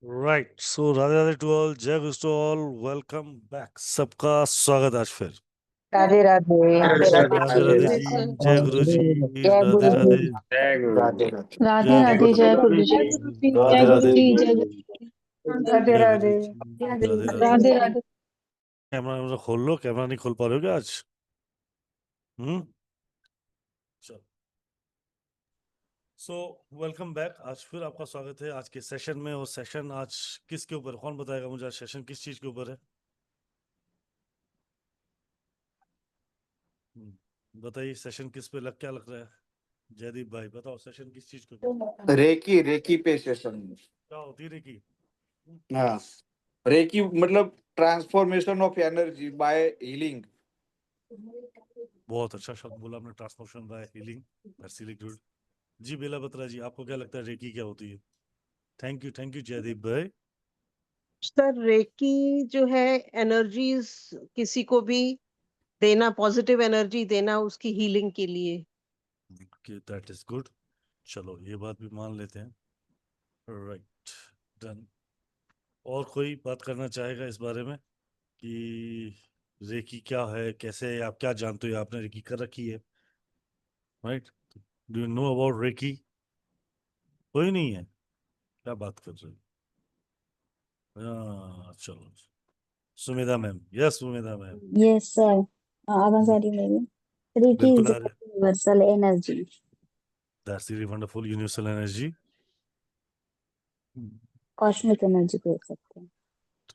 Right so Radhe Radhe to all, जय गुरु to all, welcome back. सबका स्वागत आज फिर। राधे राधे। राधे राधे जी, जय गुरु जी, जय राधे गुरु राधे, जी। जय गुरु राधे जी। राधे। राधे राधे, जय गुरु जी। राधे राधे, राधे जय राधे। गुरु जी, राधे राधे। राधे राधे। कैमरा खोल लो, कैमरा नहीं खोल पा रहे हो क्या आज? चलो, सो वेलकम बैक। आज फिर आपका स्वागत है आज के सेशन में। और सेशन आज किसके ऊपर, कौन बताएगा मुझे आज सेशन किस चीज के ऊपर है? बताइए, सेशन किस पे क्या लग रहा है? जयदीप भाई बताओ, सेशन किस चीज के ऊपर? रेकी पे सेशन। क्या होती है रेकी? हाँ, रेकी मतलब transformation of energy by healing. बहुत अच्छा शब्द बोला आपने, transformation by healing. That's really good. जी बेला बत्रा जी, आपको क्या लगता है रेकी क्या होती है? थैंक यू जयदीप भाई। सर, रेकी जो है एनर्जीज किसी को भी देना, पॉजिटिव एनर्जी देना उसकी हीलिंग के लिए। That is good. चलो ये बात भी मान लेते हैं। Right, done. और कोई बात करना चाहेगा इस बारे में कि रेकी क्या है, कैसे, आप क्या जानते हो? आपने रेकी कर रखी है, right? Do you know about reiki? कोई नहीं है? क्या बात कर रहे हो? चलो, Sumedha ma'am. Yes Sumedha ma'am, Yes, sir. Avansari maybe. Reiki बिल्कुल is आ a रहे। universal energy. That's really wonderful, universal energy. Cosmic energy बोल सकते हैं।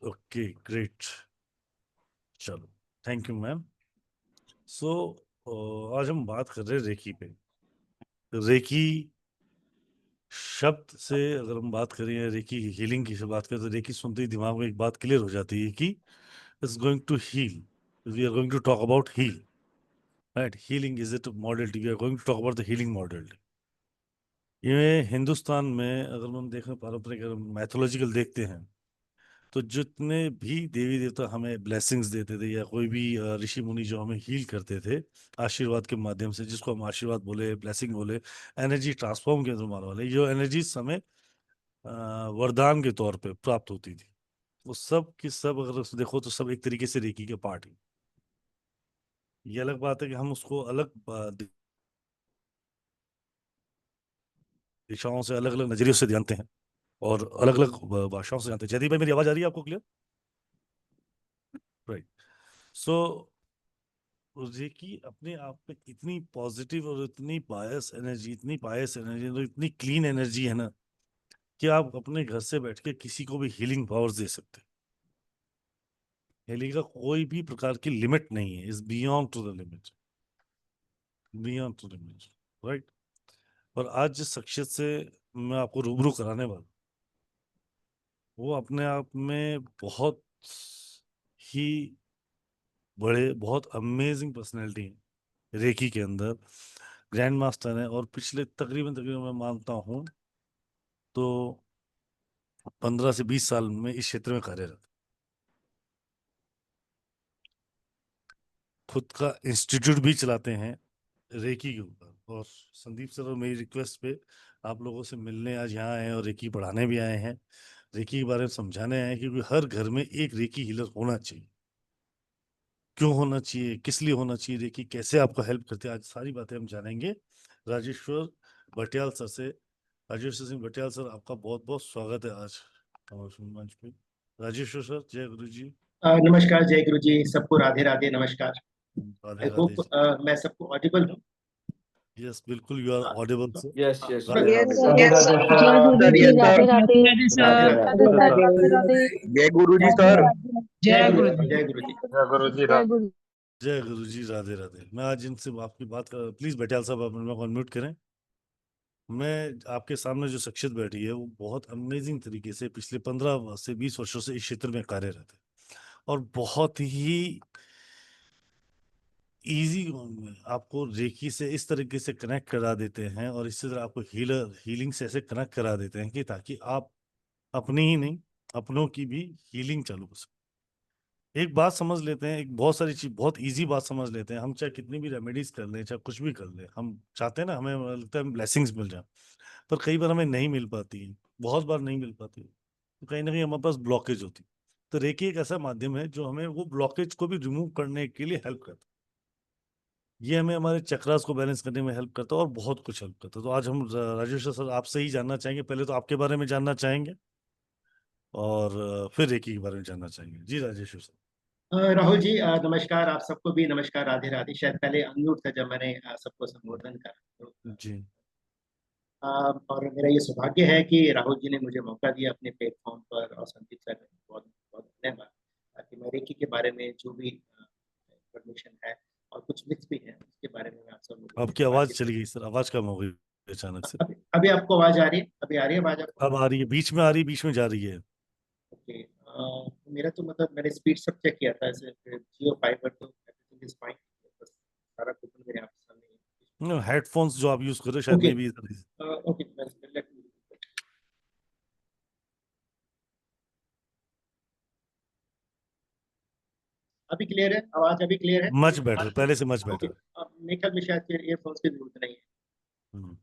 ओके ग्रेट, चलो थैंक यू मैम। सो आज हम बात कर रहे हैं रेकी पे। रेकी शब्द से अगर हम बात करें, रेकी हीलिंग की से बात करें, तो रेकी सुनते ही दिमाग में एक बात क्लियर हो जाती है कि it's going to heal, we are going to talk about heal, right? Healing is it modality, we are going to talk about the healing modality. ये हिंदुस्तान में अगर हम देखें, पारंपरिक मैथोलॉजिकल देखते हैं, तो जितने भी देवी देवता हमें ब्लेसिंग्स देते थे, या कोई भी ऋषि मुनि जो हमें हील करते थे आशीर्वाद के माध्यम से, जिसको हम आशीर्वाद बोले, ब्लेसिंग बोले, एनर्जी ट्रांसफॉर्म के मारने वाले, जो एनर्जीज हमें वरदान के तौर पे प्राप्त होती थी, वो सब की सब अगर उसको देखो तो सब एक तरीके से रेकी के पार्ट ही। ये अलग बात है कि हम उसको अलग दिशाओं से, अलग अलग नजरियों से जानते हैं और अलग अलग भाषाओं से जानते हैं। जयदीप भाई, मेरी आवाज आ रही है आपको क्लियर? राइट। सो रेकी अपने आप में इतनी पॉजिटिव और इतनी बायस एनर्जी, इतनी बायस एनर्जी और इतनी क्लीन एनर्जी है ना, कि आप अपने घर से बैठ के किसी को भी हीलिंग पावर्स दे सकते हैं। हीलिंग का कोई भी प्रकार की लिमिट नहीं है, is beyond to the limit, beyond to limit, right? और आज जिस शख्सियत से मैं आपको रूबरू कराने वाला, वो अपने आप में बहुत ही बड़े, बहुत अमेजिंग पर्सनैलिटी है रेकी के अंदर, ग्रैंड मास्टर है, और पिछले तकरीबन तकरीबन मैं मानता हूँ तो 15 से 20 साल में इस क्षेत्र में कार्यरत। खुद का इंस्टीट्यूट भी चलाते हैं रेकी के ऊपर। और संदीप सर और मेरी रिक्वेस्ट पे आप लोगों से मिलने आज यहाँ आए हैं और रेकी पढ़ाने भी आए हैं, रेकी के बारे में समझाने आए हैं, क्योंकि हर घर में एक रेकी हीलर होना चाहिए। क्यों होना चाहिए, किस लिए होना चाहिए, रेकी कैसे आपको हेल्प करते हैं, आज सारी बातें हम जानेंगे राजेश्वर भटियाल सर से। राजेश्वर सिंह भटियाल सर, आपका बहुत बहुत स्वागत है आज हमारे मंच पे। राजेश्वर सर, जय गुरु जी। नमस्कार, जय गुरु जी, सबको राधे राधे, नमस्कार। Radhe I Radhe hope ji. मैं सबको ऑडिबल हूँ। यस बिल्कुल, you are audible sir. Yes yes. Radhe Yes, Radhe. yes. जय गुरु जी, राधे राधे। राधे राधे राधे। राधे, राधे राधे। जय गुरु जी सर। जय गुरु जी, जय गुरु जी। जय गुरु जी। जय गुरु। जय गुरु जी, राधे राधे। मैं आज इनसे आपकी बात कर, प्लीज भटियाल साहब आप अपने को अनम्यूट करें। मैं आपके सामने जो शख्सियत बैठी है, वो बहुत अमेजिंग तरीके से पिछले 15 से 20 वर्षों से इस क्षेत्र में कार्यरत है, और बहुत ही इजी आपको रेकी से इस तरीके से कनेक्ट करा देते हैं, और इसी तरह आपको हीलिंग से ऐसे कनेक्ट करा देते हैं कि ताकि आप अपनी ही नहीं, अपनों की भी हीलिंग चालू कर सकें। एक बात समझ लेते हैं, एक बहुत सारी चीज, बहुत इजी बात समझ लेते हैं, हम चाहे कितनी भी रेमेडीज कर लें, चाहे कुछ भी कर लें, हम चाहते हैं ना, हमें लगता है ब्लेसिंग्स मिल जाए, पर कई बार हमें नहीं मिल पाती है, बहुत बार नहीं मिल पाती है। तो कहीं ना कहीं हमारे पास ब्लॉकेज होती। तो रेकी एक ऐसा माध्यम है जो हमें वो ब्लॉकेज को भी रिमूव करने के लिए हेल्प करता है। ये हमें हमारे चक्रास को बैलेंस करने में हेल्प करता है और बहुत कुछ हेल्प करता है। तो आज हम राजेश सर आपसे ही जानना चाहेंगे, पहले तो आपके बारे में जानना चाहेंगे और फिर रेकी के बारे में जानना चाहेंगे। जी राजेश सर। राहुल जी नमस्कार, आप सबको भी नमस्कार, राधे राधे। शायद पहले अनम्यूट था जब मैंने सबको संबोधन करा, तो जी और मेरा ये सौभाग्य है कि राहुल जी ने मुझे मौका दिया अपने प्लेटफॉर्म पर, और संदीप सर बहुत बहुत धन्यवाद, ताकि मैं रेकी के बारे में जो भी इंफॉर्मेशन है और कुछ मिथ्स भी है उसके बारे में मैं आप सब लोगों आपकी से आवाज बातचीत चली करूं। गई सर, आवाज कम हो गई अचानक से। अभी आपको आवाज आ रही है? अभी आ रही है आवाज आपको? अब आ रही है, बीच में आ रही है, बीच में जा रही है। ओके, मेरा तो मतलब मैंने स्पीड सब चेक किया था, ऐसे जियो फाइबर तो एवरीथिंग इज फाइन, बस सारा कुछ मेरे आप सामने है। हेडफोन्स जो आप यूज कर रहे हो शायद ओके मे बी। ओके, अभी क्लियर है आवाज? अभी क्लियर है? मच बेटर, पहले से मच ओके, बेटर। अब मेरे ख्याल में शायद फिर ईयरफोन्स की जरूरत नहीं है। Hmm.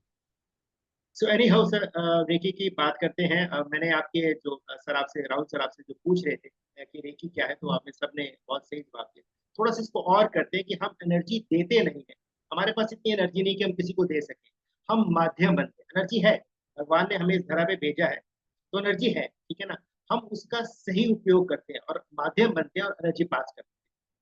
So anyhow sir, reiki की बात करते हैं। मैंने आपके जो सर आपसे, राहुल सर आपसे जो पूछ रहे थे कि रेकी क्या है, तो आपने सबने बहुत सही जवाब दिया। थोड़ा सा इसको और करते हैं कि हम एनर्जी देते नहीं है, हमारे पास इतनी एनर्जी नहीं कि हम किसी को दे सकें, हम माध्यम बनते हैं। एनर्जी है, भगवान ने हमें इस धरा पे भेजा है, तो एनर्जी है, ठीक है ना। हम उसका सही उपयोग करते हैं और माध्यम बनते हैं और एनर्जी पास करते हैं,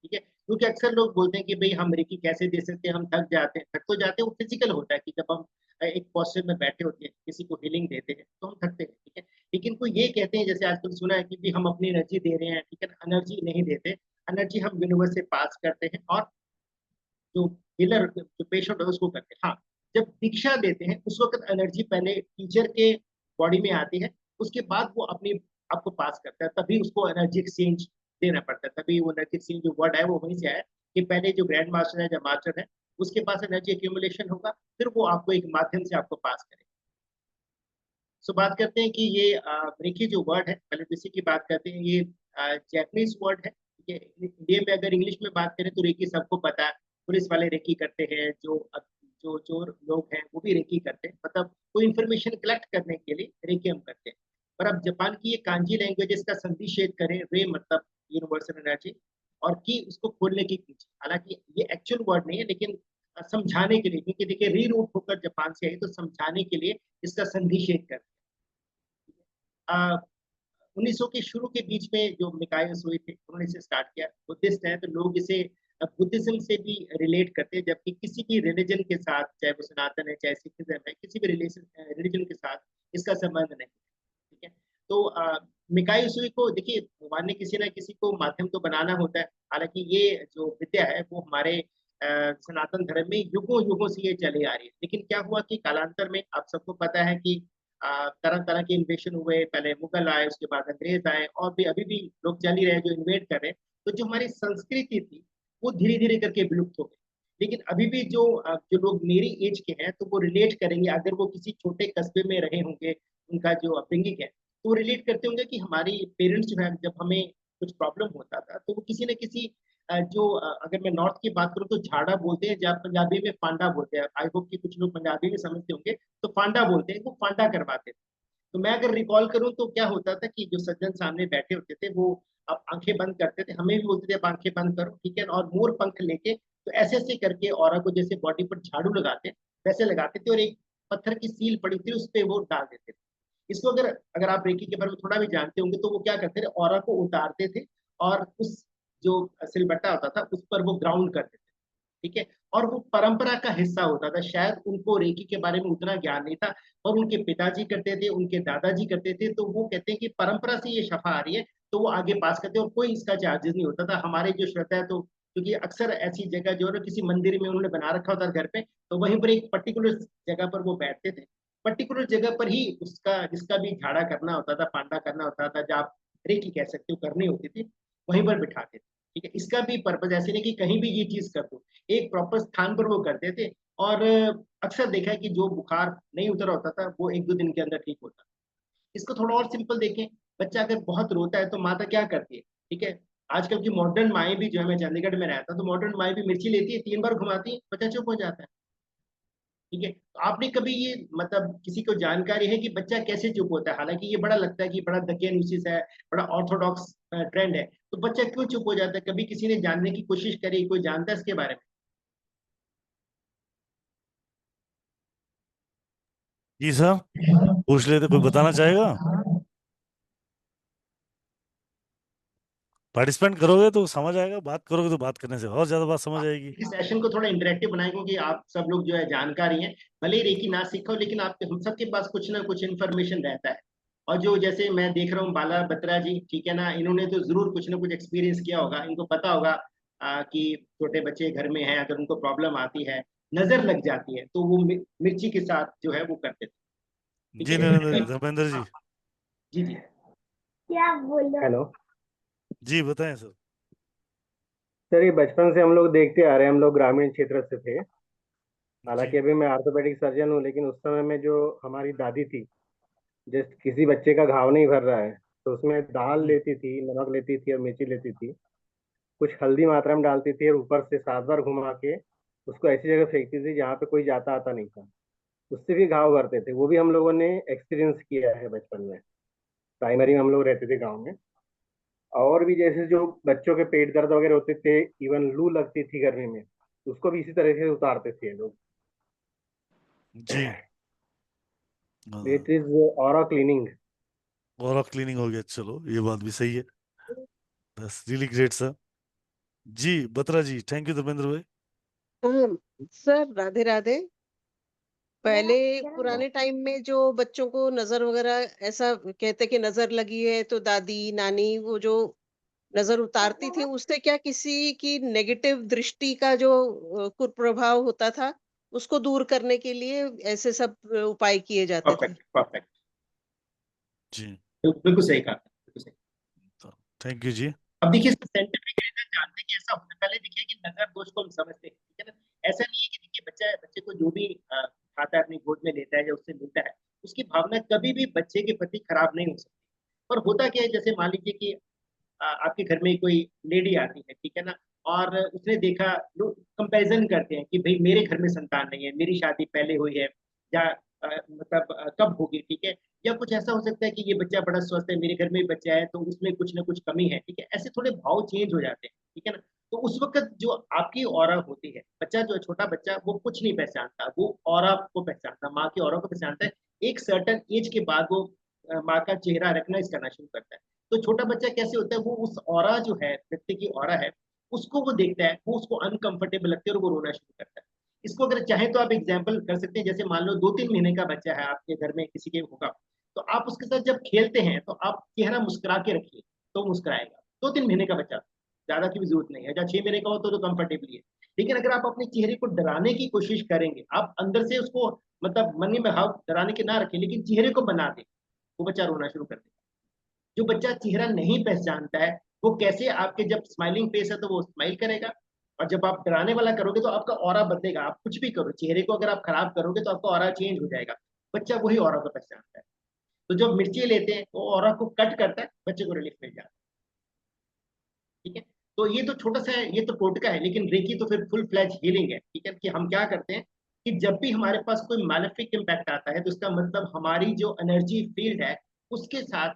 ठीक है। क्योंकि अक्सर लोग बोलते हैं कि भाई हम रेकी कैसे दे सकते हैं, हम थक जाते हैं। थक तो जाते हैं, वो फिजिकल होता है कि जब हम एक पोस्चर में बैठे होते हैं, किसी को हीलिंग देते हैं तो हम थकते हैं, ठीक है। लेकिन कोई ये कहते हैं, जैसे आजकल सुना है कि भी हम अपनी एनर्जी दे रहे हैं, ठीक है, एनर्जी नहीं देते। एनर्जी हम यूनिवर्स से पास करते हैं और जो हीलर, जो पेशेंट है उसको करते हैं। हाँ, जब दीक्षा देते हैं उस वक्त एनर्जी पहले टीचर के बॉडी में आती है, उसके बाद वो अपनी आपको पास करता है, तभी उसको एनर्जी एक्सचेंज देना पड़ता है। तभी वो एनर्जी एक्सचेंज जो वर्ड है वो वहीं से आया कि पहले जो ग्रैंड मास्टर है, जो मास्टर है, उसके पास एनर्जी एक्यूमुलेशन होगा, फिर वो आपको एक माध्यम से आपको पास करेगा। सो बात करते हैं कि ये रेकी जो वर्ड है, पहले इसी की बात करते हैं। ये जैपनीज वर्ड है, ठीक है। इंडिया में अगर इंग्लिश में बात करें तो रेकी सबको पता है, पुलिस वाले रेकी करते हैं, जो जो चोर लोग हैं वो भी रेकी करते हैं, मतलब कोई इंफॉर्मेशन कलेक्ट करने के लिए रेकी हम करते हैं। पर अब जापान की ये कांजी लैंग्वेज, इसका संधिच्छेद करें, रे मतलब यूनिवर्सल एनर्जी, और की उसको खोलने की कुछ, हालांकि ये एक्चुअल वर्ड नहीं है, लेकिन समझाने के लिए, क्योंकि देखिए रीरूट होकर जापान से आई, तो समझाने के लिए इसका संधिच्छेद कर 1900 के शुरू के बीच में जो मिकायस हुए थे उन्होंने इसे स्टार्ट किया। बुद्धिस्ट है तो लोग इसे बुद्धिज्म से भी रिलेट करते हैं, जबकि किसी भी रिलीजन के साथ, चाहे वो सनातन है चाहे सिखिज्म है, किसी भी रिलीजन के साथ इसका संबंध नहीं, ठीक है। तो मिकाई उसुई को देखिए, भगवान ने किसी ना किसी को माध्यम तो बनाना होता है। हालांकि ये जो विद्या है वो हमारे सनातन धर्म में युगों युगों से ये चली आ रही है। लेकिन क्या हुआ कि कालांतर में आप सबको पता है कि तरह तरह के इन्वेशन हुए, पहले मुगल आए, उसके बाद अंग्रेज आए, और भी अभी भी लोग चल ही रहे हैं जो इन्वेट कर रहे हैं। तो जो हमारी संस्कृति थी वो धीरे धीरे करके विलुप्त हो गई। लेकिन अभी भी जो लोग मेरी एज के हैं तो वो रिलेट करेंगे, अगर वो किसी छोटे कस्बे में रहे होंगे, उनका जो अपब्रिंगिंग है, तो वो रिलेट करते होंगे कि हमारी पेरेंट्स जो है, जब हमें कुछ प्रॉब्लम होता था तो वो किसी न किसी अगर मैं नॉर्थ की बात करूँ तो झाड़ा बोलते हैं, जब पंजाबी में फांडा बोलते हैं, आई होप कि कुछ लोग पंजाबी में समझते होंगे, तो फांडा बोलते हैं, वो फांडा करवाते थे। तो मैं अगर रिकॉल करूं तो क्या होता था कि जो सज्जन सामने बैठे होते थे वो अब आंखें बंद करते थे, हमें भी बोलते थे अब आंखें बंद करो, ठीक है, और मोर पंख लेके तो ऐसे ऐसे करके औरा को जैसे बॉडी पर झाड़ू लगाते वैसे लगाते थे, और एक पत्थर की सील पड़ी थी उस पर वो डाल देते थे। इसको अगर अगर आप रेकी के बारे में थोड़ा भी जानते होंगे तो वो क्या करते थे, औरा को उतारते थे और उस जो सिलबट्टा होता था उस पर वो ग्राउंड करते थे, ठीक है। और वो परंपरा का हिस्सा होता था, शायद उनको रेकी के बारे में उतना ज्ञान नहीं था, और उनके पिताजी करते थे, उनके दादाजी करते थे, तो वो कहते हैं कि परंपरा से ये शफा आ रही है, तो वो आगे पास करते और कोई इसका चार्जेस नहीं होता था। हमारे जो श्रद्धा है, तो क्योंकि अक्सर ऐसी जगह जो है ना किसी मंदिर में उन्होंने बना रखा होता घर पे, तो वहीं पर एक पर्टिकुलर जगह पर वो बैठते थे, पर्टिकुलर जगह पर ही उसका जिसका भी झाड़ा करना होता था, पांडा करना होता था, जब आप रेकी कह सकते हो करनी होती थी, वहीं पर बिठाते थे, ठीक है। इसका भी पर्पज ऐसे नहीं कि कहीं भी ये चीज कर दो, एक प्रॉपर स्थान पर वो करते थे। और अक्सर देखा है कि जो बुखार नहीं उतरा होता था वो एक दो दिन के अंदर ठीक होता। इसको थोड़ा और सिंपल देखें, बच्चा अगर बहुत रोता है तो माता क्या करती है, ठीक है। आजकल की मॉडर्न माएँ भी जो है, मैं चंडीगढ़ में रहता तो मॉडर्न माएँ भी मिर्ची लेती है, 3 बार घुमाती है, बच्चा चुप हो जाता है। ठीक है, तो आपने कभी ये मतलब किसी को जानकारी है कि बच्चा कैसे चुप होता है, हालांकि ये बड़ा लगता है कि बड़ा दकियानूसिस है, बड़ा ऑर्थोडॉक्स ट्रेंड है, तो बच्चा क्यों चुप हो जाता है? कभी किसी ने जानने की कोशिश करी, कोई जानता है इसके बारे में? जी सर, पूछ लेते, कोई बताना चाहेगा? पार्टिसिपेंट करोगे तो समझ आएगा, बात करोगे तो बात करने से और ज्यादा बात समझ आएगी। इस सेशन को थोड़ा इंटरेक्टिव बनाएं, क्योंकि आप सब लोग जो है जानकारी हैं, भले ही रेकी ना सीखो, लेकिन आप हम सबके पास कुछ ना कुछ इन्फॉर्मेशन रहता है। और जो जैसे मैं देख रहा हूँ बाला बत्रा जी, ठीक है ना, इन्होंने तो जरूर कुछ ना कुछ एक्सपीरियंस किया होगा, इनको पता होगा कि छोटे बच्चे घर में हैं, अगर उनको प्रॉब्लम आती है, नजर लग जाती है, तो वो मिर्ची के साथ जो है वो करते थे। ठीक जी है, धर्मेंद्र जी। जी जी। क्या बोलो? हेलो जी बताएं सर। सर, ये बचपन से हम लोग देखते आ रहे हैं, हम लोग ग्रामीण क्षेत्र से थे। हालांकि जी अभी मैं ऑर्थोपेडिक सर्जन हूँ, लेकिन उस समय में जो हमारी दादी थी, जस्ट किसी बच्चे का घाव नहीं भर रहा है तो उसमें दाल हम्म, लेती थी, नमक लेती थी और मिर्ची लेती थी, कुछ हल्दी मात्रा में डालती थी और ऊपर से 7 बार घुमा के उसको ऐसी जगह फेंकती थी जहाँ पे कोई जाता आता नहीं था। उससे भी घाव भरते थे। वो भी हम लोगों ने एक्सपीरियंस किया है बचपन में। प्राइमरी में हम लोग रहते थे गाँव में। और भी जैसे जो बच्चों के पेट दर्द वगैरह होते थे, इवन लू लगती थी गर्मी में, उसको भी इसी तरह से उतारते थे ये लोग। जी इट इज ऑरा क्लीनिंग। और क्लीनिंग हो गया, चलो ये बात भी सही है। That's really great sir. जी बत्रा जी, थैंक यू धर्मेंद्र भाई। हाँ, सर राधे राधे। पहले पुराने टाइम में जो बच्चों को नजर वगैरह ऐसा कहते कि नजर लगी है, तो दादी नानी वो जो नजर उतारती थी, उससे क्या किसी की नेगेटिव दृष्टि का जो कुप्रभाव होता था, उसको दूर करने के लिए ऐसे सब उपाय किए जाते थे। परफेक्ट परफेक्ट, जी बिल्कुल सही कहा, बिल्कुल सही। थैंक यू जी। अब देखिए इसका साइंटिफिक रीजन जानते हैं कि ऐसा होता है। पहले देखिए कि नजर दोष को हम समझते हैं, ठीक है ना। ऐसा नहीं है कि देखिए बच्चे को जो भी खाता है अपनी गोद में लेता है या उससे मिलता है, उसकी भावना कभी भी बच्चे के प्रति खराब नहीं हो सकती। पर होता क्या है, जैसे मान लीजिए कि आपके घर में कोई लेडी आती है, ठीक है ना, और उसने देखा, लोग कंपैरिजन करते हैं कि भाई मेरे घर में संतान नहीं है, मेरी शादी पहले हुई है, या मतलब कब होगी, ठीक है। या कुछ ऐसा हो सकता है कि ये बच्चा बड़ा स्वस्थ है, मेरे घर में भी बच्चा है तो उसमें कुछ ना कुछ कमी है, ठीक है। ऐसे थोड़े भाव चेंज हो जाते हैं, ठीक है ना। तो उस वक्त जो आपकी ऑरा होती है, बच्चा जो है, छोटा बच्चा, वो कुछ नहीं पहचानता, वो ऑरा को पहचानता, माँ की ऑरा को पहचानता है। एक सर्टन एज के बाद वो माँ का चेहरा रिकग्नाइज करना शुरू करता है। तो छोटा बच्चा कैसे होता है, वो उस ऑरा जो है, व्यक्ति की ऑरा है, उसको वो देखता है, वो उसको अनकंफर्टेबल लगता है और वो रोना शुरू करता है। इसको अगर चाहे तो आप एग्जाम्पल कर सकते हैं, जैसे मान लो 2-3 महीने का बच्चा है आपके घर में, किसी के होगा, तो आप उसके साथ जब खेलते हैं तो आप चेहरा मुस्कुरा के रखिए, तो मुस्कुराएगा। 2-3 महीने का बच्चा, ज्यादा की भी जरूरत नहीं है। जब 6 महीने का हो तो कंफर्टेबली है। लेकिन अगर आप अपने चेहरे को डराने की कोशिश करेंगे, आप अंदर से उसको मतलब मन में भाव डराने के ना रखें, लेकिन चेहरे को बना दे, वो बच्चा रोना शुरू कर देगा। जो बच्चा चेहरा नहीं पहचानता है, वो कैसे आपके, जब स्माइलिंग फेस है तो वो स्माइल करेगा, और जब आप डराने वाला करोगे तो आपका ऑरा बदलेगा। आप कुछ भी करो, चेहरे को अगर आप खराब करोगे तो आपका ऑरा चेंज हो जाएगा। बच्चा वही ऑरा को पहचानता है। तो जब मिर्ची लेते हैं वो ऑरा को कट करता है, बच्चे को रिलीफ मिल जाता है, ठीक है। तो ये तो छोटा सा है, ये तो टोटका है, लेकिन रेकी तो फिर फुल फ्लैज हीलिंग है, ठीक है। कि हम क्या करते हैं कि जब भी हमारे पास कोई मैलेफिक इम्पैक्ट आता है, तो इसका मतलब हमारी जो एनर्जी फील्ड है उसके साथ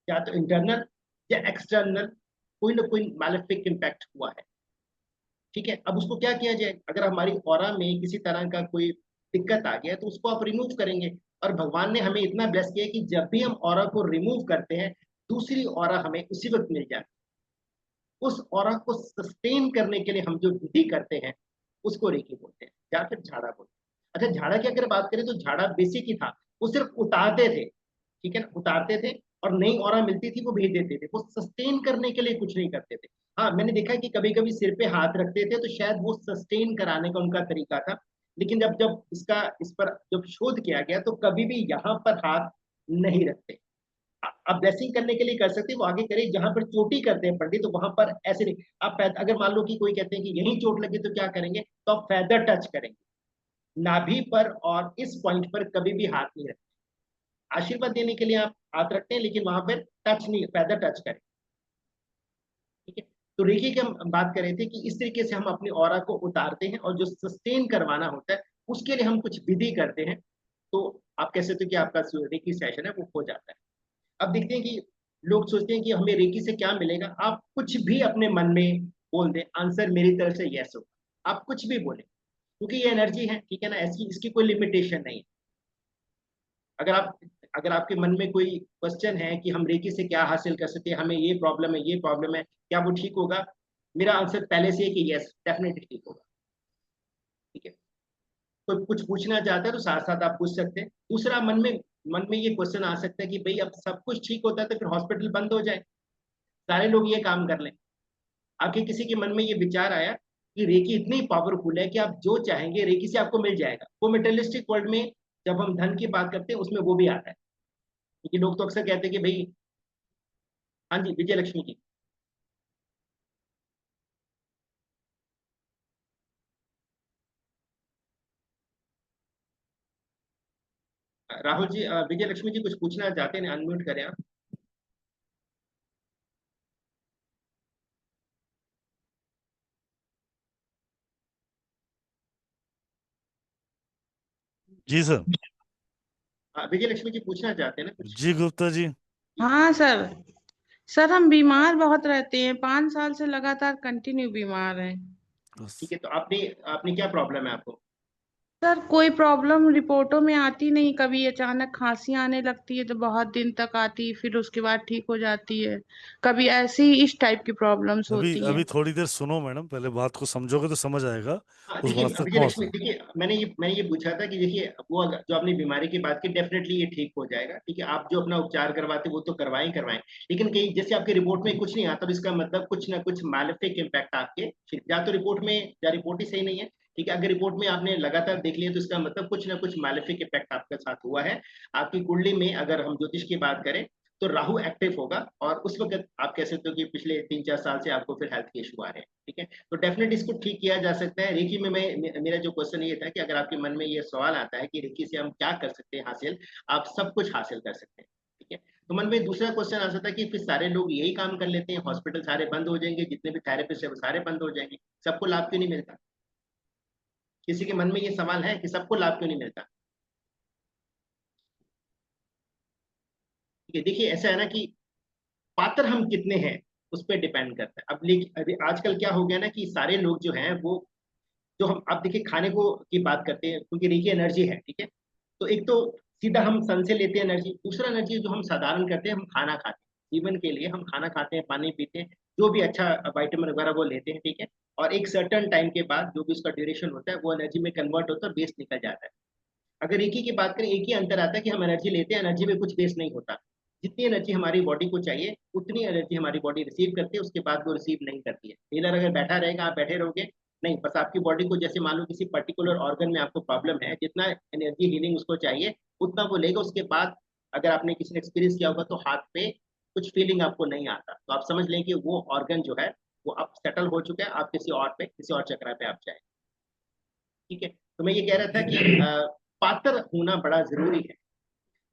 या तो इंटरनल या एक्सटर्नल कोई ना कोई मैलेफिक इम्पैक्ट हुआ है, ठीक है। अब उसको क्या किया जाए, अगर हमारी ऑरा में किसी तरह का कोई दिक्कत आ गया तो उसको आप रिमूव करेंगे। और भगवान ने हमें इतना ब्लेस किया कि जब भी हम ऑरा को रिमूव करते हैं, दूसरी ऑरा हमें उसी वक्त मिल जाती है। उस ऑरा को सस्टेन करने के लिए हम जो विधि करते हैं उसको रेकी बोलते हैं, या फिर झाड़ा बोलते हैं। अच्छा, झाड़ा की अगर बात करें तो झाड़ा बेसिक ही था, वो सिर्फ उतारते थे, ठीक है ना, उतारते थे और नई ऑरा मिलती थी वो भेज देते थे, वो सस्टेन करने के लिए कुछ नहीं करते थे। हाँ, मैंने देखा है कि कभी कभी सिर पे हाथ रखते थे, तो शायद वो सस्टेन कराने का उनका तरीका था। लेकिन जब जब इस पर जब शोध किया गया तो कभी भी यहाँ पर हाथ नहीं रखते। आप ब्लेसिंग करने के लिए कर सकते हैं, वो आगे करे। जहां पर चोटी करते हैं पंडित, तो वहां पर ऐसे नहीं। आप अगर मान लो कि कोई कहते हैं कि यहीं चोट लगी तो क्या करेंगे, तो आप फेदर टच करेंगे नाभि पर, और इस पॉइंट पर कभी भी हाथ नहीं रखते। आशीर्वाद देने के लिए आप हाथ रखते हैं, लेकिन वहां पर टच नहीं, फेदर टच करें, ठीक है। तो रेकी की हम बात कर रहे थे कि इस तरीके से हम अपनी ऑरा को उतारते हैं, और जो सस्टेन करवाना होता है उसके लिए हम कुछ विधि करते हैं, तो आप कह सकते हो कि आपका जो रेकी सेशन है वो हो जाता है। अब देखते हैं कि लोग सोचते हैं कि हमें रेकी से क्या मिलेगा। आप कुछ भी अपने मन में बोल दें, आंसर मेरी तरफ से यस होगा। आप कुछ भी बोलें, क्योंकि ये एनर्जी है, ठीक है ना, ऐसी इसकी कोई लिमिटेशन नहीं है। अगर आपके मन में कोई क्वेश्चन है कि हम रेकी से क्या हासिल कर सकते हैं, हमें ये प्रॉब्लम है, क्या वो ठीक होगा, मेरा आंसर पहले से है कि यस, डेफिनेटली ठीक होगा। ठीक है, कोई कुछ पूछना चाहता है तो साथ साथ आप पूछ सकते हैं। दूसरा, मन में ये क्वेश्चन आ सकता है कि भाई अब सब कुछ ठीक होता है तो फिर हॉस्पिटल बंद हो जाए, सारे लोग ये काम कर लें। आपके किसी के मन में ये विचार आया कि रेकी इतनी पावरफुल है कि आप जो चाहेंगे रेकी से आपको मिल जाएगा। वो मेटेरियलिस्टिक वर्ल्ड में जब हम धन की बात करते हैं उसमें वो भी आता है, क्योंकि लोग तो अक्सर कहते हैं कि भाई, हाँ जी विजय लक्ष्मी जी। राहुल जी, विजय लक्ष्मी जी कुछ पूछना चाहते हैं, अनम्यूट करें आप। जी सर। विजय लक्ष्मी जी पूछना चाहते हैं ना कुछ। जी गुप्ता जी। हाँ सर। सर हम बीमार बहुत रहते हैं, 5 साल से लगातार कंटिन्यू बीमार हैं। ठीक है, तो आपने क्या प्रॉब्लम है आपको? सर कोई प्रॉब्लम रिपोर्टों में आती नहीं, कभी अचानक खांसी आने लगती है तो बहुत दिन तक आती, फिर उसके बाद ठीक हो जाती है, कभी ऐसी इस टाइप की प्रॉब्लम्स अभी होती अभी है। थोड़ी देर सुनो मैडम, पहले बात को समझोगे तो समझ आएगा हाँ उस देखिए बात तक विजय पहुंचना। लक्ष्मी, देखिए मैंने ये पूछा था कि देखिए वो जो आपने बीमारी की बात की, डेफिनेटली ये ठीक हो जाएगा। ठीक है, आप जो अपना उपचार करवाते वो तो करवाएं करवाएं, लेकिन कहीं जैसे आपके रिपोर्ट में कुछ नहीं आता तो इसका मतलब कुछ ना कुछ मालेफिक इम्पैक्ट आपके, या तो रिपोर्ट में, या रिपोर्ट ही सही नहीं है। ठीक है, अगर रिपोर्ट में आपने लगातार देख लिया तो इसका मतलब कुछ ना कुछ मालेफिक इम्पैक्ट आपके साथ हुआ है। आपकी कुंडली में अगर हम ज्योतिष की बात करें तो राहु एक्टिव होगा, और उस वक्त आप कह सकते हो कि पिछले 3-4 साल से आपको फिर हेल्थ के इशू आ रहे हैं। ठीक है, तो डेफिनेट इसको ठीक किया जा सकता है। रेकी में मेरा जो क्वेश्चन ये था कि अगर आपके मन में ये सवाल आता है कि रेकी से हम क्या कर सकते हैं हासिल, आप सब कुछ हासिल कर सकते हैं। ठीक है, तो मन में दूसरा क्वेश्चन आ सकता है कि फिर सारे लोग यही काम कर लेते हैं, हॉस्पिटल सारे बंद हो जाएंगे, जितने भी थेरेपिस्ट है वो सारे बंद हो जाएंगे, सबको लाभ क्यों नहीं मिलता? किसी के मन में ये सवाल है कि सबको लाभ क्यों नहीं मिलता? ठीक है, देखिए ऐसा है ना कि पात्र हम कितने हैं उस पर डिपेंड करता है। अब लेकिन अभी आजकल क्या हो गया ना कि सारे लोग जो हैं वो, जो हम आप देखिए खाने को की बात करते हैं, क्योंकि देखिए एनर्जी है। ठीक है, तो एक तो सीधा हम सन से लेते हैं एनर्जी, दूसरा एनर्जी जो हम साधारण करते हैं, हम खाना खाते हैं जीवन के लिए, हम खाना खाते हैं, पानी पीते हैं, जो भी अच्छा वाइटामिन वगैरह वो लेते हैं। ठीक है, और एक सर्टन टाइम के बाद जो भी उसका ड्यूरेशन होता है वो एनर्जी में कन्वर्ट होता है, वेस्ट निकल जाता है। अगर एक ही की बात करें, एक ही अंतर आता है कि हम एनर्जी लेते हैं, एनर्जी में कुछ वेस्ट नहीं होता। जितनी एनर्जी हमारी बॉडी को चाहिए उतनी एनर्जी हमारी बॉडी रिसीव करती है, उसके बाद वो रिसीव नहीं करती है। हीलर अगर बैठा रहेगा, आप बैठे रहोगे, नहीं, बस आपकी बॉडी को जैसे मान लो किसी पर्टिकुलर ऑर्गन में आपको प्रॉब्लम है, जितना एनर्जी हीलिंग उसको चाहिए उतना वो लेगा। उसके बाद अगर आपने किसी ने एक्सपीरियंस किया होगा तो हाथ पे कुछ फीलिंग आपको नहीं आता, तो आप समझ लें कि वो ऑर्गन जो है वो अब सेटल हो चुका है, आप किसी और पे, किसी और चक्र पे आप जाए। ठीक है, तो मैं ये कह रहा था कि पात्र होना बड़ा जरूरी है।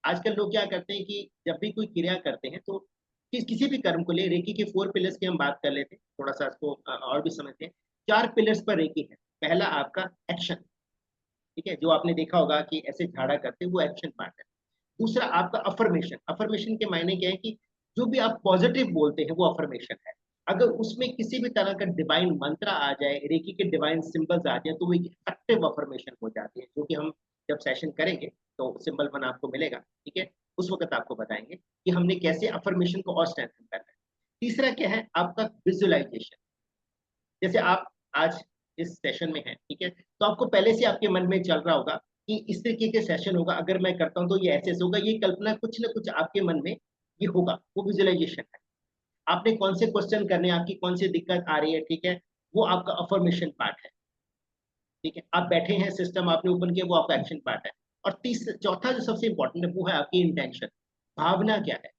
आजकल लोग क्या करते हैं कि जब भी कोई क्रिया करते हैं तो किसी भी कर्म को ले, रेकी के 4 पिलर्स की हम बात कर लेते हैं, थोड़ा सा इसको और भी समझते हैं। 4 पिलर्स पर रेकी है। पहला आपका एक्शन, ठीक है, जो आपने देखा होगा कि ऐसे झाड़ा करते हैं, वो एक्शन पार्ट है। दूसरा आपका अफर्मेशन। अफर्मेशन के मायने क्या है कि जो भी आप पॉजिटिव बोलते हैं वो अफर्मेशन है। अगर उसमें किसी भी तरह का डिवाइन मंत्र आ जाए, रेकी के डिवाइन सिंबल्स आ जाए, तो वो एक इफेक्टिव अफर्मेशन हो जाती है, जो कि हम जब सेशन करेंगे तो सिंबल 1 आपको मिलेगा। ठीक है, उस वक्त आपको बताएंगे कि हमने कैसे अफर्मेशन को और स्ट्रेंथन करना है। तीसरा क्या है आपका विजुअलाइजेशन। जैसे आप आज इस सेशन में हैं, ठीक है, तो आपको पहले से आपके मन में चल रहा होगा कि इस तरीके के सेशन होगा, अगर मैं करता हूं तो ये ऐसे होगा, ये कल्पना कुछ ना कुछ आपके मन में ये होगा, वो विजुअलाइजेशन है। आपने कौन से क्वेश्चन करने, आपकी कौन सी दिक्कत आ रही है, ठीक है, वो आपका अफर्मेशन पार्ट है। ठीक है, आप बैठे हैं, सिस्टम आपने ओपन किया, वो आपका एक्शन पार्ट है। और तीसरा चौथा जो सबसे इंपॉर्टेंट है वो है आपकी इंटेंशन, भावना क्या है।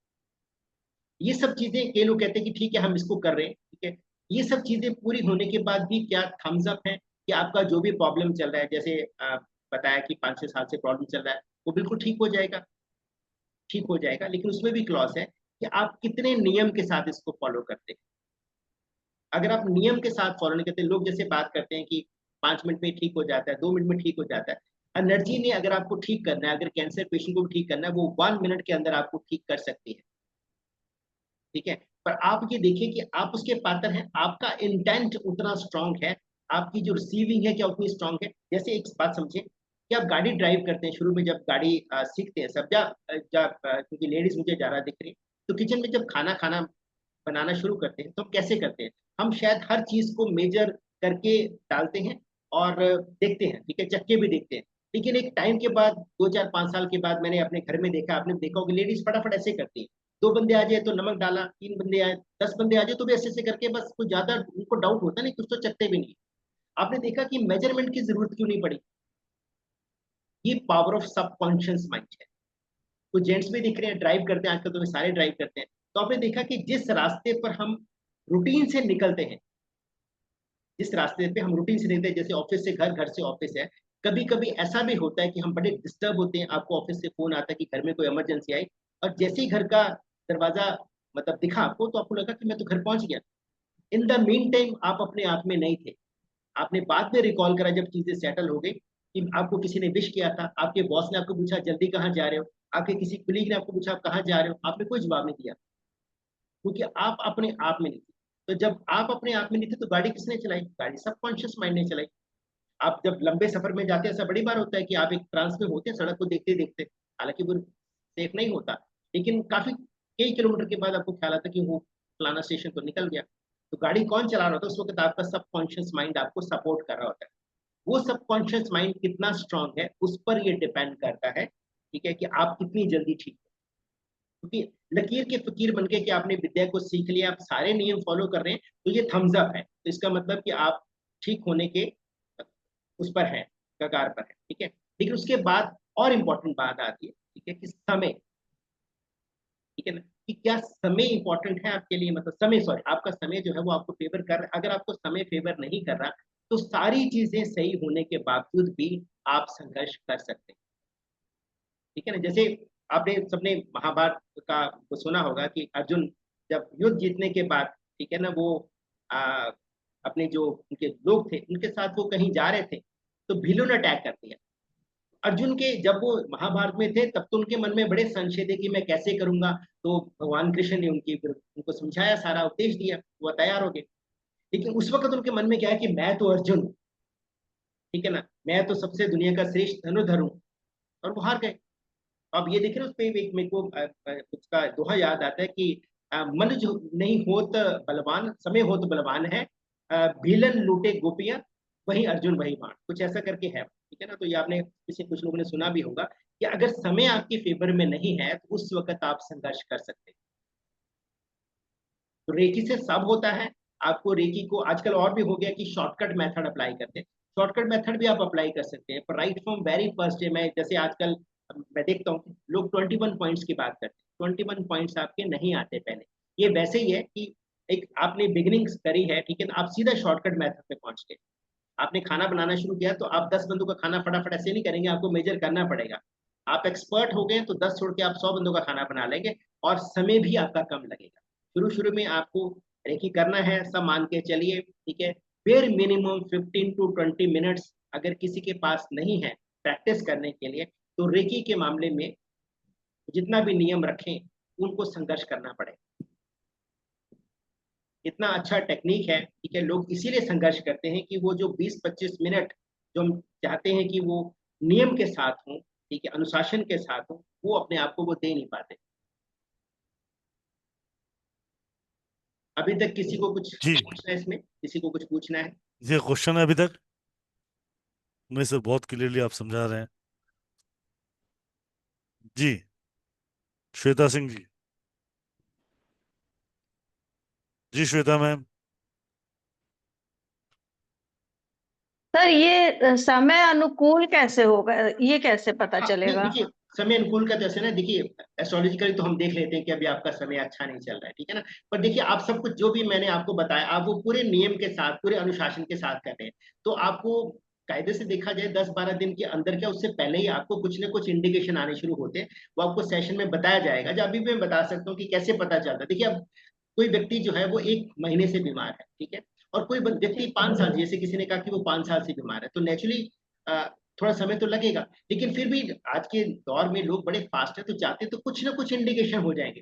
ये सब चीजें कई लोग कहते हैं कि ठीक है हम इसको कर रहे हैं, ठीक है, ये सब चीजें पूरी होने के बाद भी क्या थम्स अप है कि आपका जो भी प्रॉब्लम चल रहा है, जैसे बताया कि 5-6 साल से प्रॉब्लम चल रहा है, वो बिल्कुल ठीक हो जाएगा, ठीक हो जाएगा। लेकिन उसमें भी क्लॉज है कि आप कितने नियम के साथ इसको फॉलो करते हैं। अगर आप नियम के साथ फॉलो नहीं करते, लोग जैसे बात करते हैं कि 5 मिनट में ठीक हो जाता है, 2 मिनट में ठीक हो जाता है। एनर्जी ने अगर आपको ठीक करना है, अगर कैंसर पेशेंट को भी ठीक करना है, वो 1 मिनट के अंदर आपको ठीक कर सकती है, ठीक है। पर आप ये देखिए कि आप उसके पात्र हैं, आपका इंटेंट उतना स्ट्रांग है, आपकी जो रिसीविंग है क्या उतनी स्ट्रांग है। जैसे एक बात समझिए कि आप गाड़ी ड्राइव करते हैं, शुरू में जब गाड़ी सीखते हैं सब, क्योंकि लेडीज मुझे ज्यादा दिख रही है, तो किचन में जब खाना बनाना शुरू करते हैं तो हम कैसे करते हैं, हम शायद हर चीज को मेजर करके डालते हैं और देखते हैं, ठीक है, चक्के भी देखते हैं। लेकिन एक टाइम के बाद 2 4 5 साल के बाद मैंने अपने घर में देखा, आपने देखा होगा लेडीज फटाफट ऐसे करती है, 2 बंदे आ जाए तो नमक डाला, 3 बंदे आए, 10 बंदे आ जाए तो भी ऐसे ऐसे करके, बस कुछ ज्यादा उनको डाउट होता नहीं, कुछ तो चखते भी नहीं। आपने देखा कि मेजरमेंट की जरूरत क्यों नहीं पड़ी, ये पावर ऑफ सबकॉन्शियस माइंड है। कुछ जेंट्स भी दिख रहे हैं ड्राइव करते हैं, आजकल तो वे सारे ड्राइव करते हैं, तो आपने देखा कि जिस रास्ते पर हम रूटीन से निकलते हैं, जिस रास्ते पे हम रूटीन से निकलते हैं, जैसे ऑफिस से घर, घर से ऑफिस है, कभी कभी ऐसा भी होता है कि हम बड़े डिस्टर्ब होते हैं, आपको ऑफिस से फोन आता है कि घर में कोई इमरजेंसी आई, और जैसे ही घर का दरवाजा मतलब दिखा आपको, तो आपको लगा कि मैं तो घर पहुंच गया। इन द मीन टाइम आप अपने आप में नहीं थे, आपने बाद में रिकॉल करा जब चीजें सेटल हो गई कि आपको किसी ने विश किया था, आपके बॉस ने आपको पूछा जल्दी कहाँ जा रहे हो, आपके किसी कुलीग ने आपको पूछा आप कहाँ जा रहे हो, आपने कोई जवाब नहीं दिया, क्योंकि आप अपने आप में नहीं थे। तो जब आप अपने आप में नहीं थे तो गाड़ी किसने चलाई, गाड़ी सबकॉन्शियस माइंड ने चलाई। आप जब लंबे सफर में जाते हैं, ऐसा बड़ी बार होता है कि आप एक ट्रांस में होते हैं, सड़क को देखते देखते, हालांकि वो सेफ नहीं होता, लेकिन काफी कई किलोमीटर के बाद आपको ख्याल आता है कि वो फलाना स्टेशन तो निकल गया। तो गाड़ी कौन चला रहा होता है उस वक्त, आपका सबकॉन्शियस माइंड आपको सपोर्ट कर रहा होता है। वो सबकॉन्शियस माइंड कितना स्ट्रांग है उस पर ये डिपेंड करता है, ठीक है, कि आप कितनी जल्दी ठीक हो। क्योंकि लकीर के फकीर बनके कि आपने विद्या को सीख लिया, आप सारे नियम फॉलो कर रहे हैं, तो ये थम्स अप है, तो इसका मतलब कि आप ठीक होने के उस पर है, कगार पर है, ठीक है। लेकिन उसके बाद और इम्पोर्टेंट बात आती है, ठीक है, कि समय, ठीक है ना, कि क्या समय इंपॉर्टेंट है आपके लिए, मतलब समय, सॉरी, आपका समय जो है वो आपको फेवर कर रहा है। अगर आपको समय फेवर नहीं कर रहा तो सारी चीजें सही होने के बावजूद भी आप संघर्ष कर सकते हैं, ठीक है ना। जैसे आपने सबने महाभारत का वो सुना होगा कि अर्जुन जब युद्ध जीतने के बाद, ठीक है ना, वो आ, अपने जो उनके लोग थे उनके साथ वो कहीं जा रहे थे, तो भीलों ने अटैक कर दिया। अर्जुन के जब वो महाभारत में थे तब तो उनके मन में बड़े संशय थे कि मैं कैसे करूंगा, तो भगवान कृष्ण ने उनको समझाया, सारा उपदेश दिया, वो तैयार हो गए। लेकिन उस वक्त उनके मन में क्या है कि मैं तो अर्जुन हूं, ठीक है ना, मैं तो सबसे दुनिया का श्रेष्ठ धनुर्धर हूं, और वो हार गए। अब ये देख रहे हो, उस पे एक मेरे को उसका दोहा याद आता है कि मन जो नहीं होत बलवान, समय होत बलवान है, भीलन लूटे गोपियां, वही अर्जुन वही बाण, कुछ ऐसा करके है, ठीक है ना। तो ये आपने कुछ लोगों ने सुना भी होगा कि अगर समय आपके फेवर में नहीं है तो उस वक्त आप संघर्ष कर सकते हैं। तो रेकी से सब होता है, आपको रेकी को आजकल और भी हो गया कि शॉर्टकट मेथड अप्लाई करते हैं, शॉर्टकट मेथड भी आप अप्लाई कर सकते हैं, पर right from very first day में, जैसे आजकल मैं देखता हूँ लोग 21 पॉइंट्स की बात करते हैं, 21 पॉइंट्स आपके नहीं आते पहले। ये वैसे ही है कि एक आपने बिगिनिंग करी है, ठीक है, आप सीधा शॉर्टकट मेथड पे पहुंच गए। आपने खाना बनाना शुरू किया तो आप 10 बंदों का खाना फटाफट ऐसे नहीं करेंगे, आपको मेजर करना पड़ेगा। आप एक्सपर्ट हो गए तो 10 छोड़ के आप 100 बंदों का खाना बना लेंगे, और समय भी आपका कम लगेगा। शुरू शुरू में आपको रेकी करना है, सब मान के चलिए, ठीक है, बेयर मिनिमम 15 to 20 मिनट्स अगर किसी के पास नहीं है प्रैक्टिस करने के लिए, तो रेकी के मामले में जितना भी नियम रखें उनको संघर्ष करना पड़ेगा। इतना अच्छा टेक्निक है, ठीक है, लोग इसीलिए संघर्ष करते हैं कि वो जो 20-25 मिनट जो हम चाहते हैं कि वो नियम के साथ हों, ठीक है, अनुशासन के साथ हों, वो अपने आप को वो दे नहीं पाते। अभी तक किसी को कुछ जी पूछना है इसमें, किसी को कुछ पूछना है? ये क्वेश्चन है अभी तक में से बहुत क्लियरली आप समझा रहे हैं जी। श्वेता सिंह जी, जी श्वेता मैम। सर ये समय अनुकूल कैसे होगा, ये कैसे पता नहीं चलेगा? देखिए, समय अनुकूल का जैसे ना, देखिए एस्ट्रोलॉजिकली तो हम देख लेते हैं कि अभी आपका समय अच्छा नहीं चल रहा है, ठीक है ना, पर देखिए आप सब कुछ जो भी मैंने आपको बताया, आप वो पूरे नियम के साथ, पूरे अनुशासन के साथ कर रहे हैं, तो आपको कायदे से देखा जाए 10-12 दिन के अंदर, क्या उससे पहले ही आपको कुछ ना कुछ इंडिकेशन आने शुरू होते हैं। वो आपको सेशन में बताया जाएगा, जो अभी भी मैं बता सकता हूँ कि कैसे पता चलता है। देखिए अब कोई व्यक्ति जो है वो 1 महीने से बीमार है, ठीक है, और कोई व्यक्ति 5 साल, जैसे किसी ने कहा कि वो 5 साल से बीमार है, तो नेचुरली थोड़ा समय तो लगेगा, लेकिन फिर भी आज के दौर में लोग बड़े फास्ट है, तो चाहते तो कुछ ना कुछ इंडिकेशन हो जाएंगे।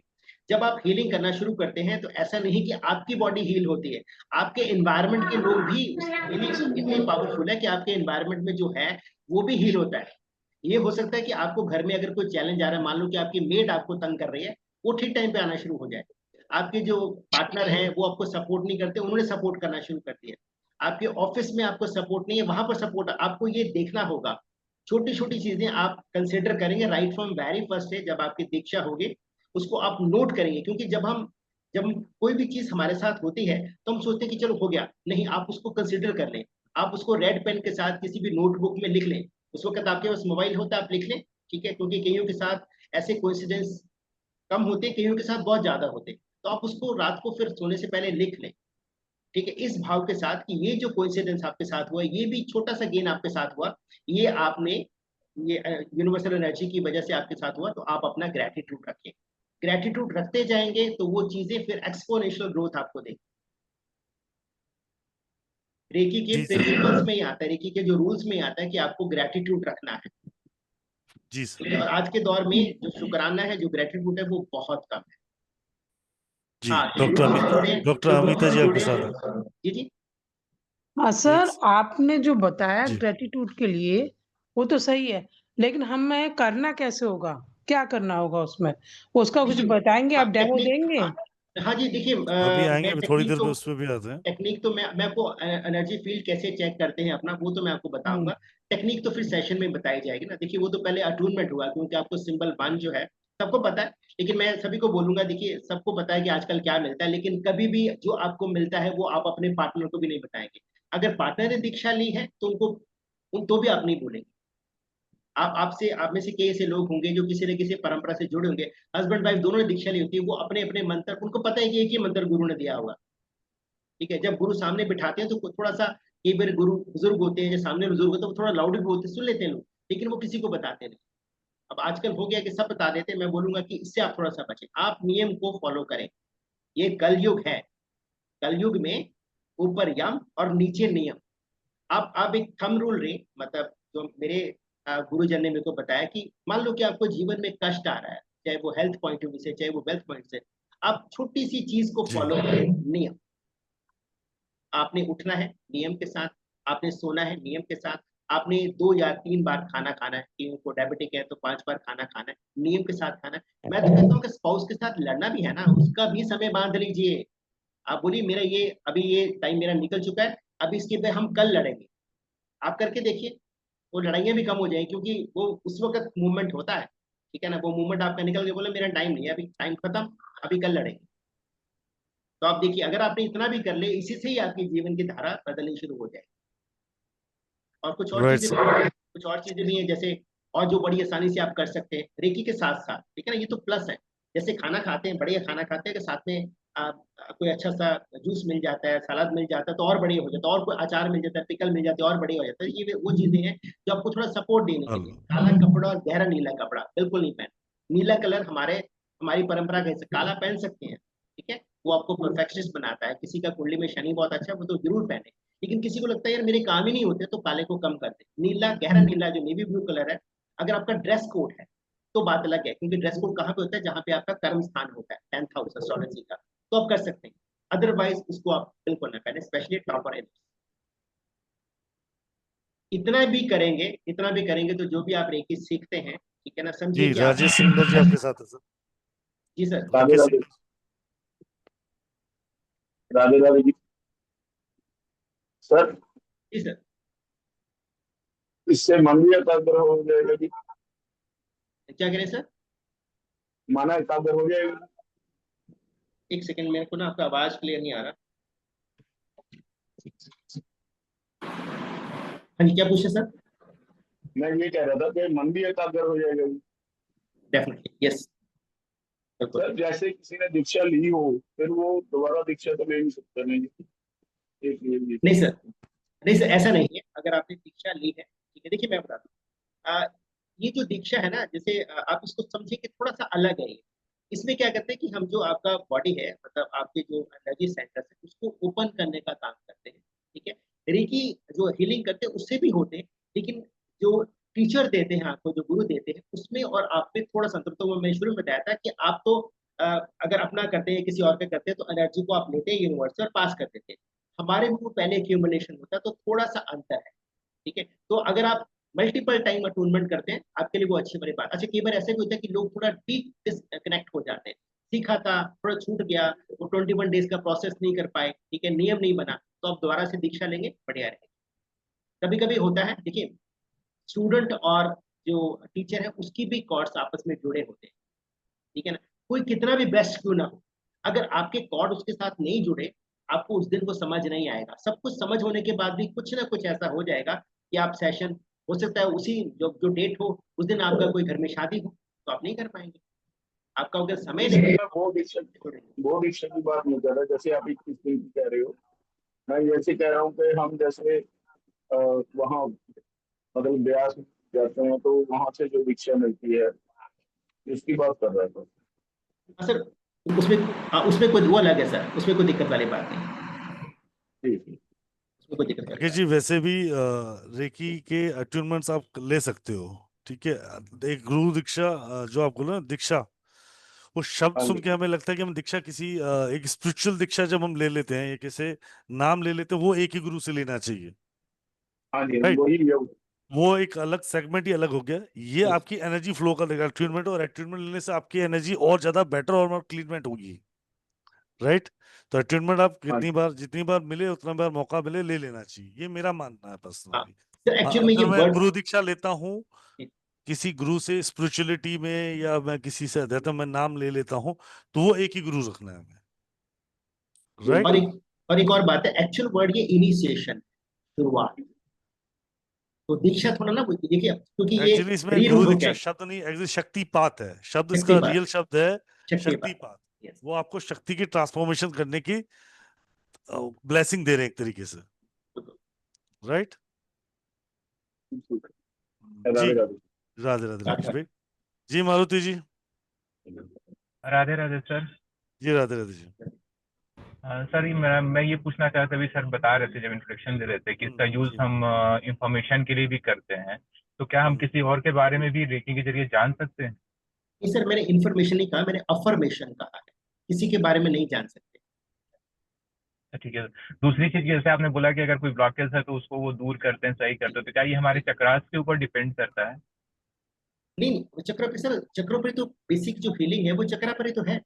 जब आप हीलिंग करना शुरू करते हैं तो ऐसा नहीं कि आपकी बॉडी हील होती है, आपके एनवायरनमेंट के लोग भी हीलिंग इतनी पावरफुल है कि आपके एनवायरनमेंट में जो है वो भी हील होता है। ये हो सकता है कि आपको घर में अगर कोई चैलेंज आ रहा है, मान लो कि आपकी मेड आपको तंग कर रही है, वो ठीक टाइम पे आना शुरू हो जाए। आपके जो पार्टनर हैं वो आपको सपोर्ट नहीं करते, उन्होंने सपोर्ट करना शुरू कर दिया। आपके ऑफिस में आपको सपोर्ट नहीं है, वहां पर सपोर्ट। आपको ये देखना होगा, छोटी छोटी चीजें आप कंसिडर करेंगे राइट फ्रॉम वेरी फर्स्ट है, जब आपकी दीक्षा होगी उसको आप नोट करेंगे। क्योंकि जब कोई भी चीज हमारे साथ होती है तो हम सोचते हैं कि चलो हो गया, नहीं, आप उसको कंसिडर कर लें। आप उसको रेड पेन के साथ किसी भी नोटबुक में लिख लें। उस वक्त आपके पास मोबाइल होता है, आप लिख लें, ठीक है, क्योंकि कईयों के साथ ऐसे कोइंसिडेंस कम होते, कईयों के साथ बहुत ज्यादा होते, तो आप उसको रात को फिर सोने से पहले लिख लें, ठीक है, इस भाव के साथ कि ये जो कोइंसिडेंस आपके साथ हुआ, ये भी छोटा सा गेन आपके साथ हुआ, ये आपने ये यूनिवर्सल एनर्जी की वजह से आपके साथ हुआ, तो आप अपना ग्रेटिट्यूड रखें। ग्रेटिट्यूड रखते जाएंगे तो वो चीजें फिर एक्सपोनेंशियल ग्रोथ आपको देंगी। रेकी के जी सर। प्रिंसिपल्स में ही आता है, रेकी के जो रूल्स में ही आता है कि आपको ग्रेटिट्यूड रखना है। जी ठीक सर। है, और आज के दौर में जो शुक्राना है, जो ग्रेटिट्यूड है, वो बहुत कम है। जी हाँ, डॉक्टर अमिता जी आपके साथ है। जी जी। हाँ सर, एक आपने जो बताया जी ग्रेटिट्यूड के लिए वो तो सही है, लेकिन हमें करना कैसे होगा, क्या करना होगा उसमें, उसका कुछ देखिए, बताएंगे, हाँ आप डेमो टेक्निक, देंगे? हाँ जी, देखिए अभी आएंगे, मैं अभी थोड़ी देर में टेक्निक उस पर भी आते हैं। तो मैं आपको एनर्जी फील्ड कैसे चेक करते हैं अपना, वो तो मैं आपको बताऊंगा। टेक्निक तो फिर सेशन में बताई जाएगी ना। देखिए, वो तो पहले अटूनमेंट हुआ, क्योंकि आपको सिंबल 1 जो है सबको पता है, लेकिन मैं सभी को बोलूंगा, देखिए सबको पता है कि आजकल क्या मिलता है, लेकिन कभी भी जो आपको मिलता है वो आप अपने पार्टनर को भी नहीं बताएंगे। अगर पार्टनर ने दीक्षा ली है तो तो भी आप नहीं बोलेंगे। आप में से कई ऐसे लोग होंगे जो किसी न किसी परंपरा से जुड़े होंगे, हस्बैंड वाइफ दोनों ने दीक्षा ली होती है, वो अपने अपने मंत्र, उनको पता है कि एक ही मंत्र गुरु ने दिया होगा, ठीक है। जब गुरु सामने बिठाते हैं तो थोड़ा सा, कई बार गुरु बुजुर्ग होते हैं, जो सामने बुजुर्ग होते हैं, वो थोड़ा लाउड भी बोलते, सुन लेते हैं लोग, लेकिन वो किसी को बताते नहीं। अब आजकल हो गया कि सब बता देते हैं। मैं बोलूंगा कि इससे आप थोड़ा सा बचें, आप नियम को फॉलो करें। ये कलयुग है, कलयुग में ऊपर यम और नीचे नियम। आप एक थंब रूल रहे, मतलब जो मेरे गुरुजन ने मेरे को बताया कि मान लो कि आपको जीवन में कष्ट आ रहा है, चाहे वो हेल्थ पॉइंट ऑफ व्यू से, चाहे वो वेल्थ पॉइंट से, आप छोटी सी चीज को जी फॉलो करें। नियम, आपने उठना है नियम के साथ, आपने सोना है नियम के साथ, आपने 2 या 3 बार खाना खाना है, कि उनको डायबिटिक है तो 5 बार खाना खाना है, नियम के साथ खाना है। मैं तो कहता हूँ कि स्पाउस के साथ लड़ना भी है ना, उसका भी समय बांध लीजिए। आप बोलिए मेरा ये अभी ये टाइम मेरा निकल चुका है, अभी इसके पे हम कल लड़ेंगे। आप करके देखिए, वो लड़ाइयाँ भी कम हो जाएंगी, क्योंकि वो उस वक्त मूवमेंट होता है, ठीक है ना। वो मूवमेंट आपका निकल के बोले मेरा टाइम नहीं है, अभी टाइम खत्म, अभी कल लड़ेंगे। तो आप देखिए, अगर आपने इतना भी कर ले, इसी से ही आपकी जीवन की धारा बदलनी शुरू हो जाएगी। और राइट सर। कुछ और चीजें भी हैं, जैसे और जो बड़ी आसानी से आप कर सकते हैं रेकी के साथ साथ, ठीक है ना। ये तो प्लस है, जैसे खाना खाते हैं, बढ़िया खाना खाते हैं, कि साथ में कोई अच्छा सा जूस मिल जाता है, सलाद मिल जाता है, तो और बढ़िया हो जाता है, और कोई अचार मिल जाता है, पिकल मिल जाती है, और बढ़िया हो जाता है। ये वो चीजें हैं जो आपको थोड़ा सपोर्ट देने के लिए। काला कपड़ा और गहरा नीला कपड़ा बिल्कुल नहीं पहन। नीला कलर हमारी परंपरा कैसे, काला पहन सकते हैं, ठीक है, वो आपको परफेक्शनिस्ट बनाता है। किसी का कुंडली में शनि बहुत अच्छा है, वो तो जरूर पहने, लेकिन किसी को लगता है यार मेरे काम ही नहीं होते, तो काले को कम कर दे। नीला, गहरा नीला जो नेवी ब्लू कलर है, अगर आपका ड्रेस कोड है तो बात अलग है, क्योंकि ड्रेस कोड कहाँ पे होता है, जहाँ पे आपका कर्म स्थान होता है, 10th हाउस एस्ट्रोलॉजी का, तो आप कर सकते हैं। अदरवाइज उसको आप बिल्कुल ना पहने, स्पेशली टॉप और इतना भी करेंगे तो जो भी आप रेकी सीखते हैं, ठीक है ना, समझिए जी कि राजेश सिंगल जी आपके साथ है सर। जी सर। राधे राधे। राधे राधे जी सर। जी सर। इससे मन भी एकाग्र हो जाएगा जी? क्या करें सर? माना एकाग्र हो जाएगा? एक सेकंड, मेरे को ना आपका आवाज क्लियर नहीं आ रहा। हाँ जी, क्या पूछे सर? मैं ये कह रहा था कि मन भी एकाग्र हो जाएगा जी? Definitely yes. सर जैसे किसी ने दीक्षा ली हो, फिर वो दोबारा दीक्षा तो ले नहीं सकता नहीं? नहीं सर, नहीं सर, ऐसा नहीं है। अगर आपने दीक्षा ली है, ठीक है, देखिए मैं बताता हूँ, ये जो दीक्षा है ना, जैसे आप इसको समझिए कि थोड़ा सा अलग है। इसमें क्या करते हैं कि हम जो आपका बॉडी है, मतलब आपके जो एनर्जी सेंटर्स है, उसको ओपन करने का काम करते हैं। ठीक है, रेकी जो हीलिंग करते हैं उससे भी होते हैं, लेकिन जो टीचर देते हैं आपको, जो गुरु देते हैं, उसमें और आप में थोड़ा सा अंतर। तो वो मैं शुरू में बताया था कि आप तो अगर अपना करते हैं किसी और का करते हैं तो एनर्जी को आप लेते हैं यूनिवर्स से और पास कर देते हैं। हमारे में वो पहले एक्यूमुलेशन होता है, तो थोड़ा सा अंतर है। ठीक है, तो अगर आप मल्टीपल टाइम अटूनमेंट करते हैं, आपके लिए वो अच्छी बड़ी बात। अच्छा, कई बार ऐसे भी होता है कि लोग थोड़ा डिसकनेक्ट हो जाते हैं, सीखा था थोड़ा छूट गया, वो 21 डेज का प्रोसेस नहीं कर पाए, ठीक है, नियम नहीं बना, तो आप दोबारा से दीक्षा लेंगे, बढ़िया रहेगा। कभी कभी होता है, देखिए, स्टूडेंट और जो टीचर है उसकी भी कॉर्ड्स आपस में जुड़े होते हैं। ठीक है ना, कोई कितना भी बेस्ट क्यों ना हो, अगर आपके कॉर्ड उसके साथ नहीं जुड़े, आपको उस दिन को समझ नहीं आएगा। सब कुछ समझ होने के बाद भी कुछ ना कुछ ऐसा हो जाएगा कि आप सेशन, हो सकता है उसी जो डेट हो उस दिन आपका कोई घर में शादी हो, तो आप नहीं कर पाएंगे। आपका अगर समय नहीं है, वो दीक्षा की बात नहीं कर रहा, जैसे आप 21 दिन की कह रहे हो, मैं जैसे कह रहा हूँ कि हम जैसे वहाँ मतलब ब्यास जाते हैं तो वहां से जो दीक्षा मिलती है इसकी बात कर रहा था। सर उसमें उसमें कोई वो अलग है सर, उसमें कोई दिक्कत वाली बात नहीं, ठीक है, उसमें कोई दिक्कत वाली राकेश बात जी, वैसे भी रेकी के अट्यूनमेंट्स आप ले सकते हो। ठीक है, एक गुरु दीक्षा जो आप बोलो ना दीक्षा, वो शब्द हाँ सुन जी, के हमें लगता है कि हम दीक्षा किसी एक स्पिरिचुअल दीक्षा जब हम ले लेते हैं, एक ऐसे नाम ले लेते हैं, वो एक ही गुरु से लेना चाहिए। हाँ जी, राइट, वही है। वो एक अलग सेगमेंट ही अलग हो गया। ये नहीं। आपकी एनर्जी फ्लो का देगा अट्यूनमेंट, और अट्यूनमेंट लेने से आपकी एनर्जी और ज्यादा बेटर और क्लीनमेंट होगी। राइट, तो अट्यूनमेंट आप हाँ कितनी बार, जितनी बार मिले उतना बार मौका मिले, ले लेना चाहिए, ये मेरा मानना है हाँ पर्सनली। सर, हाँ, एक्चुअल में ये अगर मैं वर्ड, गुरु दीक्षा लेता हूँ किसी गुरु से स्पिरिचुअलिटी में, या मैं किसी से अध्यात्म में नाम ले लेता हूँ, तो वो एक ही गुरु रखना है हमें। राइट, और एक और बात है, एक्चुअल वर्ड ये इनिशिएशन, शुरुआत। तो दीक्षा थोड़ा ना, देखिए, क्योंकि ये एक्चुअली इसमें गुरु रीरूढ़ दीक्षा है, शब्द नहीं, एक्चुअली शक्तिपात है शब्द, इसका शक्तिपात, रियल शब्द है शक्तिपात। शक्तिपात। यस, वो आपको शक्ति की ट्रांसफॉर्मेशन करने की ब्लेसिंग दे रहे हैं एक तरीके से। राइट जी, राधे राधे। राधे राधे राकेश भाई। जी मारुति जी। राधे राधे सर। जी राधे राधे जी। सर मैं ये पूछना चाहता था, सर बता रहे थे जब इंट्रोडक्शन दे रहे थे कि इसका यूज जी हम इंफॉर्मेशन के लिए भी करते हैं, तो क्या हम किसी और के बारे में भी रेकी के जरिए जान सकते हैं? नहीं सर, मैंने इंफॉर्मेशन नहीं कहा, मैंने अफर्मेशन कहा है, किसी के बारे में नहीं जान सकते। ठीक है। दूसरी चीज, जैसे आपने बोला कि अगर कोई ब्लॉकेज है तो उसको वो दूर करते हैं, सही करते हैं, तो क्या ये हमारे चक्रास के ऊपर डिपेंड करता है? नहीं नहीं, वो चक्र पे सर, चक्रों पे तो बेसिक जो फीलिंग है वो चक्रा पर ही तो है।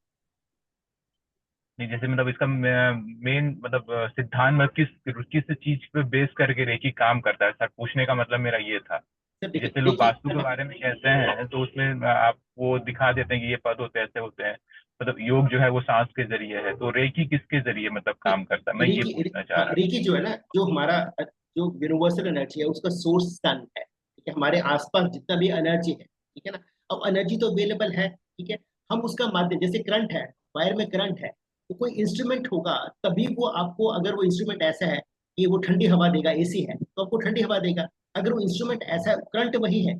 नहीं, जैसे मतलब इसका मेन मतलब सिद्धांत मतलब किस चीज पे बेस करके रेकी काम करता है, सर पूछने का मतलब मेरा ये था। सर कि देखिए जैसे लोग वास्तु के देखिए, बारे में कहते हैं तो उसमें आप वो दिखा देते हैं कि ये पद होते हैं, ऐसे होते हैं, मतलब योग जो है वो सांस के जरिए है, तो रेकी किसके जरिए मतलब काम करता है, मैं ये पूछना चाह रहा रेकी जो है ना, जो हमारा जो यूनिवर्सल एनर्जी है उसका सोर्स सन है। ठीक है, हमारे आसपास जितना भी एनर्जी है, ठीक है ना, अब एनर्जी तो अवेलेबल है। ठीक है, हम उसका माध्यम, जैसे करंट है, वायर में करंट है, तो कोई इंस्ट्रूमेंट होगा तभी वो आपको, अगर वो इंस्ट्रूमेंट ऐसा है कि वो ठंडी हवा देगा, एसी है तो आपको ठंडी हवा देगा। अगर वो इंस्ट्रूमेंट ऐसा, करंट वही है,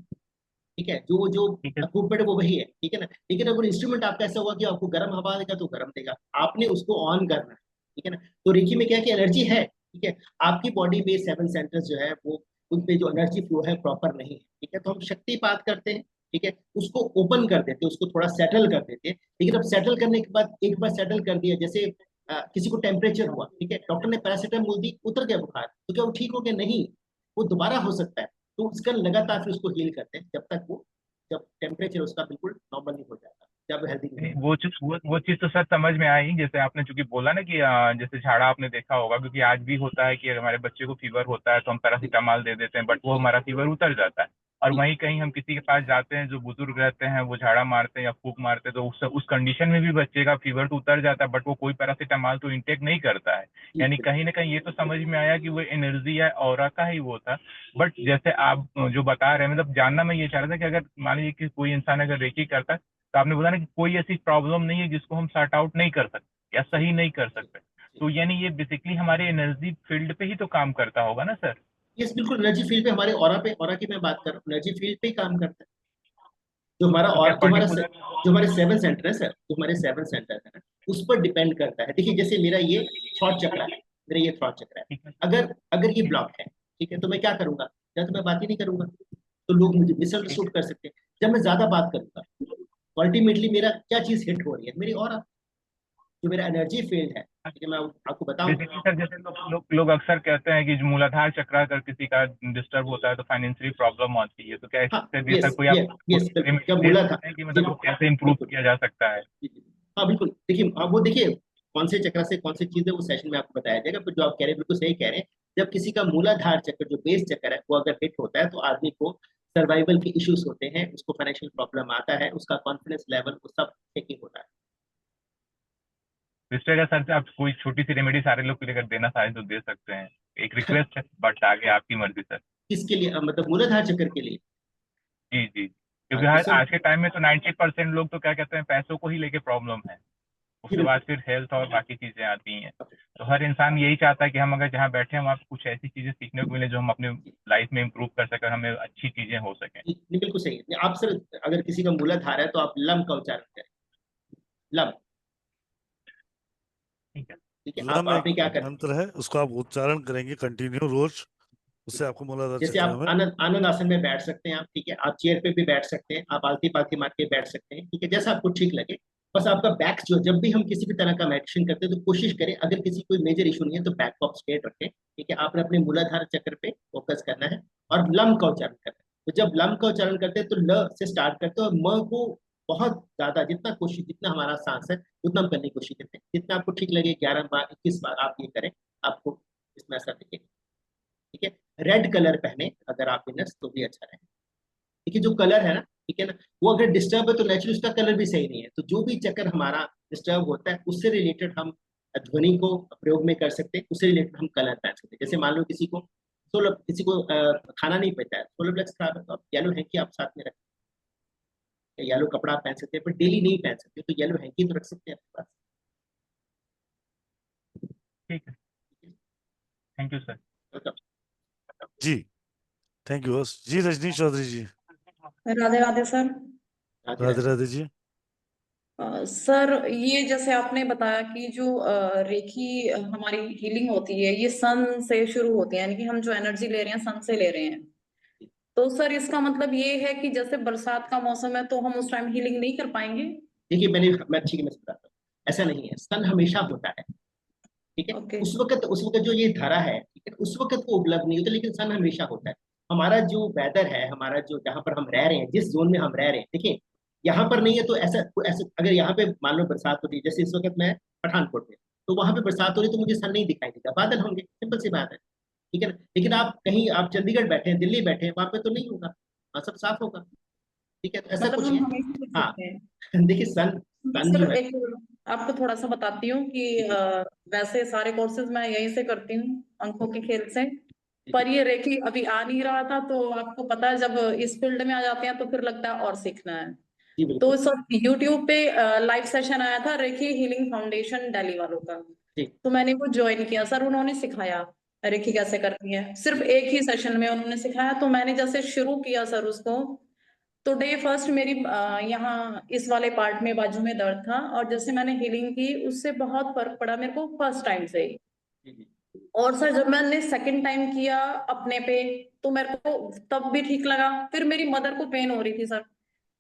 ठीक है, जो जो ठीक है। इक्विपमेंट वो वही है, ठीक है ना, लेकिन अगर इंस्ट्रूमेंट आपका ऐसा होगा कि आपको गर्म हवा देगा तो गर्म देगा, आपने उसको ऑन करना है। ठीक है ना, तो रेकी में क्या है कि एनर्जी है, ठीक है, आपकी बॉडी में 7 सेंटर्स जो है वो, उनपे जो एनर्जी फ्लो है प्रॉपर नहीं है। ठीक है, तो हम शक्तिपात करते हैं, ठीक है, उसको ओपन कर देते हैं, उसको थोड़ा सेटल कर देते हैं। लेकिन अब सेटल करने के बाद, एक बार सेटल कर दिया, जैसे किसी को टेम्परेचर हुआ, ठीक है, डॉक्टर ने पैरासीटामोल दी, उतर गया बुखार, तो क्या वो ठीक हो गया? नहीं, वो दोबारा हो सकता है। तो उसका लगातार फिर उसको हील करते हैं जब तक वो, जब टेम्परेचर उसका बिल्कुल नॉर्मल नहीं हो जाता, जब हेल्दी नहीं नहीं, होता। वो चीज तो सर समझ में आई, जैसे आपने चूंकि बोला ना कि जैसे झाड़ा आपने देखा होगा, क्योंकि आज भी होता है कि अगर हमारे बच्चे को फीवर होता है तो हम पैरासीटामोल दे देते हैं, बट वो हमारा फीवर उतर जाता है। और जी वहीं कहीं हम किसी के पास जाते हैं जो बुजुर्ग रहते हैं, वो झाड़ा मारते हैं या फूक मारते हैं, तो उस कंडीशन में भी बच्चे का फीवर तो उतर जाता है, बट वो कोई पैरासीटामोल तो इंटेक नहीं करता है। जी यानी बिल्कुल। कहीं ना कहीं ये तो समझ में आया कि वो एनर्जी या ऑरा का ही वो था। बट जैसे आप जो बता रहे हैं, मतलब जानना मैं ये चाह रहा था कि अगर मान लीजिए कि कोई इंसान अगर रेकी करता है, तो आपने बोला ना कि कोई ऐसी प्रॉब्लम नहीं है जिसको हम सॉर्ट आउट नहीं कर सकते या सही नहीं कर सकते, तो यानी ये बेसिकली हमारे एनर्जी फील्ड पे ही तो काम करता होगा ना सर? यस बिल्कुल, एनर्जी फील्ड पे, हमारे ऑरा पे, ऑरा की मैं बात कर रहा हूँ, एनर्जी फील्ड पे ही काम करता है। जो हमारा तो क्या और पर्टिकुलर जो हमारे 7 सेंटर है सर, जो हमारे 7 सेंटर है ना, उस पर डिपेंड करता है। देखिए जैसे मेरा ये थ्रॉट चक्र है, मेरा ये थ्रॉट चक्र है, ठीक है अगर अगर ये ब्लॉक है, ठीक है, तो मैं क्या करूंगा, या तो मैं बात ही नहीं करूंगा, तो लोग मुझे ठीक मिसअंडरस्टूड कर सकते हैं। जब मैं ज्यादा बात करूंगा, अल्टीमेटली मेरा क्या चीज हिट हो रही है, मेरी और जो मेरा एनर्जी फील्ड है, ठीक है, मैं आपको बताऊं। बेसिकली सर, जैसे लोग अक्सर कहते हैं कि जो मूलाधार चक्र अगर किसी का डिस्टर्ब होता है तो फाइनेंशियली प्रॉब्लम आती है, तो क्या हाँ, इससे भी सर यस कोई यस आप यस, बिल्कुल, रेमेडी जब दे बोला था, सकते हैं कि जी मतलब वो कैसे इम्प्रूव बिल्कुल, किया जा सकता है? जी जी, हाँ बिल्कुल, देखिए आप वो देखिए कौन से चक्र से कौन सी चीज है, वो सेशन में आपको बताया जाएगा। पर जो आप कह रहे हैं बिल्कुल सही कह रहे हैं, जब किसी का मूलाधार चक्र जो बेस चक्र है वो अगर हिट होता है, तो आदमी को सर्वाइवल के इश्यूज होते हैं, उसको फाइनेंशियल प्रॉब्लम आता है, उसका कॉन्फिडेंस लेवल वो सब चेकिंग होता है। तो इस जगह सर से आप कोई छोटी सी रेमेडी सारे लोग के लिए अगर देना चाहें तो दे सकते हैं। एक रिक्वेस्ट है, बट आगे आपकी मर्जी सर। किसके लिए, मतलब मूलाधार चक्र के लिए? जी जी, हाँ क्योंकि तो हर सर, आज के टाइम में तो 90% लोग तो क्या कहते हैं, पैसों को ही लेके प्रॉब्लम है, जी उसके बाद बिल्कुल, फिर हेल्थ और बाकी चीजें आती हैं। तो हर इंसान यही चाहता है कि हम अगर जहाँ बैठे हैं वहाँ पे कुछ ऐसी चीजें सीखने को मिले जो हम अपने लाइफ में इम्प्रूव कर सकें, हमें अच्छी चीजें हो सकें। नहीं बिल्कुल सही है। आप सर अगर किसी का मूलाधार है तो आप लम का उच्चारण करें, लम, ठीक है ठीक है। लम एक आपने क्या करना, मंत्र है, उसको आप उच्चारण करेंगे कंटिन्यू रोज, उससे आपको मूलाधार जैसे चक्र आप में। आनंद आनंद आसन में बैठ सकते हैं आप, ठीक है, आप चेयर पे भी बैठ सकते हैं, आप आलती पालती मार के बैठ सकते हैं, ठीक है, जैसा आपको ठीक लगे। बस आपका बैक जो, जब भी हम किसी भी तरह का मेडिटेशन करते हैं तो कोशिश करें, अगर किसी कोई मेजर इशू नहीं है तो बैक को आप स्ट्रेट रखें, ठीक है, आपने अपने मूलाधार चक्र पे फोकस करना है और लम का उच्चारण करना है। तो जब लम का उच्चारण करते हैं तो ल से स्टार्ट करते हैं और म को बहुत ज्यादा, जितना कोशिश, जितना हमारा सांस है उतना हम करने की कोशिश करते हैं, जितना आपको ठीक लगे, 11 बार 21 बार आप ये करें, आपको इसमें असर दिखेगा, ठीक है। रेड कलर पहने अगर आप विनर्स, तो भी अच्छा रहेगा, ठीक है। जो कलर है ना, ठीक है ना, वो अगर डिस्टर्ब है तो नेचुरली उसका कलर भी सही नहीं है, तो जो भी चक्कर हमारा डिस्टर्ब होता है उससे रिलेटेड हम ध्वनि को प्रयोग में कर सकते हैं, उससे रिलेटेड हम कलर पहन सकते हैं। जैसे मान लो किसी को सोलर, किसी को खाना नहीं पचता है, सोलर प्लेक्स खराब है, तो आप येलो हैंकी आप साथ में रखें, येलो कपड़ा आप पहन सकते हैं, पर डेली नहीं पहन सकते, तो येलो हैंकी तो रख सकते हैं अपने पास। ठीक है, थैंक यू सर। वेलकम। जी, थैंक यू जी। रजनीश चौधरी जी, राधे राधे सर। राधे राधे राधे। राधे जी। सर ये जैसे आपने बताया कि जो रेकी हमारी हीलिंग होती है ये सन से शुरू होती है, यानी कि हम जो एनर्जी ले रहे हैं सन से ले रहे हैं। तो सर इसका मतलब ये है कि जैसे बरसात का मौसम है तो हम उस टाइम हीलिंग नहीं कर पाएंगे? देखिए मैं ठीक है, मैं बताता हूँ, ऐसा नहीं है, सन हमेशा होता है, ठीक है। ओके। उस वक्त जो ये धरा है, ठीक है, उस वक्त वो उपलब्ध नहीं होता, लेकिन सन हमेशा होता है। हमारा जो वेदर है, हमारा जो जहाँ पर हम रह रहे हैं, जिस जोन में हम रह रहे हैं, देखिए यहाँ पर नहीं है तो ऐसा ऐसा, अगर यहाँ पे मान लो बरसात होती है, जैसे इस वक्त मैं पठानकोट में, तो वहां पे बरसात हो रही है तो मुझे सन नहीं दिखाई देगा, बादल होंगे, सिंपल सी बात है, ठीक है ना। लेकिन आप कहीं, आप चंडीगढ़ बैठे हैं, दिल्ली बैठे हैं, वहां पे तो नहीं होगा, वहाँ सब साफ होगा, ठीक है, तो ऐसा मतलब कुछ हम है। हमेशा कर हाँ, सकते हैं? देखिए सन, सन जो सर है, एक आपको थोड़ा सा बताती हूँ कि जी वैसे सारे कोर्सेज मैं यहीं से करती हूँ, अंकों के खेल से। जी पर ये रेकी अभी आ नहीं रहा था, तो आपको पता है जब इस फील्ड में आ जाते हैं तो फिर लगता है और सीखना है। जी तो बिल्कुल, सब यूट्यूब पे लाइव सेशन आया था रेकी हीलिंग फाउंडेशन दिल्ली वालों का, जी तो मैंने वो ज्वाइन किया। सर उन्होंने सिखाया रेकी कैसे करती है, सिर्फ एक ही सेशन में उन्होंने सिखाया। तो मैंने जैसे शुरू किया सर उसको, तो डे फर्स्ट मेरी यहाँ इस वाले पार्ट में बाजू में दर्द था, और जैसे मैंने हीलिंग की उससे बहुत फर्क पड़ा मेरे को फर्स्ट टाइम से ही। जी जी और सर जब मैंने सेकंड टाइम किया अपने पे, तो मेरे को तब भी ठीक लगा। फिर मेरी मदर को पेन हो रही थी सर,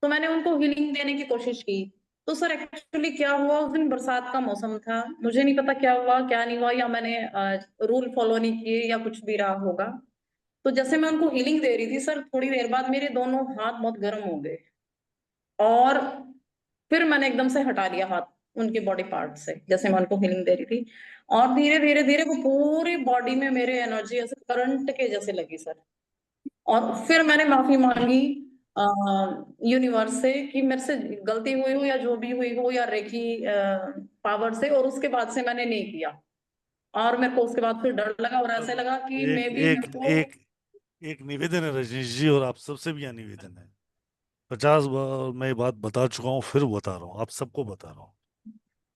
तो मैंने उनको हीलिंग देने की कोशिश की। तो सर एक्चुअली क्या हुआ, उस दिन बरसात का मौसम था, मुझे नहीं पता क्या हुआ क्या नहीं हुआ, या मैंने रूल फॉलो नहीं किए या कुछ भी रहा होगा। तो जैसे मैं उनको हीलिंग दे रही थी सर, थोड़ी देर बाद मेरे दोनों हाथ बहुत गर्म हो गए, और फिर मैंने एकदम से हटा लिया हाथ उनके बॉडी पार्ट से, जैसे मैं उनको हीलिंग दे रही थी। और धीरे धीरे धीरे वो पूरी बॉडी में मेरे एनर्जी ऐसे करंट के जैसे लगी सर। और फिर मैंने माफी मांगी यूनिवर्स से कि मेरे से गलती हुई हो या जो भी हुई हो, या रेकी पावर से, और उसके बाद से मैंने नहीं किया। और मेरे को उसके बाद फिर डर लगा और ऐसे अब लगा कि एक मे बी एक मेरे को। एक एक निवेदन है रजनीश जी, और आप सबसे भी यहाँ निवेदन है। 50 बार मैं ये बात बता चुका हूँ, फिर बता रहा हूँ, आप सबको बता रहा हूँ।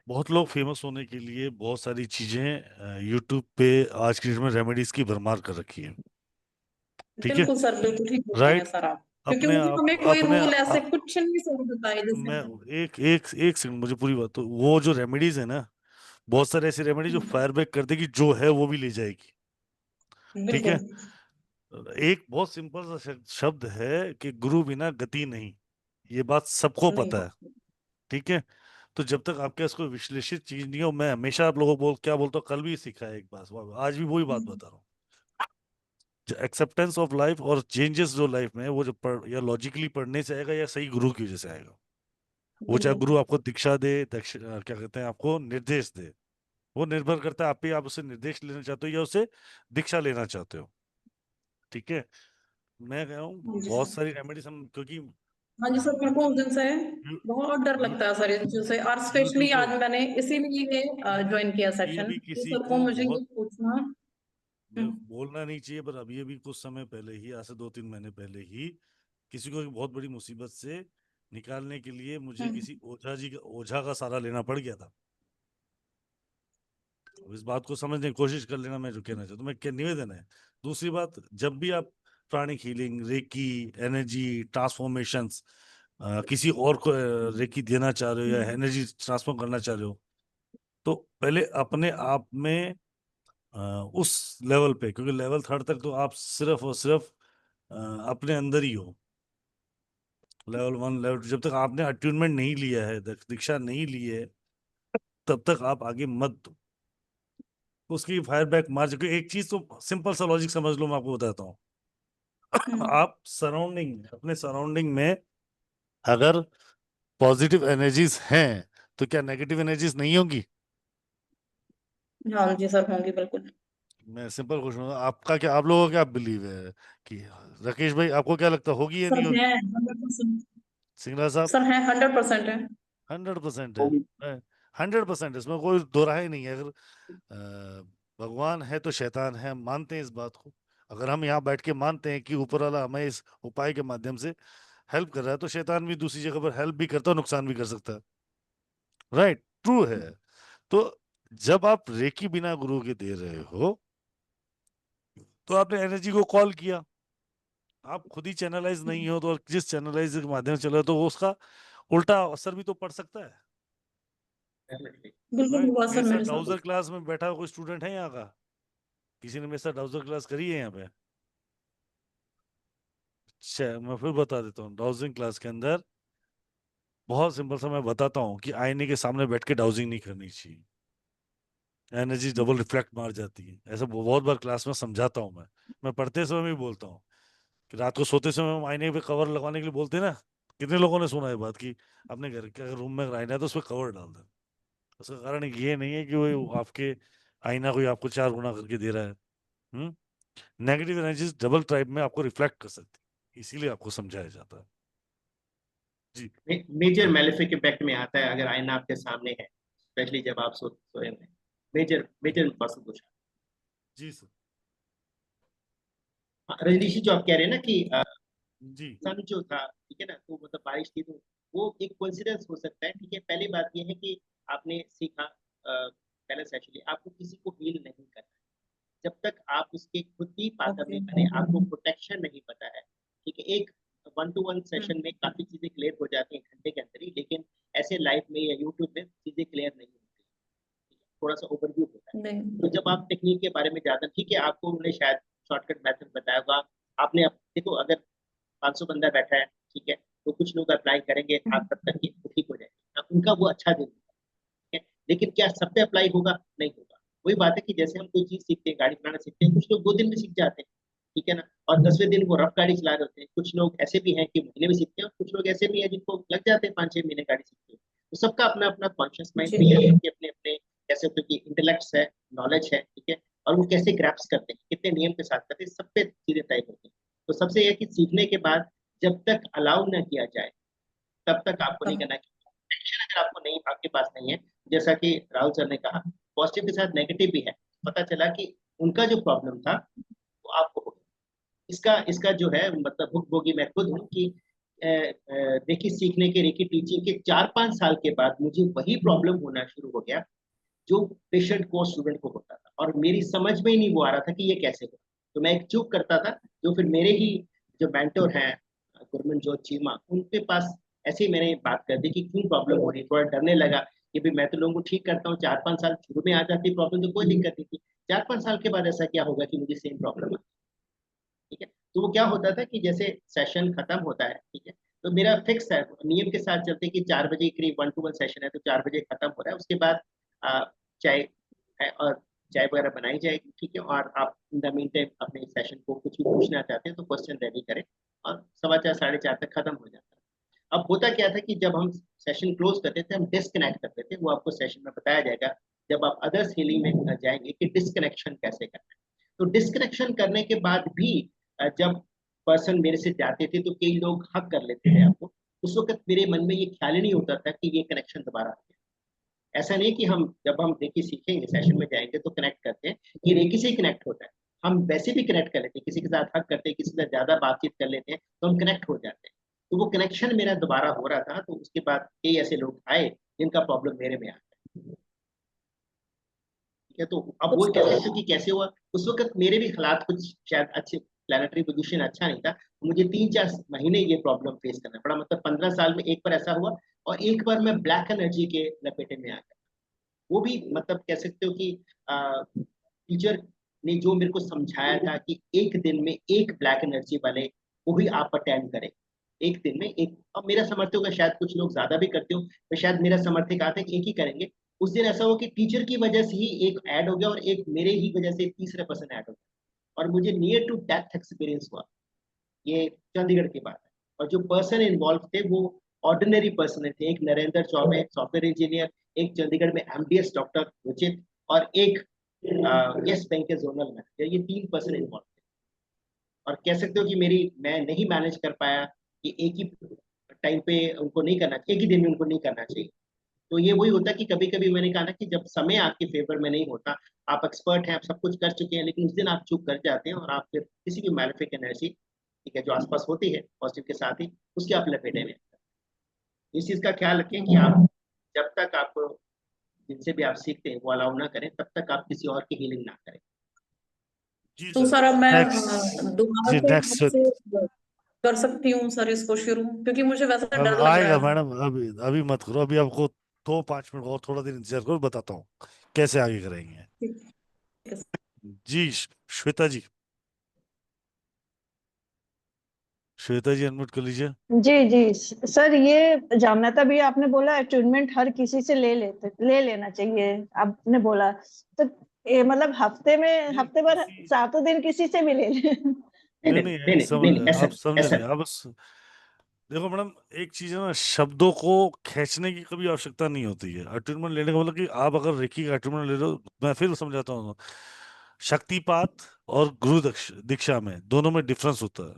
बहुत लोग फेमस होने के लिए बहुत सारी चीजें यूट्यूब पे आज की डेट में रेमेडीज की भरमार कर रखी है, ठीक है, बिल्कुल सर, बिल्कुल ठीक बोल रहे हैं राइट। सर आप। क्योंकि अपने वो आप हमें कोई अपने रूल ऐसे आ- कुछ नहीं समझता है जैसे मैं हम। एक एक एक सेकंड, मुझे पूरी बात, तो वो जो रेमेडीज है ना, बहुत सारे ऐसी रेमेडी जो फायर बैक कर देगी, जो है वो भी ले जाएगी। ठीक है। बिल्कुल। एक बहुत सिंपल सा शब्द है कि गुरु बिना गति नहीं, ये बात सबको नहीं पता है। ठीक है। तो जब तक आपके पास कोई विश्लेषित चीज नहीं हो, मैं हमेशा आप लोगों को क्या बोलता हूँ, कल भी सीखा है एक बात, आज भी वही बात बता रहा हूँ। एक्सेप्टेंस ऑफ लाइफ और चेंजेस जो लाइफ में है, वो जो या लॉजिकली पढ़ने से आएगा या सही गुरु की वजह से आएगा। वो चाहे बिल्कुल। गुरु आपको दीक्षा दे, क्या कहते हैं, आपको निर्देश दे, वो निर्भर करता है आप ही, आप उसे निर्देश लेना चाहते हो या उसे दीक्षा लेना चाहते हो। ठीक है। मैं कह रहा हूँ हाँ जी बहुत सर। सारी रेमेडीज हम, क्योंकि हाँ जी सर, मेरे को उस दिन से बहुत डर यू लगता है सर इन चीजों से, और यूट्यूब स्पेशली पे आज मैंने इसीलिए ज्वाइन किया अभी सेशन अभी कि किसी सर को को मुझे ये बहुत, पूछना। मैं बोलना नहीं चाहिए, पर अभी अभी कुछ समय पहले ही, आज से 2-3 महीने पहले ही, किसी को एक बहुत बड़ी मुसीबत से निकालने के लिए मुझे किसी ओझा का सहारा लेना पड़ गया था। तो इस बात को समझने की कोशिश कर लेना, मैं जो कहना चाहता हूँ, मैं क्या निवेदन है। दूसरी बात, जब भी आप pranic healing, recce, energy transformations, किसी और को रेकी देना चाह रहे हो या एनर्जी ट्रांसफॉर्म करना चाह रहे हो, तो पहले अपने आप में उस लेवल पे, क्योंकि लेवल 3 तक तो आप सिर्फ और सिर्फ अपने अंदर ही हो। लेवल 1, लेवल 2, जब तक आपने अट्यूनमेंट नहीं लिया है, दीक्षा नहीं ली है, तब तक आप आगे मत दो। उसकी फायर बैक मार, क्योंकि एक चीज तो सिंपल सा लॉजिक समझ लो, मैं आपको बताता हूँ। आप सराउंडिंग, अपने सराउंडिंग में अगर पॉजिटिव एनर्जीज हैं, तो क्या नेगेटिव एनर्जीज नहीं होंगी? हाँ जी सर, होंगी बिल्कुल। मैं सिंपल क्वेश्चन, आपका क्या, आप लोगों का क्या बिलीव है कि, राकेश भाई आपको क्या लगता है, होगी या सर नहीं होगी? है 100%। सिंगला साहब? सर है 100% है। 100% है। होगी। 100%, इसमें कोई दो राय नहीं है। अगर भगवान है तो शैतान है, हम मानते हैं इस बात को। अगर हम यहाँ बैठ के मानते हैं कि ऊपर वाला हमें इस उपाय के माध्यम से हेल्प कर रहा है, तो शैतान भी दूसरी जगह पर हेल्प भी करता है, नुकसान भी कर सकता है। राइट, ट्रू है। तो जब आप रेकी बिना गुरु के दे रहे हो, तो आपने एनर्जी को कॉल किया, आप खुद ही चैनलाइज नहीं हो, तो जिस चैनलाइज के माध्यम से चल रहे हो, तो वो उसका उल्टा असर भी तो पड़ सकता है। बिल्कुल राइट। हुआ सर मेरे साथ मेरे साथ। डाउजर क्लास में बैठा हुआ कोई स्टूडेंट है यहाँ का? किसी ने मेरे साथ डाउजर क्लास करी है यहाँ पे? अच्छा, मैं फिर बता देता हूँ। डाउजिंग क्लास के अंदर बहुत सिंपल सा मैं बताता हूँ कि आईने के सामने बैठ के डाउजिंग नहीं करनी चाहिए, एनर्जी डबल रिफ्लेक्ट मार जाती है। ऐसा बहुत बार क्लास में समझाता हूँ मैं पढ़ते समय भी बोलता हूँ कि रात को सोते समय हम आईने पे कवर लगवाने के लिए बोलते हैं ना। कितने लोगों ने सुना है बात की, अपने घर के अगर रूम में अगर आईना है तो उस पर कवर डाल दें। उसका कारण ये नहीं है कि वो आपके आईना कोई आपको 4 गुना करके दे रहा है। नेगेटिव एनर्जीज डबल टाइप में आपको रिफ्लेक्ट कर सकती है, इसीलिए आपको समझाया जाता है। जी। मेजर मेलेफिक इफेक्ट में आता है अगर आईना आपके सामने है, स्पेशली जब आप सोए में। मेजर मेजर मसल कुछ। जी सर। रजनीश जी, जो आप कह रहे हैं ना कि जी। सन जो था, ठीक है ना, तो मतलब बारिश थी, तो वो एक कोइंसिडेंस हो सकता है। ठीक है, पहली बात ये है कि आपने सीखा पहले सेशनली आपको किसी को हील नहीं करना है जब तक आप उसके खुद ही पात्र नहीं बने, आपको प्रोटेक्शन नहीं पता है। ठीक है, एक 1-to-1 सेशन में काफी चीजें क्लियर हो जाती हैं घंटे के अंदर ही, लेकिन ऐसे लाइव में या यूट्यूब में चीजें क्लियर नहीं होती। थोड़ा सा ओवरव्यू होता है। तो जब आप टेक्निक के बारे में ज्यादा, ठीक है, आपको उन्होंने शायद शॉर्टकट मेथड बताया होगा। आपने देखो, अगर 500 बंदा बैठा है, ठीक है, तो कुछ लोग अप्लाई करेंगे, आप तब तक ये ठीक हो जाएगा, उनका वो अच्छा दिन है। लेकिन क्या सब पे अप्लाई होगा? नहीं होगा। वही बात है कि जैसे हम कोई चीज सीखते हैं, गाड़ी चलाना सीखते हैं, कुछ लोग 2 दिन में सीख जाते हैं, ठीक है ना, और 10वें दिन वो रफ गाड़ी चला रहे होते हैं। कुछ लोग ऐसे भी हैं कि महीने में सीखते हैं, और कुछ लोग ऐसे भी हैं जिनको लग जाते हैं 5-6 महीने गाड़ी सीखते हैं। तो सबका अपना अपना कॉन्शियस माइंड भी है, सबके अपने अपने कैसे होते कि इंटेलेक्ट्स है, नॉलेज है, ठीक है, और वो कैसे ग्रैप्स करते हैं, कितने नियम के साथ करते हैं, सब पे चीजें तय होती हैं। तो सबसे यह कि सीखने के बाद जब तक अलाउ न किया जाए, तब तक आपको नहीं करना चाहिए। एक्शन अगर आपको नहीं, आपके पास नहीं है, जैसा कि राहुल सर ने कहा, पॉजिटिव के साथ नेगेटिव भी है। पता चला कि उनका जो प्रॉब्लम था वो आपको हो गया। इसका जो है मतलब भुगभोगी मैं खुद हूँ कि रेकी सीखने के, रेकी टीचिंग के 4-5 साल के बाद मुझे वही प्रॉब्लम होना शुरू हो गया जो पेशेंट को, स्टूडेंट को होता था, और मेरी समझ में ही नहीं वो आ रहा था कि ये कैसे हो। तो मैं एक चूक करता था, जो फिर मेरे ही जो मेंटर हैं, कुरमन जो चीमा, उनके पास ऐसे ही मैंने बात कर दी कि क्यों प्रॉब्लम हो रही है। थोड़ा डरने लगा कि भाई मैं तो लोगों को ठीक करता हूँ, 4-5 साल शुरू में आ जाती प्रॉब्लम तो कोई दिक्कत नहीं थी, 4-5 साल के बाद ऐसा क्या होगा कि मुझे सेम प्रॉब्लम है। ठीक है, तो वो क्या होता था कि जैसे सेशन खत्म होता है, ठीक है, तो मेरा फिक्स है, नियम के साथ चलते कि 4 बजे करीब 1-to-1 सेशन है, तो 4 बजे खत्म हो रहा है, उसके बाद चाय है और चाय वगैरह बनाई जाएगी, ठीक है, और आप इन द मीन टाइम अपने सेशन को कुछ भी पूछना चाहते हैं तो क्वेश्चन रेडी करें, और 4:15 4:30 तक खत्म हो जाता है। अब होता क्या था कि जब हम सेशन क्लोज करते थे, हम डिस्कनेक्ट करते थे, वो आपको सेशन में बताया जाएगा जब आप अदर्स हीलिंग में जाएंगे कि डिस्कनेक्शन कैसे करना है। तो डिस्कनेक्शन करने के बाद भी जब पर्सन मेरे से जाते थे तो कई लोग हक कर लेते थे आपको, उस वक्त मेरे मन में ये ख्याल ही नहीं होता था कि ये कनेक्शन दोबारा आ गया। ऐसा नहीं कि हम जब हम रेकी सीखेंगे सेशन में जाएंगे तो कनेक्ट करते हैं, ये रेकी से ही कनेक्ट होता है, हम वैसे भी कनेक्ट कर लेते हैं, किसी के साथ हक करते हैं, किसी के साथ ज्यादा बातचीत कर लेते हैं तो हम कनेक्ट हो जाते हैं। तो वो कनेक्शन मेरा दोबारा हो रहा था, तो उसके बाद कई ऐसे लोग आए जिनका प्रॉब्लम मेरे में आ गया। ठीक है, तो अब वो कह सकते हो कि कैसे हुआ। उस वक्त मेरे भी हालात कुछ शायद अच्छे, प्लानिटरी पोजीशन अच्छा नहीं था, मुझे 3-4 महीने ये प्रॉब्लम फेस करना पड़ा, मतलब 15 साल में एक बार ऐसा हुआ, और एक बार मैं ब्लैक एनर्जी के लपेटे में आ गया। वो भी मतलब कह सकते हो कि टीचर ने जो मेरे को समझाया था कि एक दिन में एक ब्लैक एनर्जी वाले को भी आप अटेंड करें, एक दिन में एक। अब मेरा समर्थक होगा, शायद कुछ लोग ज्यादा भी करते हो, तो शायद मेरा समर्थक आता है कि एक ही करेंगे। उस दिन ऐसा हो कि टीचर की वजह से ही एक ऐड हो गया और एक मेरे ही वजह से तीसरा पर्सन ऐड हो गया, और मुझे नियर टू डेथ एक्सपीरियंस हुआ। ये चंडीगढ़ की बात है, और जो पर्सन इन्वॉल्व थे वो ऑर्डिनरी पर्सन थे। एक नरेंद्र चौबे सॉफ्टवेयर इंजीनियर, एक चंडीगढ़ में एमडीएस डॉक्टर रुचित, और एक यस बैंक के जोनल मैनेजर, ये 3 पर्सन इन्वॉल्व थे। और कह सकते हो कि मैं नहीं मैनेज कर पाया कि एक ही टाइम पे उनको नहीं करना चाहिए, एक ही दिन में उनको नहीं करना चाहिए। तो ये वही होता है कि कभी कभी मैंने कहा ना कि जब समय आपके फेवर में नहीं होता, आप एक्सपर्ट हैं, आप सब कुछ कर चुके हैं, लेकिन उस दिन आप चूक कर जाते हैं और आप फिर किसी भी मैलेफिक एनर्जी, ठीक है, जो आसपास होती है पॉजिटिव के साथ ही, उसके आप लपेटे में। इस चीज का ख्याल रखें कि आप जब तक आपको जिनसे भी आप सीखते हैं वो अलाउ ना करें, तब तक आप किसी और की हीलिंग ना करें। जी तो सर, सर अब मैं नेक्स्ट दोबारा जी से नेक्स्ट आपसे कर सकती हूँ सर इसको शुरू, क्योंकि मुझे वैसे डर लग रहा आएगा है। मैडम, अभी अभी मत करो, अभी आपको 2-5 मिनट और थोड़ा देर इंतजार करो, बताता हूँ कैसे आगे करेंगे। ठीक है। जी श्वेता जी, श्वेता जी अनम्यूट कर लीजिए। जी जी सर, ये जानना था, भी आपने बोला अटूनमेंट हर किसी से ले लेना चाहिए, आपने बोला, तो ये मतलब हफ्ते भर किसी 7 दिन किसी से भी ले लें? नहीं नहीं समझ रहे, ऐसा आप समझ ऐसा रहे, आप बस देखो मैडम, एक चीज है ना, शब्दों को खींचने की कभी आवश्यकता नहीं होती है। अटूनमेंट लेने का मतलब कि आप अगर रेकी का अटूनमेंट ले लो, मैं फिर समझाता हूँ, शक्तिपात और गुरु दीक्षा में दोनों में डिफरेंस होता है,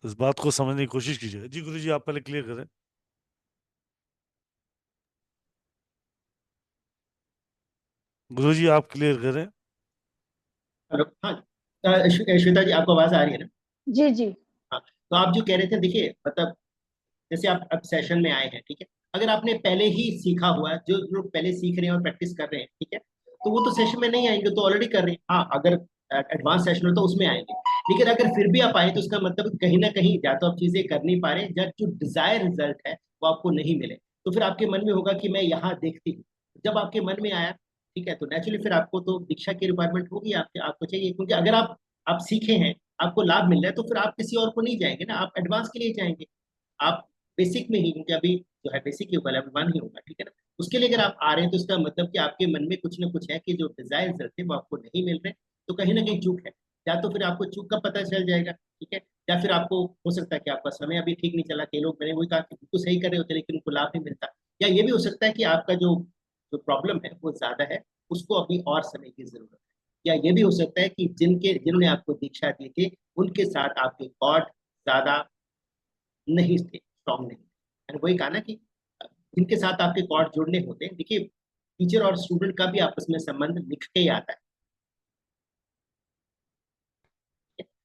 तो इस बात को समझने की कोशिश कीजिए। जी गुरु जी, आप पहले क्लियर करें। गुरु जी आप क्लियर करें। हेलो, हाँ, श्वेता जी आपको आवाज आ रही है ना? जी जी। हाँ, तो आप जो कह रहे थे, देखिए मतलब जैसे आप अब सेशन में आए हैं, ठीक है, अगर आपने पहले ही सीखा हुआ, जो लोग पहले सीख रहे हैं और प्रैक्टिस कर रहे हैं, ठीक है, तो वो तो सेशन में नहीं आएंगे, तो ऑलरेडी कर रहे हैं। हाँ, अगर एडवांस सेशन हो तो उसमें आएंगे, लेकिन अगर फिर भी आप आए तो उसका मतलब कहीं ना कहीं या तो आप चीजें कर नहीं पा रहे, या जो डिजायर रिजल्ट है वो आपको नहीं मिले, तो फिर आपके मन में होगा कि मैं यहाँ देखती हूँ। जब आपके मन में आया, ठीक है, तो नेचुरली फिर आपको तो दीक्षा की रिक्वायरमेंट होगी, आपको चाहिए, क्योंकि अगर आप सीखे हैं, आपको लाभ मिल रहा है, तो फिर आप किसी और को नहीं जाएंगे ना, आप एडवांस के लिए जाएंगे। आप बेसिक में ही, क्योंकि अभी जो है बेसिक ही होगा, लेवल 1 ही होगा, ठीक है ना, उसके लिए अगर आप आ रहे हैं तो इसका मतलब कि आपके मन में कुछ ना कुछ है कि जो डिजायर थे वो आपको नहीं मिल रहे, तो कहीं ना कहीं चूक है। या तो फिर आपको चूक का पता चल जाएगा, ठीक है, या फिर आपको हो सकता है कि आपका समय अभी ठीक नहीं चला, कई लोग, मैंने वही कहा कि बिल्कुल सही कर रहे होते लेकिन उनको लाभ नहीं मिलता, या ये भी हो सकता है कि आपका जो जो प्रॉब्लम है वो ज्यादा है, उसको अभी और समय की जरूरत है, या ये भी हो सकता है कि जिन्होंने आपको दीक्षा दी थी उनके साथ आपके गॉड ज्यादा नहीं थे, स्ट्रॉन्ग नहीं थे। मैंने वही कहा ना कि जिनके साथ आपके कॉर्ड जुड़ने होते हैं, देखिए टीचर और स्टूडेंट का भी आपस में संबंध लिख के ही आता है।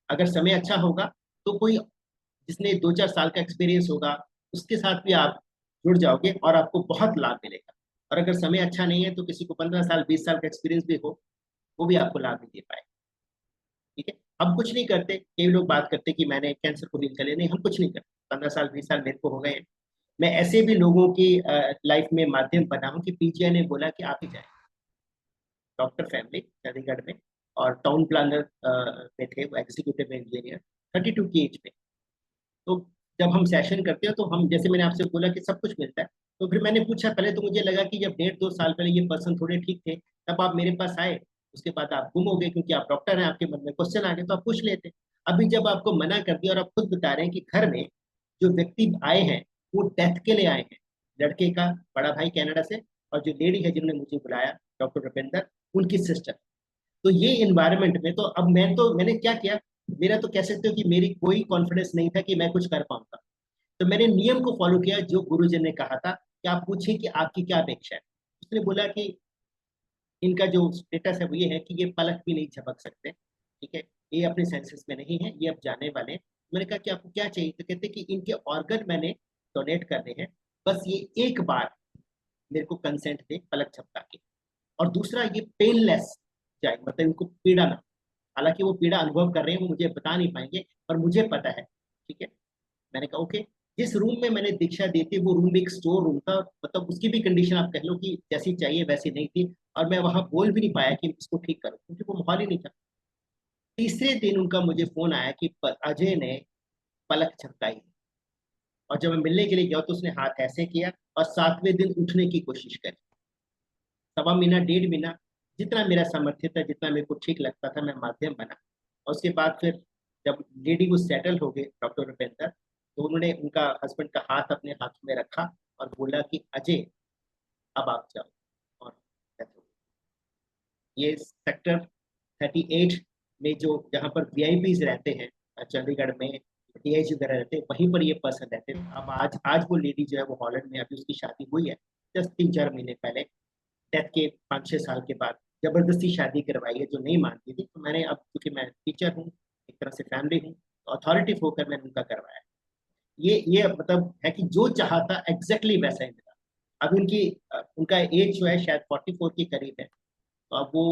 अगर समय अच्छा होगा तो कोई जिसने 2-4 साल का एक्सपीरियंस होगा उसके साथ भी आप जुड़ जाओगे और आपको बहुत लाभ मिलेगा। और अगर समय अच्छा नहीं है तो किसी को 15 साल 20 साल का एक्सपीरियंस भी हो, वो भी आपको लाभ नहीं दे पाए। ठीक है, हम कुछ नहीं करते, कई लोग बात करते कि मैंने कैंसर को हील कर लिया, नहीं, हम कुछ नहीं करते। 15 साल 20 साल मेरे को हो गए हैं, मैं ऐसे भी लोगों की लाइफ में माध्यम बना हूँ कि पीजीआई ने बोला कि आप ही जाए, डॉक्टर फैमिली चंडीगढ़ में, और टाउन प्लानर में थे वो, एग्जीक्यूटिव इंजीनियर, 32 की एज में। तो जब हम सेशन करते हैं तो हम, जैसे मैंने आपसे बोला कि सब कुछ मिलता है, तो फिर मैंने पूछा, पहले तो मुझे लगा कि जब 1.5-2 साल पहले ये पर्सन थोड़े ठीक थे तब आप मेरे पास आए, उसके बाद आप गुम हो गए क्योंकि आप डॉक्टर हैं, आपके मन में क्वेश्चन आ गए तो आप पूछ लेते। अभी जब आपको मना कर दिया और आप खुद बता रहे हैं कि घर में जो व्यक्ति आए हैं वो डेथ के लिए आए हैं, लड़के का बड़ा भाई कनाडा से, और जो लेडी है जिन्होंने मुझे बुलाया डॉक्टर रुपिंदर, उनकी सिस्टर। तो ये इन्वायरमेंट में तो अब मैंने क्या किया, मेरा तो कह सकते हो कि मेरी कोई कॉन्फिडेंस नहीं था कि मैं कुछ कर पाऊंगा। तो मैंने नियम को फॉलो किया जो गुरुजी ने कहा था कि आप पूछिए कि आपकी क्या अपेक्षा है। उसने बोला कि इनका जो स्टेटस है वो ये है कि ये पलक भी नहीं झपक सकते, ठीक है, ये अपने सेंसेस में नहीं है, ये अब जाने वाले हैं। मैंने कहा कि आपको क्या चाहिए, तो कहते कि इनके ऑर्गन मैंने डोनेट करने हैं, बस ये एक बार मेरे को कंसेंट दे पलक झपका के, और दूसरा ये पेनलेस जाए, मतलब इनको पीड़ा ना, हालांकि वो पीड़ा अनुभव कर रहे हैं वो मुझे बता नहीं पाएंगे पर मुझे पता है, ठीक है। मैंने कहा ओके। जिस रूम में मैंने दीक्षा दी थी वो रूम भी एक स्टोर रूम था, मतलब उसकी भी कंडीशन आप कह लो कि जैसी चाहिए वैसी नहीं थी, और मैं वहां बोल भी नहीं पाया कि इसको ठीक करो क्योंकि वो माहौल ही नहीं था। तीसरे दिन उनका मुझे फोन आया कि अजय ने पलक झपकाई, और जब मैं मिलने के लिए गया तो उसने हाथ ऐसे किया और 7वें दिन उठने की कोशिश करी। 1.25 महीना 1.5 महीना जितना मेरा सामर्थ्य था, जितना मेरे को ठीक लगता था, मैं माध्यम बना। और उसके बाद फिर जब लेडी वो सेटल हो गए डॉक्टर रुपेंद्र, तो उन्होंने उनका हस्बैंड का हाथ अपने हाथ में रखा और बोला कि अजय अब आप जाओ, और death हो गई। ये सेक्टर 38 में जो जहाँ पर वीआईपीज रहते हैं चंडीगढ़ में, डीआईजी वगैरह रहते हैं, वहीं पर ये पर्सन रहते हैं। अब आज वो लेडी जो है वो हॉलैंड में, अभी उसकी शादी हुई है जस्ट 3-4 महीने पहले, डेथ के 5-6 साल के बाद जबरदस्ती शादी करवाई है जो नहीं मानती थी। तो मैंने अब, क्योंकि मैं टीचर हूँ, एक तरह से फैमिली हूँ, तो अथॉरिटी होकर मैंने उनका करवाया। ये मतलब है कि जो चाहा था एग्जैक्टली वैसा ही मिला। अब उनका एज जो है शायद 44 के करीब है, तो अब वो,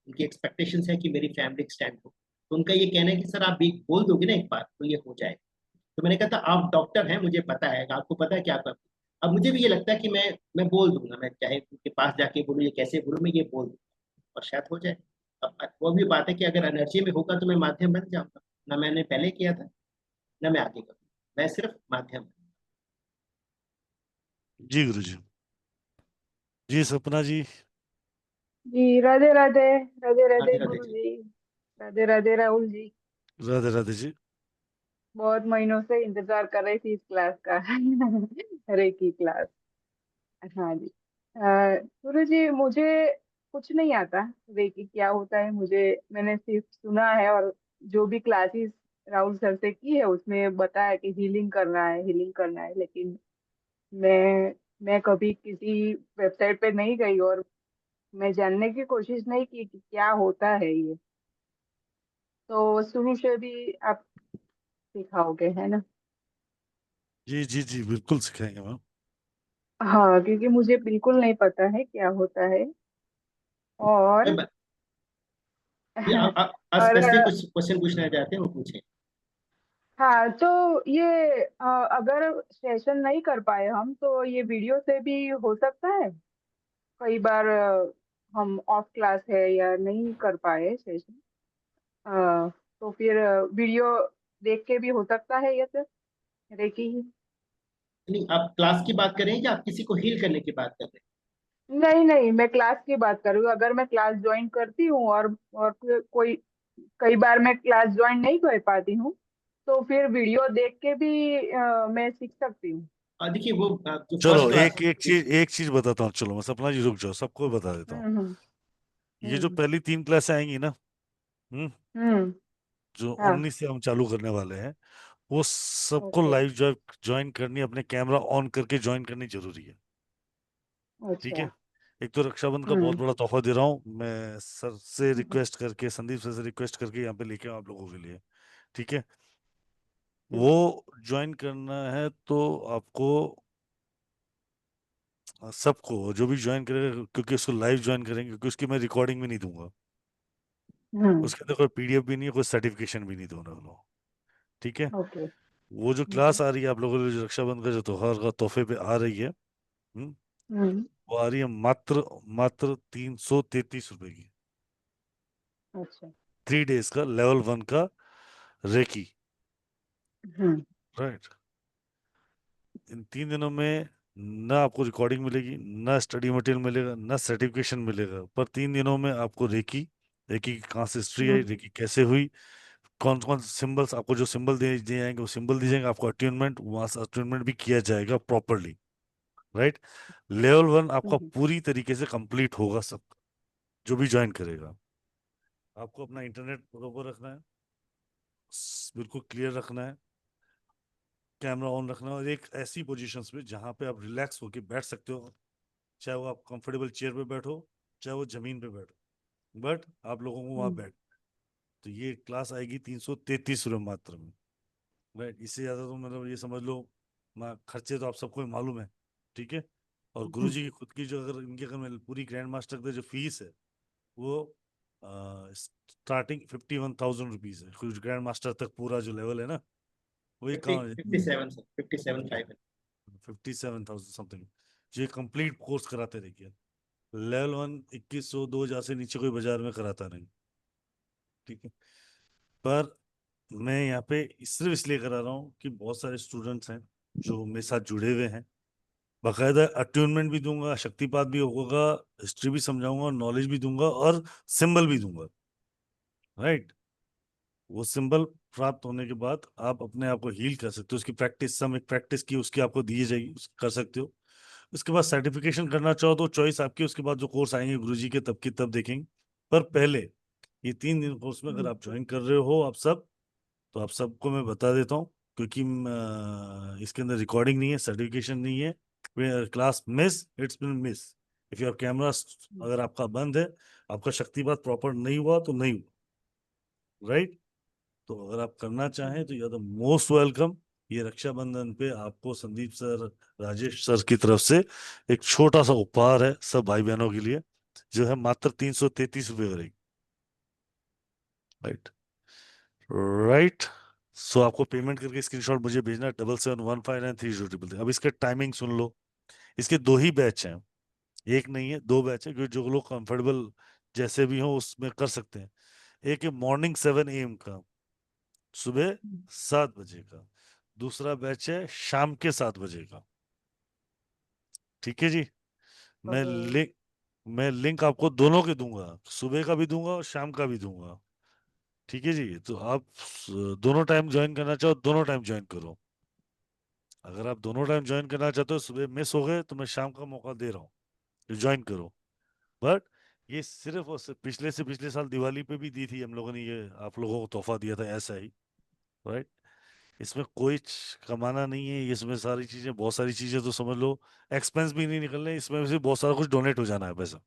उनकी एक्सपेक्टेशन है कि मेरी फैमिली एक्सटेंड हो। तो उनका ये कहना है कि सर आप एक बोल दोगे ना एक बार तो ये हो जाए। तो मैंने कहा था आप डॉक्टर हैं, मुझे पता है, आपको पता है क्या कर। अब मुझे भी ये लगता है कि मैं बोल दूंगा, मैं चाहे उनके पास जाके बोलूँ या कैसे बोलूँ, मैं ये बोल दूंगा और शायद हो जाए। अब वो भी बात है कि अगर एनर्जी में होगा तो मैं माध्यम बन जाऊंगा, ना मैंने पहले किया था ना मैं आगे करूँ, मैं सिर्फ माध्यम। जी गुरु जी सपना जी। जी राधे राधे। राधे राधे राधे राधे गुरु जी। जी। राधे राधे राहुल जी। राधे राधे जी। बहुत महीनों से इंतजार कर रही थी इस क्लास का रेकी क्लास। हाँ जी। गुरु जी मुझे कुछ नहीं आता रेकी क्या होता है, मुझे मैंने सिर्फ सुना है, और जो भी क्लासेस राहुल सर से की है उसमें बताया कि हीलिंग करना है, हीलिंग करना है, लेकिन मैं कभी किसी वेबसाइट पे नहीं गई और मैं जानने की कोशिश नहीं की कि क्या होता है ये। तो शुरू से भी आप सिखाओगे है ना? जी जी जी बिल्कुल सिखाएंगे मैम। हाँ, क्योंकि मुझे बिल्कुल नहीं पता है क्या होता है। और ये आप और स्पेसिफिक कुछ क्वेश्चन पूछना चाहते हैं वो पूछें। हाँ, तो ये अगर सेशन नहीं कर पाए हम तो ये वीडियो से भी हो सकता है? कई बार हम ऑफ क्लास है या नहीं कर पाए सेशन, तो फिर वीडियो देख के भी हो सकता है, ये सिर्फ रेकी ही? नहीं, आप क्लास की बात कर रहे हैं या आप किसी को हील करने की बात कर रहे नहीं नहीं, मैं क्लास की बात कर रही हूँ। अगर मैं क्लास ज्वाइन करती हूँ और कोई कई बार मैं क्लास ज्वाइन नहीं कर पाती हूँ, तो फिर वीडियो देख के भी मैं सीख सकती हूँ। हैं? देखिए वो जो चलो फर्स्ट क्लास, एक चीज बताता हूँ। चलो मैं सपना जी रुक जाओ, सबको बता देता हूँ। हम्म। ये जो हम्म। पहली 3 क्लास आएंगी ना, हम्म, हम्म। जो हाँ। 19 से हम चालू करने वाले हैं, वो सबको ओके। लाइव ज्वाइन करनी, अपने कैमरा ऑन करके ज्वाइन करनी जरूरी है। ठीक अच्छा। है। एक तो रक्षाबंधन का बहुत हम्म। बड़ा तोहफा दे रहा हूँ मैं, सर से रिक्वेस्ट करके, संदीप सर से रिक्वेस्ट करके यहाँ पे लेके आऊँ आप लोगों के लिए। ठीक है। वो ज्वाइन करना है तो आपको, सबको जो भी ज्वाइन करेगा, क्योंकि उसको लाइव ज्वाइन करेंगे, क्योंकि उसकी मैं रिकॉर्डिंग भी नहीं दूंगा, हम्म। उसके अंदर कोई पीडीएफ भी नहीं है, कोई सर्टिफिकेशन भी नहीं दूंगा लोग। ठीक है। ओके। वो जो क्लास आ रही है आप लोगों के लिए, जो रक्षाबंधन का जो त्योहार का तोहफे पे आ रही है, हम्म। वो आ रही है मात्र मात्र 333 रुपए की। अच्छा। 3 days का लेवल 1 का रेकी। हम्म। राइट। इन 3 दिनों में ना आपको रिकॉर्डिंग मिलेगी, ना स्टडी मटेरियल मिलेगा, ना सर्टिफिकेशन मिलेगा, पर 3 दिनों में आपको रेकी, रेकी की कहाँ से हिस्ट्री है, हम्म। रेकी कैसे हुई, कौन कौन सिंबल्स, आपको जो सिंबल दिए दिए जाएंगे वो सिंबल दिए जाएंगे, आपको अट्यूनमेंट, वहां से अट्यूनमेंट भी किया जाएगा प्रॉपरली। राइट। लेवल 1 आपका हम्म। पूरी तरीके से कंप्लीट होगा सब, जो भी ज्वाइन करेगा। आपको अपना इंटरनेट बरोबर रखना है, बिल्कुल क्लियर रखना है, कैमरा ऑन रखना है, और एक ऐसी पोजीशंस पे जहां पे आप रिलैक्स होके बैठ सकते हो, चाहे वो आप कंफर्टेबल चेयर पे बैठो, चाहे वो जमीन पे बैठो, बट आप लोगों को वहां हम्म। बैठ। तो ये क्लास आएगी 333 रुपये मात्र में। राइट। इससे ज्यादा तो मतलब ये समझ लो, खर्चे तो आप सबको ही मालूम है। ठीक है। और गुरुजी की खुद की जो, अगर इनके, अगर मैं पूरी ग्रैंड मास्टर का जो फीस है वो स्टार्टिंग 51,000 रुपीज है, कुछ ग्रैंड मास्टर तक पूरा जो लेवल है ना, वही कहाँ 57 सर, 57,500। 57,000 समथिंग, जो कंप्लीट कोर्स कराते देखिए। लेवल 1 2100 2000 से नीचे कोई बाजार में कराता नहीं। ठीक है। पर मैं यहाँ पे सिर्फ इसलिए करा रहा हूँ कि बहुत सारे स्टूडेंट्स हैं जो मेरे साथ जुड़े हुए हैं। बाकायदा अट्यूनमेंट भी दूंगा, शक्तिपात भी होगा, हिस्ट्री भी समझाऊंगा, नॉलेज भी दूंगा, और सिंबल भी दूंगा। राइट। वो सिंबल प्राप्त होने के बाद आप अपने आप को हील कर सकते हो, उसकी प्रैक्टिस, सम एक प्रैक्टिस की उसकी आपको दी जाएगी, कर सकते हो। उसके बाद सर्टिफिकेशन करना चाहो तो चॉइस आपकी, उसके बाद जो कोर्स आएंगे गुरुजी के तब की तब देखेंगे। पर पहले ये 3 दिन कोर्स में अगर आप ज्वाइन कर रहे हो आप सब, तो आप सबको मैं बता देता हूँ, क्योंकि इसके अंदर रिकॉर्डिंग नहीं है, सर्टिफिकेशन नहीं है, class miss, it's been miss. If your camera अगर आपका बंद है, आपका शक्तिपात प्रॉपर नहीं हुआ तो नहीं हुआ। राइट। तो अगर आप करना चाहें तो you are the most welcome. ये रक्षाबंधन पे आपको संदीप सर, राजेश सर की तरफ से एक छोटा सा उपहार है सब भाई बहनों के लिए, जो है मात्र 333 रुपये करेगी। राइट। राइट। सो आपको पेमेंट करके स्क्रीनशॉट मुझे भेजना है 77159303। अब इसके टाइमिंग सुन लो। इसके 2 ही बैच हैं, एक नहीं है, 2 बैच है, क्योंकि जो लोग कंफर्टेबल जैसे भी हो उसमें कर सकते हैं। एक है मॉर्निंग 7 AM का, सुबह 7 बजे का। दूसरा बैच है शाम के 7 बजे का। ठीक है जी। मैं और लिंक मैं लिंक आपको दोनों के दूंगा, सुबह का भी दूंगा और शाम का भी दूंगा। ठीक है जी। तो आप दोनों टाइम ज्वाइन करना चाहो दोनों टाइम ज्वाइन करो। अगर आप दोनों टाइम ज्वाइन करना चाहते हो, सुबह मिस हो गए तो मैं शाम का मौका दे रहा हूँ, ज्वाइन करो। बट ये सिर्फ पिछले से पिछले साल दिवाली पे भी दी थी हम लोगों ने, ये आप लोगों को तोहफा दिया था ऐसा ही। राइट। इसमें कोई कमाना नहीं है, इसमें सारी चीजें, बहुत सारी चीजें तो समझ लो एक्सपेंस भी नहीं निकलने, इसमें से बहुत सारा कुछ डोनेट हो जाना है पैसा।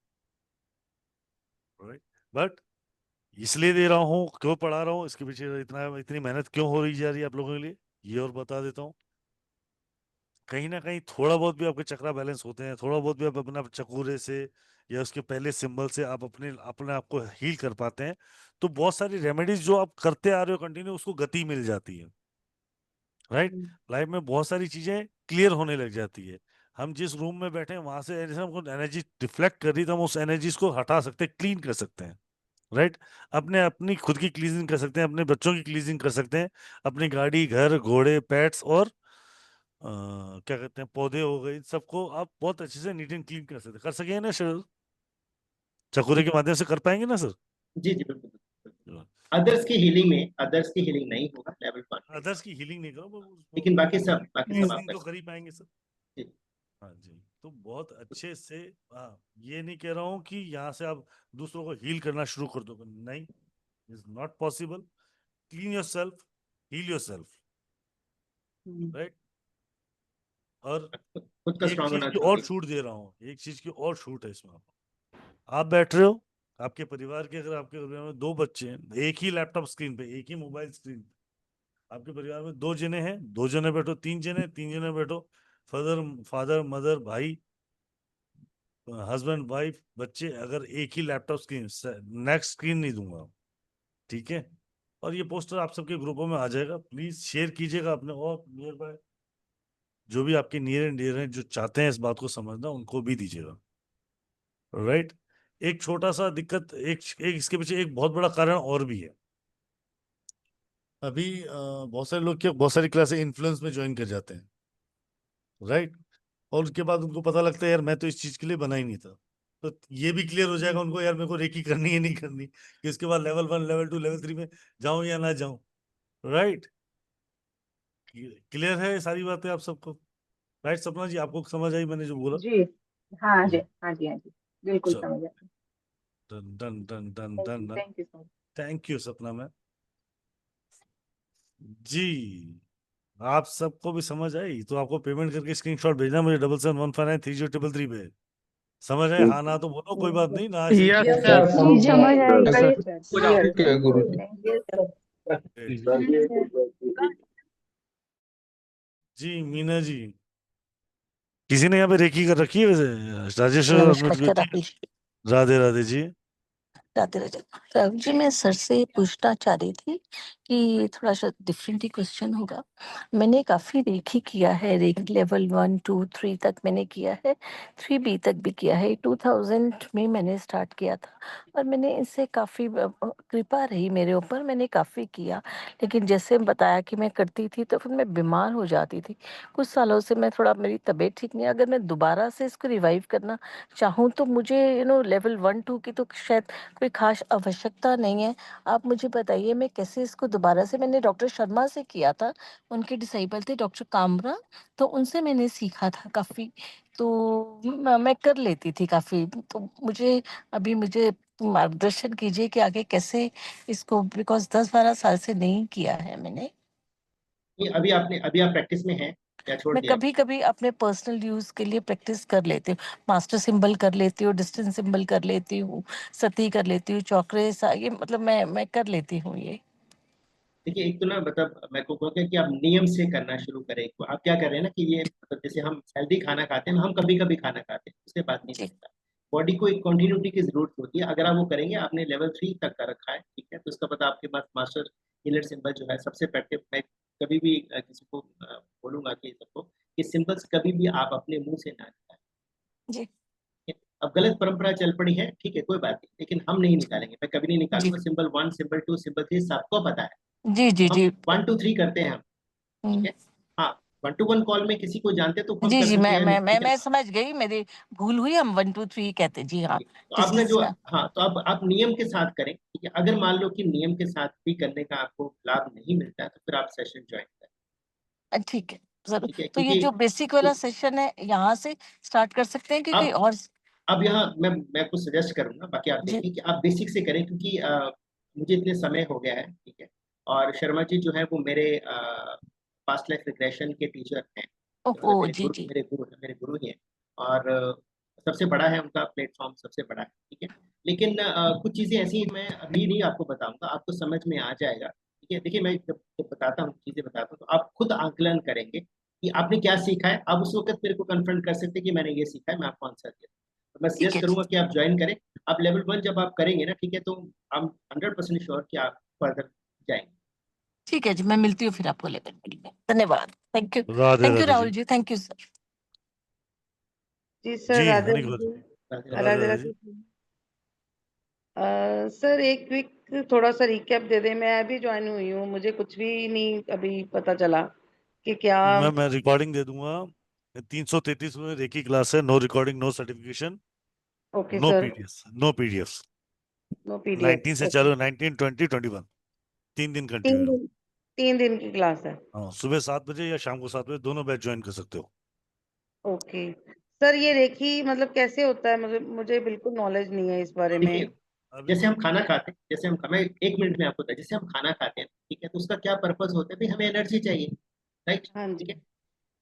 राइट। बट इसलिए दे रहा हूँ, क्यों पढ़ा रहा हूँ, इसके पीछे इतनी मेहनत क्यों हो रही जा रही है आप लोगों के लिए, ये और बता देता हूँ। कहीं ना कहीं थोड़ा बहुत भी आपके चक्रा बैलेंस होते हैं, थोड़ा बहुत भी आप अपना चकूरे से या उसके पहले सिंबल से आप अपने अपने आप को हील कर पाते हैं, तो बहुत सारी रेमेडीज जो आप करते आ रहे हो कंटिन्यू, उसको गति मिल जाती है। राइट। लाइफ में बहुत सारी चीजें क्लियर होने लग जाती है। हम जिस रूम में बैठे हैं वहां से जैसे हमको एनर्जी रिफ्लेक्ट कर रही है, तो हम उस एनर्जीज को हटा सकते हैं, क्लीन कर सकते हैं। राइट। अपने अपनी खुद की क्लीनिंग कर सकते हैं, अपने बच्चों की क्लीनिंग कर सकते हैं, अपनी गाड़ी, घर, घोड़े, पेट्स, और क्या कहते हैं, पौधे हो गए, इन सबको आप बहुत अच्छे से नीट एंड क्लीन कर सकेंगे ना सर, चकोरे जी के माध्यम से कर पाएंगे ना सर। जी जी, बिल्कुल बिल्कुल। अदर्स की हीलिंग नहीं होगा लेवल 1 पे, अदर्स की हीलिंग नहीं करो, लेकिन बाकी सब आप रीजनिंग कर तो कर सकते ही पाएंगे सर। हैं। जी। हाँ जी। तो बहुत अच्छे से, हाँ, ये नहीं कह रहा हूँ कि यहाँ से आप दूसरों को हील करना शुरू कर दो, नहीं, is not possible. Clean yourself, heal yourself. Right. और खुद का एक स्ट्रांग चीज होना की और जरूरी है। छूट दे रहा हूँ, एक चीज की और छूट है इसमें। आप बैठ रहे हो, आपके परिवार के, अगर आपके परिवार में 2 बच्चे हैं, एक ही लैपटॉप स्क्रीन पे, एक ही मोबाइल स्क्रीन पे, आपके परिवार में 2 जने हैं, 2 जने बैठो, 3 जने, 3 जने बैठो, फादर फादर मदर भाई, हस्बैंड वाइफ, बच्चे, अगर एक ही लैपटॉप स्क्रीन, नेक्स्ट स्क्रीन नहीं दूंगा। ठीक है। और ये पोस्टर आप सबके ग्रुपों में आ जाएगा, प्लीज शेयर कीजिएगा अपने और नियर बाय जो भी आपके नियर एंड डियर हैं जो चाहते हैं इस बात को समझना, उनको भी दीजिएगा। राइट। एक छोटा सा दिक्कत, एक इसके पीछे एक बहुत बड़ा कारण और भी है। अभी बहुत सारे लोग क्या बहुत सारी क्लासें इन्फ्लुएंस में ज्वाइन कर जाते हैं, राइट, और उसके बाद उनको पता लगता है यार मैं तो इस चीज के लिए बना ही नहीं था। तो ये भी क्लियर हो जाएगा उनको, यार मेरे को रेकी करनी है नहीं करनी, कि उसके बाद लेवल 1 लेवल 2 लेवल 3 में जाऊं या ना जाऊं। राइट। क्लियर है ये सारी बातें आप सबको? राइट सपना जी, आपको समझ आई मैंने जो बोला? जी हाँ जी, हम्म, हाँ जी, हाँ जी, बिल्कुल चलो, समझ आया। Done done done done done done. Thank you so much. Thank you सपना मैम जी। आप सबको भी समझ आई तो आपको पेमेंट करके स्क्रीनशॉट भेजना मुझे 7715930333 पे। समझ आए? हाँ ना तो बोलो, कोई बात नहीं, ना ऐसे यस यस सर सर, जी समझ आई, यस क्लियर सर सर, हो जाओ क्लियर। ठीक है गुरुजी थैंक यू सर। जी मीना जी, किसी ने यहाँ पे रेकी कर रखी है वैसे? राजेश और नमस्कार राहुल जी। राधे राधे जी। राधे राधे। राहुल जी, मैं सर से पूछना चाह रही थी कि थोड़ा सा डिफरेंट ही क्वेश्चन होगा। मैंने काफी रेकी किया है, रेकी लेवल 1 2 3 तक मैंने किया है, 3B तक भी किया है। 2000 में मैंने स्टार्ट किया था और मैंने इससे काफी कृपा रही मेरे ऊपर, मैंने काफी किया। लेकिन जैसे बताया कि मैं करती थी तो फिर मैं बीमार हो जाती थी। कुछ सालों से मैं थोड़ा, मेरी तबीयत ठीक नहीं है। अगर मैं दोबारा से इसको रिवाइव करना चाहूँ तो मुझे लेवल 1 2 की तो शायद कोई खास आवश्यकता नहीं है। आप मुझे बताइए मैं कैसे इसको दोबारा से, मैंने डॉक्टर शर्मा से किया था, उनके डिसाइबल थे डॉक्टर कामरा, तो उनसे मैंने सीखा था काफ़ी। तो मैं कर लेती थी काफ़ी। तो मुझे मार्गदर्शन कीजिए कि आगे कैसे इसको, बिकॉज़ 10-12 साल से नहीं किया है मैंने। ये अभी आप प्रैक्टिस में हैं या छोड़ मैं दिया? कभी-कभी अपने पर्सनल यूज़ के लिए प्रैक्टिस कर लेती हूँ। मास्टर सिंबल कर लेती हूँ, डिस्टेंस सिंबल कर लेती हूँ, सती कर लेती हूँ, चौकरे सा, ये मतलब मैं कर लेती हूँ ये। देखिए, एक तो ना मतलब मैं को कहूँगा कि आप नियम से करना शुरू करें। तो आप क्या कर रहे हैं ना कि ये मतलब जैसे हम हेल्दी खाना खाते हैं, हम कभी कभी खाना खाते हैं, उससे बात नहीं जी, बनता। बॉडी को एक कंटिन्यूटी की जरूरत होती है। अगर आप वो करेंगे, आपने लेवल 3 तक का रखा है, ठीक है, तो इसका पता आपके पास मास्टर हीलर सिंबल जो है सबसे इफेक्टिव। मैं कभी भी किसी को बोलूंगा कि सबको कि सिंबल्स कभी भी आप अपने मुंह से ना निकालें। जी, ठीक है? अब गलत परंपरा चल पड़ी है, ठीक है, कोई बात नहीं, लेकिन हम नहीं निकालेंगे, मैं कभी नहीं जी, निकालूंगा। सिंबल 1 सिंबल 2 सिंबल 3 सबको पता है। जी, जी, हम जी। 1 2 3 करते हैं हम, ठीक हुँ। है। हाँ, 1 to 1 कॉल में किसी को जानते तो हम जी, कर जी, देते मैं हैं, मैं मैं ठीक है। मैं समझ गई, मेरी भूल हुई, हम 1 2 3 कहते, जी हाँ, तो आपने डिस्टेंस जो, का। हाँ, तो आप नियम के साथ करें, ठीक है। अगर मान लो कि नियम के साथ भी करने का आपको लाभ नहीं मिलता है तो फिर आप सेशन ज्वाइन करें, ठीक है, ज़रूर। ठीक है, तो ये क्योंकि जो बेसिक वाला सेशन है, यहाँ से स्टार्ट कर सकते हैं कि कोई अब और? अब यहाँ मैं आपको सजेस्ट करूंगा, बाकी आप जी, देखें कि आप बेसिक से करें, क्योंकि मुझे इतने समय हो गया है, ठीक है। और शर्मा जी जो है वो मेरे पास्ट लाइफ रिग्रेशन के टीचर हैं, मतलब ओह! जी, जी। मेरे गुरु ही हैं। और सबसे बड़ा है उनका प्लेटफॉर्म, सबसे बड़ा है, ठीक है। लेकिन कुछ चीजें ऐसी मैं अभी नहीं आपको बताऊंगा, आपको समझ में आ जाएगा, ठीक है। देखिए, मैं जब बताता हूँ, चीजें बताता हूँ, तो आप खुद आंकलन करेंगे कि आपने क्या सीखा है। आप उस वक्त मेरे को कन्फ्रंट कर सकते हैं कि मैंने ये सीखा है, मैं आपको आंसर दे। तो मैं ठीक सजेस्ट है, करूंगा कि आप ज्वाइन करें। आप लेवल 1 जब आप करेंगे ना, ठीक है, तो हम 100% श्योर कि आप फर्दर जाएंगे। ठीक है जी, मैं मिलती हूँ फिर आपको लेकर मिलने। धन्यवाद। Radhe thank you Radhe Rahul ji. जी, थैंक यू सर। जी सर, जी राधे हनी राधे। राधे राधे राधे राधे राधे। जी। सर एक क्विक थोड़ा सा रिकैप दे दें, मैं अभी ज्वाइन हुई हूँ, मुझे कुछ भी नहीं अभी पता चला कि क्या। मैं रिकॉर्डिंग दे दूंगा। 333 में रेकी क्लास है, no recording no certification okay no sir. PDF no PDF. No 19 PDF. से ओके। चालू, 19 20 21, 3 दिन तीन कंटिन्यू। दिन 3 दिन की क्लास है। हाँ, सुबह 7 बजे या शाम को 7 बजे दोनों बैच ज्वाइन कर सकते हो। ओके सर, ये रेखी मतलब कैसे होता है, मुझे बिल्कुल नॉलेज नहीं है इस बारे में। देखिए, अभी जैसे हम खाना खाते हैं, जैसे हम मैं 1 मिनट में आपको बताया, जैसे हम खाना खाते हैं, ठीक है, तो उसका क्या पर्पस होता है भाई, हमें एनर्जी चाहिए, राइट, हाँ ठीक जी। है।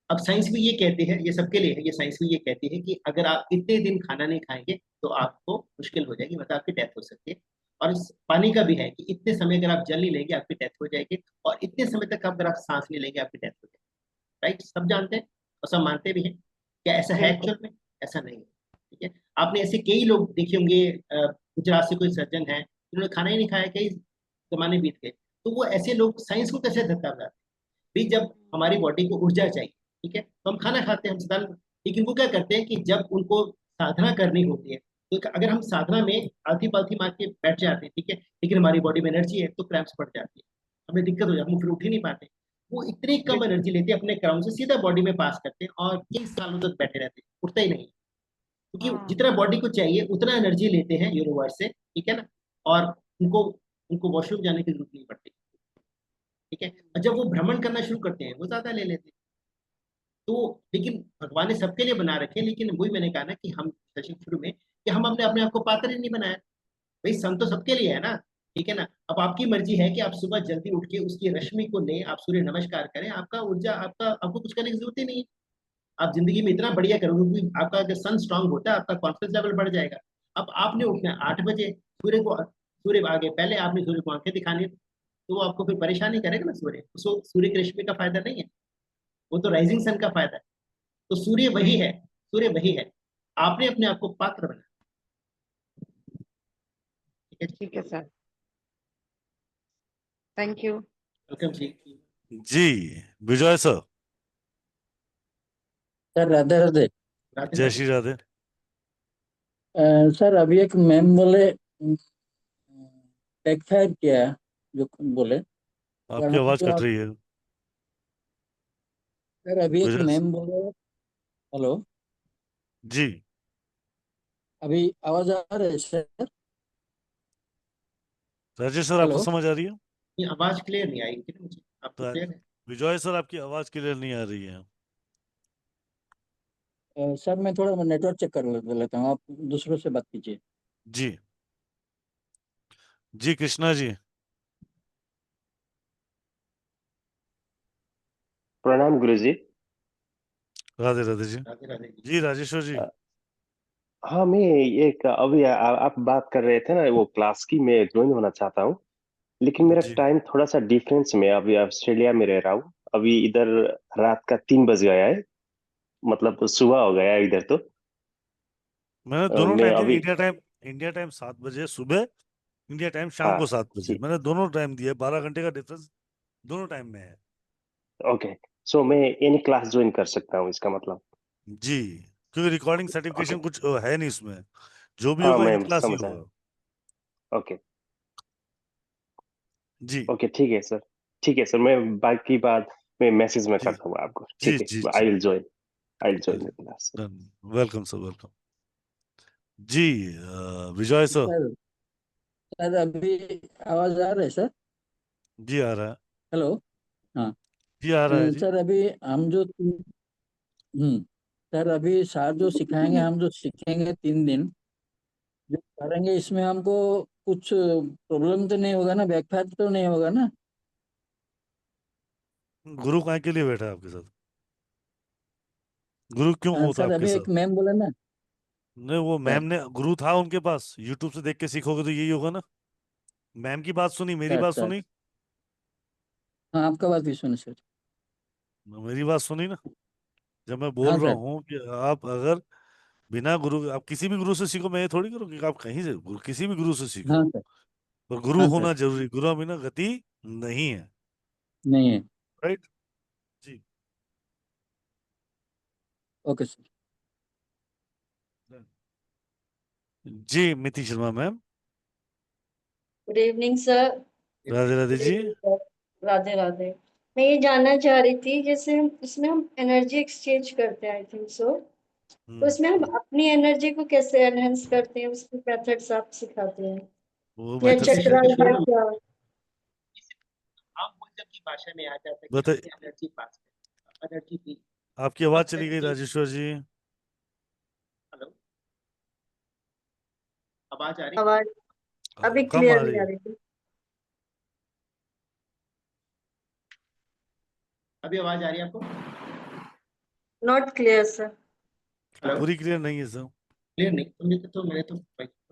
अब साइंस भी ये कहती है, ये सबके लिए है, ये साइंस भी ये कहती है कि अगर आप इतने दिन खाना नहीं खाएंगे तो आपको मुश्किल हो जाएगी, मतलब आपकी डेथ हो सकती है। और इस पानी का भी है कि इतने समय अगर आप जल नहीं लेंगे आपकी डेथ हो जाएगी, और इतने समय तक अगर आप सांस नहीं लेंगे आपकी डेथ हो जाएगी, राइट, सब जानते हैं और सब मानते भी हैं। क्या ऐसा है बिल्कुल। एक्चुअल में? ऐसा नहीं है, ठीक है। आपने ऐसे कई लोग देखे होंगे, गुजरात से कोई सर्जन है जिन्होंने खाना ही नहीं खाया, कई जमाने बीत गए, तो वो ऐसे लोग साइंस को कैसे धक्का बनाते हैं? भाई जब हमारी बॉडी को ऊर्जा चाहिए, ठीक है, तो हम खाना खाते हैं, हम साधारण, लेकिन वो क्या करते हैं कि जब उनको साधना करनी होती है, तो अगर हम साधना में आलती पालती मार के बैठ जाते हैं, ठीक है, लेकिन हमारी बॉडी में एनर्जी है, तो क्रैम्प्स पड़ जाती है, हमें दिक्कत हो जाती है, हम फिर उठ ही नहीं पाते। वो इतनी कम एनर्जी लेते हैं अपने क्राउन से, सीधा बॉडी में पास करते हैं और कई सालों तक बैठे रहते हैं, उठता ही नहीं, क्योंकि जितना बॉडी को चाहिए उतना एनर्जी लेते हैं यूनिवर्स से, ठीक है ना, और उनको उनको वॉशरूम जाने की जरूरत नहीं पड़ती, ठीक है। और जब वो भ्रमण करना शुरू करते हैं वो ज्यादा ले लेते हैं। तो लेकिन भगवान ने सबके लिए बना रखे, लेकिन वही मैंने कहा ना कि हम सेशन शुरू में कि हम अपने अपने आप को पात्र ही नहीं बनाया। भाई सन तो सबके लिए है ना, ठीक है ना। अब आपकी मर्जी है कि आप सुबह जल्दी उठ के उसकी रश्मि को लें, आप सूर्य नमस्कार करें, आपका ऊर्जा, आपको कुछ करने की जरूरत ही नहीं है। आप जिंदगी में इतना बढ़िया करोगे क्योंकि आपका अगर सन स्ट्रांग होता है, आपका कॉन्फिडेंस लेवल बढ़ जाएगा। अब आपने उठना है 8 बजे, सूर्य आगे पहले आपने सूर्य को आंखें दिखानी है, तो वो आपको फिर परेशान नहीं करेगा ना सूर्य, उसको सूर्य की रश्मि का फायदा नहीं है, वो तो राइजिंग सन का फायदा है। तो सूर्य वही है, सूर्य वही है, आपने अपने आप को पात्र बनाया। ठीक है सर, थैंक यू। वेलकम जी। जी विजय सर। सर राधे राधे। जय श्री राधे। सर अभी एक मैम बोले टेक फाइव किया है, जो बोले आपकी आवाज कट रही है। सर अभी एक विजय मैम बोले, हेलो जी, अभी आवाज आ रही है सर? राजेश सर आपको हेलो समझ आ रही है? ये आवाज क्लियर नहीं आई कि मुझे, आपको तो क्लियर है? विजय सर आपकी आवाज क्लियर नहीं आ रही है। सर मैं थोड़ा नेटवर्क चेक कर लेता हूँ, आप दूसरों से बात कीजिए। जी जी कृष्णा जी। प्रणाम गुरुजी। राधे राधे जी। राधे राधे जी। जी राजेश्वर जी। हाँ, मैं एक अभी आप बात कर रहे थे ना वो क्लास की, मैं ज्वाइन होना चाहता हूँ, लेकिन मेरा जी टाइम थोड़ा सा डिफरेंस में, अभी ऑस्ट्रेलिया में रह रहा हूँ, अभी इधर रात का 3 बज गया है, मतलब सुबह हो गया है इधर तो। मैंने दोनों मैं टाइम दिए, अभी, इंडिया टाइम 7 बजे सुबह, इंडिया टाइम शाम हाँ को 7 बजे, जी, मैंने दोनों टाइम दिए, 12 घंटे का डिफरेंस दोनों टाइम में है। ओके। सो मैं एनी क्लास ज्वाइन कर सकता हूँ इसका मतलब? जी, क्योंकि रिकॉर्डिंग ओके, सर्टिफिकेशन कुछ है नहीं इसमें, जो भी हाँ होगा मैं इन क्लास ही समझ आया। होगा। ओके जी ओके, ठीक है सर, ठीक है सर, मैं बाकी बात मैं मैसेज में जी करता हूँ आपको, जी ठीक जी है, जी। I will join the class. Welcome sir, welcome जी। विजय सर। सर सर अभी आवाज आ रही है सर? जी आ रहा है। हेलो, हाँ। जी आ रहा है जी। सर अभी हम जो सर अभी सर जो सिखाएंगे, हम जो सीखेंगे 3 दिन जो करेंगे, इसमें हमको कुछ प्रॉब्लम तो नहीं होगा ना, बैकफायर तो नहीं होगा ना? गुरु काय के लिए बैठा है आपके साथ? गुरु क्यों होता सर आपके अभी साथ? एक मैम बोले ना नहीं, वो सर। मैम ने, गुरु था उनके पास, यूट्यूब से देख के सीखोगे तो यही होगा ना। मैम की बात सुनी, मेरी बात अच्छा, सुनी, हाँ आपका बात भी सुने सर। मेरी बात सुनी ना। जब मैं हाँ बोल रहा सर। हूँ कि आप अगर बिना गुरु, आप किसी भी गुरु से सीखो, मैं ये थोड़ी करूँ कि आप कहीं से किसी भी गुरु से सीखो, हाँ सर। पर गुरु हाँ सर। होना जरूरी, गुरु बिना गति नहीं है। नहीं है। राइट जी। Okay sir. जी Miti Sharma ma'am. Good evening sir. Radhe Radhe good जी। Evening sir. राधे राधे। मैं ये जानना चाह रही थी, जैसे हम इसमें हम एनर्जी एक्सचेंज करते हैं, आई थिंक सो, तो इसमें हम अपनी एनर्जी को कैसे एनहेंस करते हैं, उसके मेथड्स आप सिखाते हैं वो या मेथड चक्रा सीखेंगे। या क्या? आप बोलते की भाषा में आ जाता है कि बता, हमने एनर्जी पास कर, एनर्जी दी। आपकी आवाज आप चली गई कहते राजेश्वर जी। हेलो, आवाज आ रही? आवाज अभी कम आ क्लियर रही नहीं आ है। रही थी। अभी आवाज आ रही है आपको? Not clear sir. हेलो, पूरी क्लियर नहीं है सर। क्लियर नहीं? मैंने तो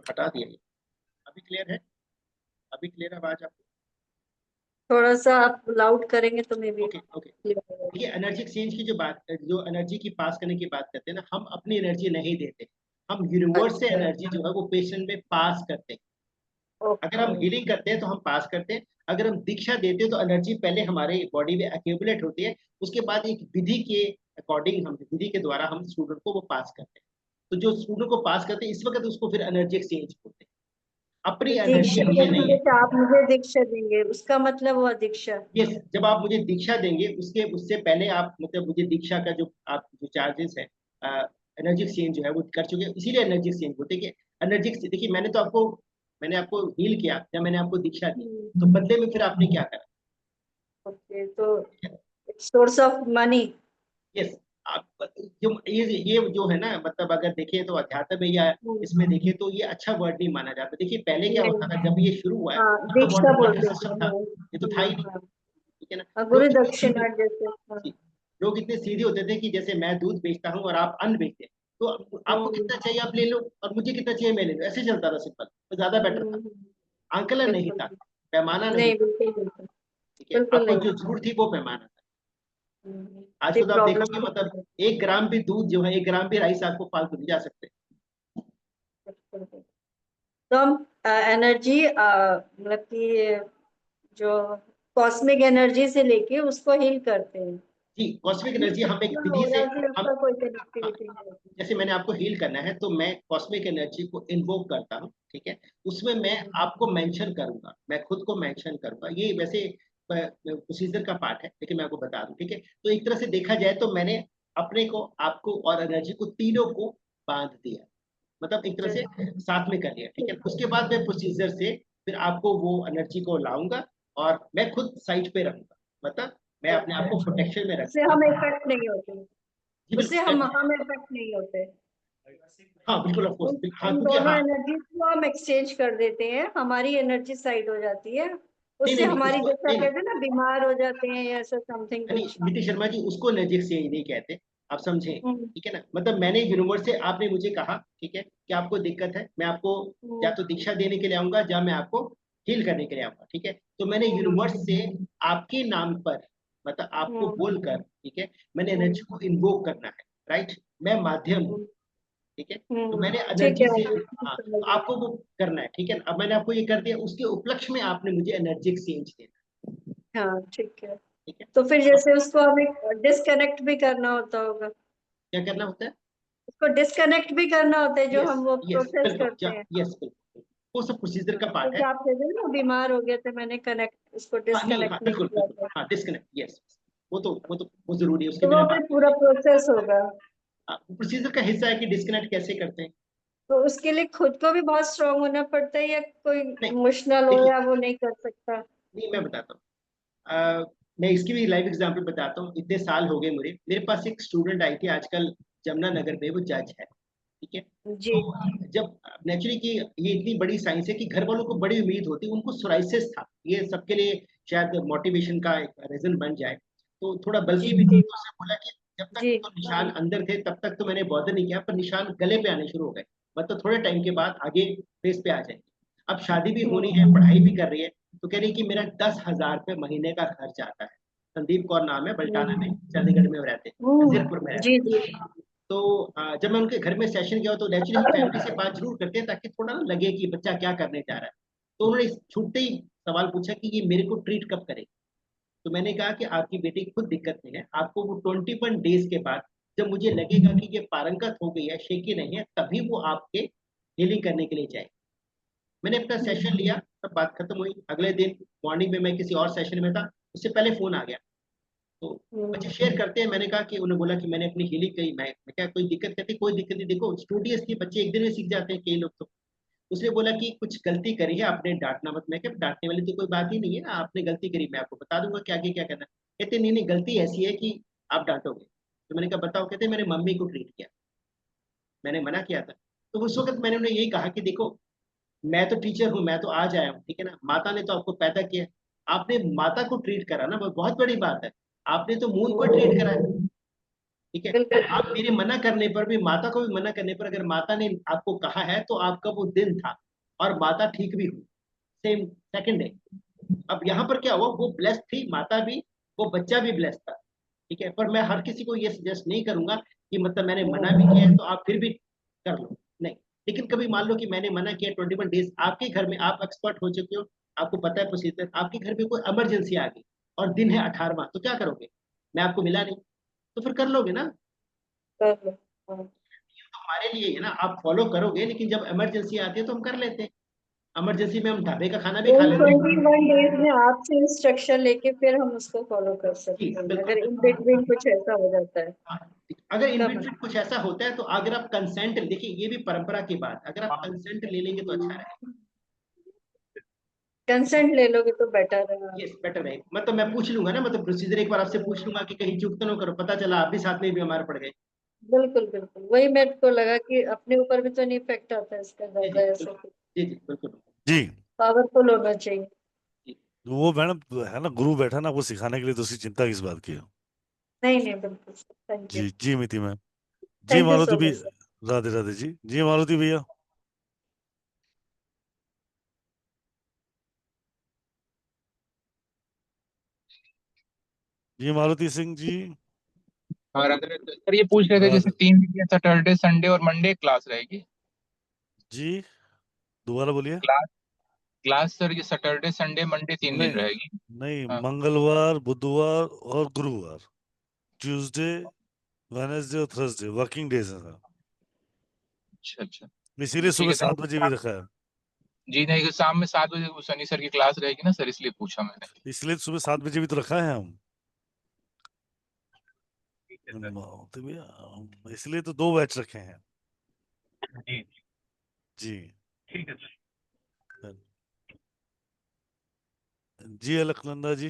हटा दिया ये। अभी क्लियर है? अभी क्लियर आवाज आपको? थोड़ा सा आप लाउड करेंगे तो may be okay okay. Clear हो जाएगा। देखिए, एनर्जी एक्सचेंज की जो बात, जो एनर्जी की पास करने की बात करते हैं ना, हम अपनी एनर्जी नहीं देते, हम यूनिवर्स से अच्छा एनर्जी जो है वो पेशेंट में पास करते हैं। अगर हम हीलिंग करते हैं तो हम पास करते हैं, अगर हम दीक्षा देते हैं तो एनर्जी पहले हमारे बॉडी में एक्यूमुलेट होती है, उसके बाद एक विधि के अकॉर्डिंग, हम विधि के द्वारा हम स्टूडेंट को वो पास करते हैं। तो जो स्टूडेंट को पास करते हैं इस वक्त उसको फिर एनर्जी एक्सचेंज बोलते हैं, अपनी एनर्जी दीक्षा मुझे नहीं है। तो आप मुझे दीक्षा देंगे, उसका मतलब हुआ दीक्षा। यस, जब आप मुझे दीक्षा देंगे उससे पहले आप मतलब मुझे दीक्षा का जो आप जो चार्जेस है, एनर्जी एक्सचेंज जो है वो कर चुके हैं, इसीलिए एनर्जी एक्सचेंज बोलते हैं कि एनर्जी। देखिए मैंने आपको हील किया या मैंने आपको दीक्षा दी, तो बदले में फिर आपने क्या करा? ओके, तो सोर्स ऑफ मनी। यस, आप जो ये जो है ना, मतलब अगर देखें तो अध्यात्म में या इसमें देखें तो ये अच्छा वर्ड नहीं माना जाता। देखिए पहले क्या होता था, जब ये शुरू हुआ है हाँ, तो दीक्षा वाटर बोलते सिस्टम थे। था, ये तो था ही नहीं, ठीक है ना। हाँ, लोग गुरु इतने दक्षिणा सीधे जैसे। हाँ। लोग इतने सीधे होते थे कि जैसे मैं दूध बेचता हूँ और आप अन्न बेचते हैं, तो आपको कितना चाहिए आप ले लो, और मुझे कितना चाहिए मैं ले लो, ऐसे चलता था सिंपल, तो ज्यादा बेटर था। आंकलन नहीं था, पैमाना नहीं नहीं, था, बिल्कुल ठीक है। बिल्कुल आपको नहीं। जो जरूरत थी वो पैमाना था। ये आजकल तो आप देखोगे प्रॉब्लम। मतलब 1 ग्राम भी दूध जो है, 1 ग्राम भी राइस आपको फालतू नहीं जा सकते। तो हम एनर्जी मतलब कि जो कॉस्मिक एनर्जी से लेके उसको हील करते हैं। जी, कॉस्मिक एनर्जी हम एक विधि से, ओरा से उसका हम कोई कनेक्टिविटी नहीं होती। जैसे मैंने आपको हील करना है तो मैं कॉस्मिक एनर्जी को इन्वोक करता हूँ, ठीक है। उसमें मैं आपको मेंशन करूंगा, मैं खुद को मेंशन करूंगा। ये वैसे प्रोसीजर का पार्ट है, लेकिन मैं आपको बता दूं, ठीक है। तो एक तरह से देखा जाए तो मैंने अपने को, आपको और एनर्जी को, तीनों को बांध दिया, मतलब एक तरह से साथ में कर लिया, ठीक है। उसके बाद मैं प्रोसीजर से फिर आपको वो एनर्जी को लाऊंगा और मैं खुद साइड पे रहूंगा, मतलब मैं अपने आप को प्रोटेक्शन में उससे हम रखूंगा। इफेक्ट नहीं होते, जी उससे बिल्कुल, हम इफेक्ट नहीं होते। हाँ बिल्कुल ऑफ कोर्स, हाँ उन क्योंकि दोनों हाँ, एनर्जीज को हम एक्सचेंज कर देते हैं, हमारी एनर्जी साइड हो जाती है, नहीं उससे नहीं नहीं हमारी उसको जैसा नहीं, कहते हैं ना बीमार हो जाते हैं या ऐसा समथिंग नहीं कुछ। नीति शर्मा जी, उसको एनर्जी एक्सचेंज नहीं कहते, आप समझे, ठीक है ना। मतलब मैंने यूनिवर्स से, आपने मुझे कहा ठीक है कि आपको दिक्कत है, मैं आपको या तो दीक्षा देने के लिए आऊंगा या मैं आपको हील करने के लिए आऊंगा, ठीक है। तो मैंने यूनिवर्स से आपके नाम पर, मतलब आपको बोलकर, ठीक है, मैंने एनर्जी को इन्वोक करना है, राइट। मैं माध्यम हूँ, ठीक है। तो मैंने ठीक एनर्जी है, से, हाँ, तो आपको वो करना है, ठीक है। अब मैंने आपको ये कर दिया, उसके उपलक्ष्य में आपने मुझे एनर्जी एक्सचेंज देना, हाँ ठीक है। ठीक है। तो फिर जैसे उसको हमें डिस्कनेक्ट भी करना होता होगा, क्या करना होता है? उसको डिस्कनेक्ट भी करना होता है जो यस हम वो यस प्रोसेस बिल्कुल, करते हैं। यस बिल्कुल, वो सब प्रोसीजर का पार्ट जैसे है। आप कहते हैं ना बीमार हो गए थे, मैंने कनेक्ट उसको हाँ नहीं, हाँ डिस्कनेक्ट नहीं बिल्कुल किया बिल्कुल, था, हाँ डिस्कनेक्ट, यस, वो जरूरी है, उसके तो वो बिना फिर बात पूरा प्रोसेस होगा। प्रोसीजर का हिस्सा है कि डिस्कनेक्ट कैसे करते हैं। तो उसके लिए खुद को भी बहुत स्ट्रांग होना पड़ता है, या कोई नहीं इमोशनल हो देखिए, या वो नहीं कर सकता। नहीं मैं बताता हूँ, मैं इसकी भी लाइव एग्जांपल बताता हूँ। इतने साल हो गए मेरे पास एक स्टूडेंट आई थी आजकल जमुना नगर में, वो जज है, ठीक है। जी। तो जब नेचुरली कि ये इतनी बड़ी साइंस है कि घर वालों को बड़ी उम्मीद होती, उनको सोराइसिस था, ये सबके लिए शायद मोटिवेशन का एक रीजन बन जाए, तो थोड़ा बल्कि भी थी, तो उसने बोला कि जब तक जी तो निशान अंदर थे तब तक तो मैंने बॉदर नहीं किया, पर निशान गले पे आने शुरू हो गए, मतलब थोड़े टाइम के बाद आगे फेस पे आ जाएंगे। अब शादी भी होनी है, पढ़ाई भी कर रही है, तो कह रही कि मेरा 10,000 रुपये महीने का खर्च आता है। संदीप कौर नाम है, बल्टाना में, चंडीगढ़ में रहते हैं, हजीरपुर में रहते जी हैं। जी। तो जब मैं उनके घर में सेशन गया तो नेचुरली हम फैमिली से बात जरूर करते हैं ताकि थोड़ा ना लगे कि बच्चा क्या करने जा रहा है। तो उन्होंने छूटते ही सवाल पूछा कि ये मेरे को ट्रीट कब करेगी। तो मैंने कहा कि आपकी बेटी की खुद दिक्कत नहीं है, आपको वो 21 डेज के बाद जब मुझे लगेगा कि ये पारंगत हो गई है, शेकी नहीं है, तभी वो आपके हीलिंग करने के लिए जाए। मैंने अपना सेशन लिया, तब बात खत्म हुई। अगले दिन मॉर्निंग में मैं किसी और सेशन में था, उससे पहले फोन आ गया। तो बच्चे शेयर करते हैं, मैंने कहा कि उन्होंने बोला कि मैंने अपनी हीलिंग करी। मैं क्या कोई दिक्कत, कहती कोई दिक्कत नहीं, देखो स्टूडियस थी, बच्चे एक दिन में सीख जाते हैं कई लोग तो। उसने बोला कि कुछ गलती करी है आपने, डांटना मत। मैं क्या डांटने वाली तो कोई बात ही नहीं है, आपने गलती करी, मैं आपको बता दूंगा कि आगे क्या करना है। कहते नहीं नहीं, गलती ऐसी है कि आप डांटोगे। तो मैंने कहा बताओ। कहते मैंने मम्मी को ट्रीट किया, मैंने मना किया था। तो उस वक्त मैंने उन्हें यही कहा कि देखो, मैं तो टीचर हूँ, मैं तो आज आया हूँ, ठीक है ना, माता ने तो आपको पैदा किया, आपने माता को ट्रीट करा ना, वो बहुत बड़ी बात है। आपने तो मून को ट्रीट करा है, ठीक है। आप मेरे मना करने पर भी, माता को भी मना करने पर, अगर माता ने आपको कहा है तो आपका वो दिन था, और माता ठीक भी हुई सेम सेकंड डे। अब यहाँ पर क्या हुआ, वो ब्लेस्ड थी माता भी, वो बच्चा भी ब्लेस्ड था, ठीक है। पर मैं हर किसी को ये सजेस्ट नहीं करूंगा कि मतलब मैंने मना भी किया है तो आप फिर भी कर लो, नहीं। लेकिन कभी मान लो कि मैंने मना किया 21 डेज, आपके घर में आप एक्सपर्ट हो चुके हो, आपको पता है प्रोसीजर, आपके घर में कोई इमरजेंसी आ गई और दिन है 18वां, तो क्या करोगे? मैं आपको मिला नहीं, तो फिर कर लोगे ना, कर लो। हाँ। तो हमारे लिए है ना, आप फॉलो करोगे, लेकिन जब इमरजेंसी आती है तो हम कर लेते हैं। इमरजेंसी में हम ढाबे का खाना भी खा उन लेते हैं। 21 डेज में आपसे इंस्ट्रक्शन लेके फिर हम उसको फॉलो कर जी सकते हैं, बिल्कुल अगर इन बिल्कुल। बिटवीन कुछ ऐसा हो जाता है हाँ, अगर इन तब। बिटवीन कुछ ऐसा होता है तो अगर आप कंसेंट, देखिए ये भी परंपरा की बात, अगर आप कंसेंट ले लेंगे तो अच्छा रहेगा। कंसेंट ले लोगे तो बेटर है। यस, बेटर रहेगा। मतलब मैं पूछ लूंगा ना, मतलब प्रोसीजर एक बार आपसे पूछ लूंगा कि कहीं चूक तो ना करो, पता चला आप भी साथ में बीमार पड़ गए। बिल्कुल बिल्कुल, वही मेरे को लगा कि अपने ऊपर भी तो नहीं इफेक्ट आता है इसका जी जी ज्यादा, ऐसा बिल्कुल, जी जी बिल्कुल। जी पावरफुल होना चाहिए। वो मैडम है ना, गुरु बैठा ना, वो सिखाने के लिए, तो उसकी चिंता किस बात की है? नहीं नहीं, बिल्कुल, थैंक यू। जी जी मिति मैम। जी थैंक यू मारुति सो भी, मच सर। राधे राधे जी। जी मारुति भैया। जी मारुति सिंह जी। हाँ सर, ये पूछ रहे थे जैसे राधे 3 दिन सैटरडे संडे और मंडे क्लास रहेगी। जी, दोबारा बोलिए। क्लास क्लास सर ये सैटरडे संडे मंडे 3 दिन नहीं रहेगी। नहीं, हाँ। मंगलवार बुधवार और गुरुवार, ट्यूसडे वेनेसडे और थर्सडे वर्किंग डेज है सर। अच्छा अच्छा। इसीलिए ठीक सुबह है सर। 7 बजे भी रखा है। जी नहीं, शाम में 7 बजे वो सनी सर की क्लास रहेगी ना सर, इसलिए पूछा मैंने। इसलिए सुबह 7 बजे भी तो रखा है हम। ठीक है सर। तो भैया, इसलिए तो 2 बैच रखे हैं। जी जी ठीक है सर। जी अलकनंदा जी।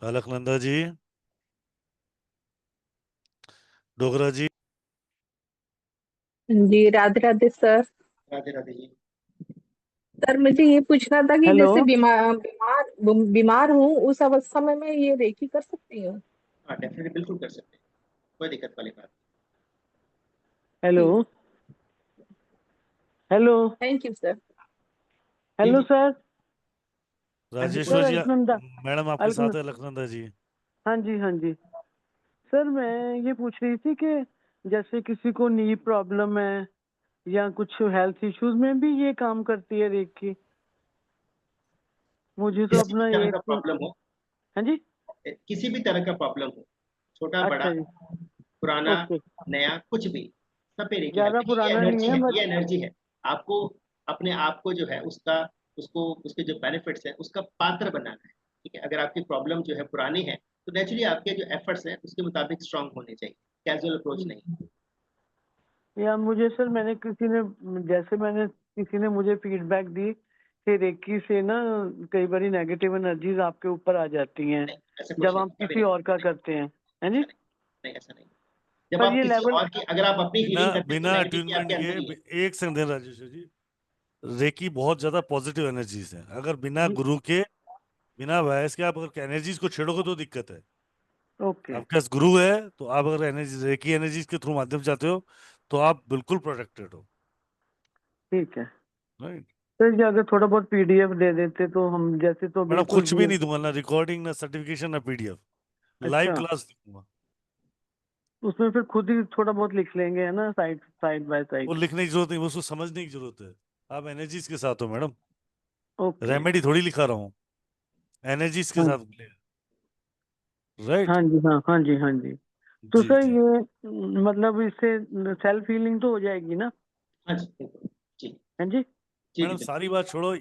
अलकनंदा जी। डोगरा जी। जी राधे राधे सर। राधे राधे जी। सर मुझे ये पूछना था कि हेलो। जैसे बीमार हूँ, उस अवस्था में मैं ये रेकी कर सकती हूँ? हाँ डेफिनेटली, बिल्कुल कर सकते हैं, कोई दिक्कत वाली बात हेलो। ठीक, हेलो। Thank you sir. नहीं। जी हेलो जी। सर। हाँ जी राजेश्वर सर बोलिए। जी, अलकनंदा। मैडम आपके साथ है अलकनंदा जी। हाँ जी, हाँ जी। सर मैं ये पूछ रही थी कि जैसे किसी को नी प्रॉब्लम है या कुछ हेल्थ इश्यूज में भी ये काम करती है रेकी? मुझे तो किसी भी अपना तरह का एक। प्रॉब्लम हो, हाँ जी। किसी भी तरह का प्रॉब्लम हो, छोटा बड़ा, अच्छा जी। पुराना ओके। नया, कुछ भी, सब पे रेकी ज्यादा लगती है। ये पुराना नहीं एनर्जी है है, बट। ये एनर्जी है। आपको अपने आप को जो है उसका, उसको, उसके जो बेनिफिट्स है उसका पात्र बनाना है। ठीक है, अगर आपकी प्रॉब्लम जो है पुरानी है तो नेचुरली आपके जो एफर्ट्स हैं उसके मुताबिक स्ट्रांग होने चाहिए, कैजुअल अप्रोच नहीं। या मुझे सर मैंने किसी ने मुझे फीडबैक दी कि रेकी से ना कई बार नेगेटिव एनर्जीज आपके ऊपर आ जाती हैं नहीं, ऐसा कुछ जब नहीं, आप कभी किसी नहीं, और का करते हैं। है जी। ऐसा नहीं, नहीं ऐसा नहीं। जब पर आप ये किसी लेवल। और की, अगर आप अपनी बिना हीलिंग करते हैं तो बिना नेगेटिविटी अट्यूनमेंट आपके अंदर ही है। के, एक सेकंड दें राजेश्वर जी। रेकी बहुत ज्यादा पॉजिटिव एनर्जीज है। अगर बिना जी। गुरु के, बिना वॉइस के आप अगर एनर्जीज को छेड़ोगे तो दिक्कत है। ओके। आपके पास गुरु है तो आप अगर एनर्जी, रेकी एनर्जीज के थ्रू माध्यम से जाते हो तो आप बिल्कुल प्रोटेक्टेड हो। ठीक है। राइट सर ये अगर थोड़ा बहुत पीडीएफ दे देते तो हम जैसे तो मैडम, बिल्कुल कुछ भी भी। नहीं दूंगा, ना रिकॉर्डिंग ना सर्टिफिकेशन ना पीडीएफ, लाइव अच्छा। क्लास दूंगा। उसमें फिर खुद ही थोड़ा बहुत लिख लेंगे, है ना, साइड साइड बाय वो साइड। लिखने की जरूरत नहीं, वो उसको समझने की जरूरत है। आप एनर्जीज के साथ हो मैडम, ओके। रेमेडी थोड़ी लिखा रहा हूँ, एनर्जीज के हाँ। साथ। राइट। हाँ जी, हाँ, हाँ जी, हाँ जी। तो जी सर जी ये मतलब इससे सेल्फ हीलिंग तो हो जाएगी ना? हाँ जी बिल्कुल। जी हाँ जी। जी जी मैडम, बिल्कुल। सारी बात छोड़ो,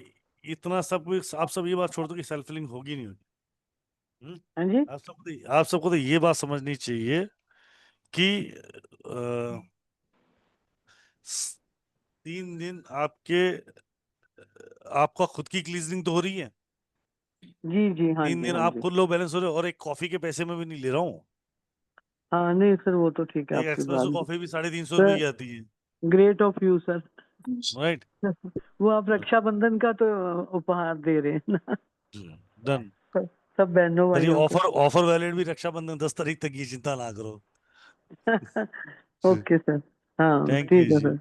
इतना सब कुछ आप सब ये बात छोड़ दो कि सेल्फ फीलिंग होगी नहीं होगी। हाँ जी। आप सबको तो ये बात समझनी चाहिए कि 3 दिन आपका खुद की क्लींजिंग तो हो रही है। जी जी, हाँ तीन जी, दिन हाँ आप जी। खुद लो बैलेंस हो रहे हो, और एक कॉफी के पैसे में भी नहीं ले रहा हूँ। हाँ नहीं सर, वो तो ठीक है एक आपकी एक्सप्रेसो बात। कॉफी भी 350 रुपए सर की आती है। Great of you sir. Right. वो आप रक्षाबंधन का तो उपहार दे रहे हैं ना। डन। सब बहनों और ये भाइयों को। ऑफर ऑफर वैलिड भी रक्षाबंधन 10 तारीख तक की, चिंता ना करो। Okay sir. हाँ थैंक यू ठीक है जी। Sir.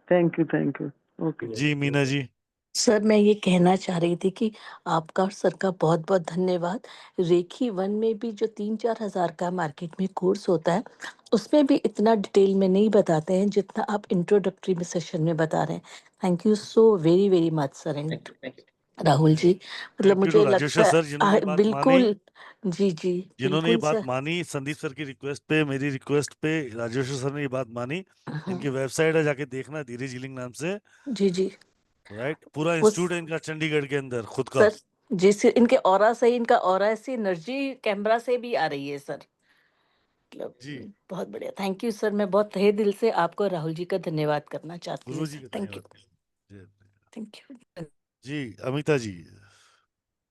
Thank you, thank you. Okay. जी मीना जी। सर मैं ये कहना चाह रही थी कि आपका और सर का बहुत बहुत धन्यवाद। रेखी 1 में भी जो 3-4 हज़ार का मार्केट में कोर्स होता है, उसमें भी इतना डिटेल में नहीं बताते हैं जितना आप इंट्रोडक्टरी में सेशन में बता रहे हैं। Thank you so very very much sir and thank you Rahul ji. मतलब थैंक यू टू मुझे राजेश्वर लगता सर जिन्होंने ये बात मानी, बिल्कुल जी जी जिन्होंने ये बिल्कुल बात सर। मानी संदीप सर की रिक्वेस्ट पे, मेरी रिक्वेस्ट पे राजेश्वर सर ने ये बात मानी। इनकी वेबसाइट है, जाके देखना, धीरे झीलिंग नाम से, जी जी राइट। पूरा वो इंस्टीट्यूट है इनका चंडीगढ़ के अंदर खुद का। सर जिससे इनके ऑरा से, इनका ऑरा ऐसी एनर्जी कैमरा से भी आ रही है सर। मतलब जी बहुत बढ़िया। Thank you sir. मैं बहुत तहे दिल से आपको और राहुल जी का धन्यवाद करना चाहती हूँ गुरु जी सर। का थैंक यू धन्यवाद। जी थैंक यू। जी, अमिता जी।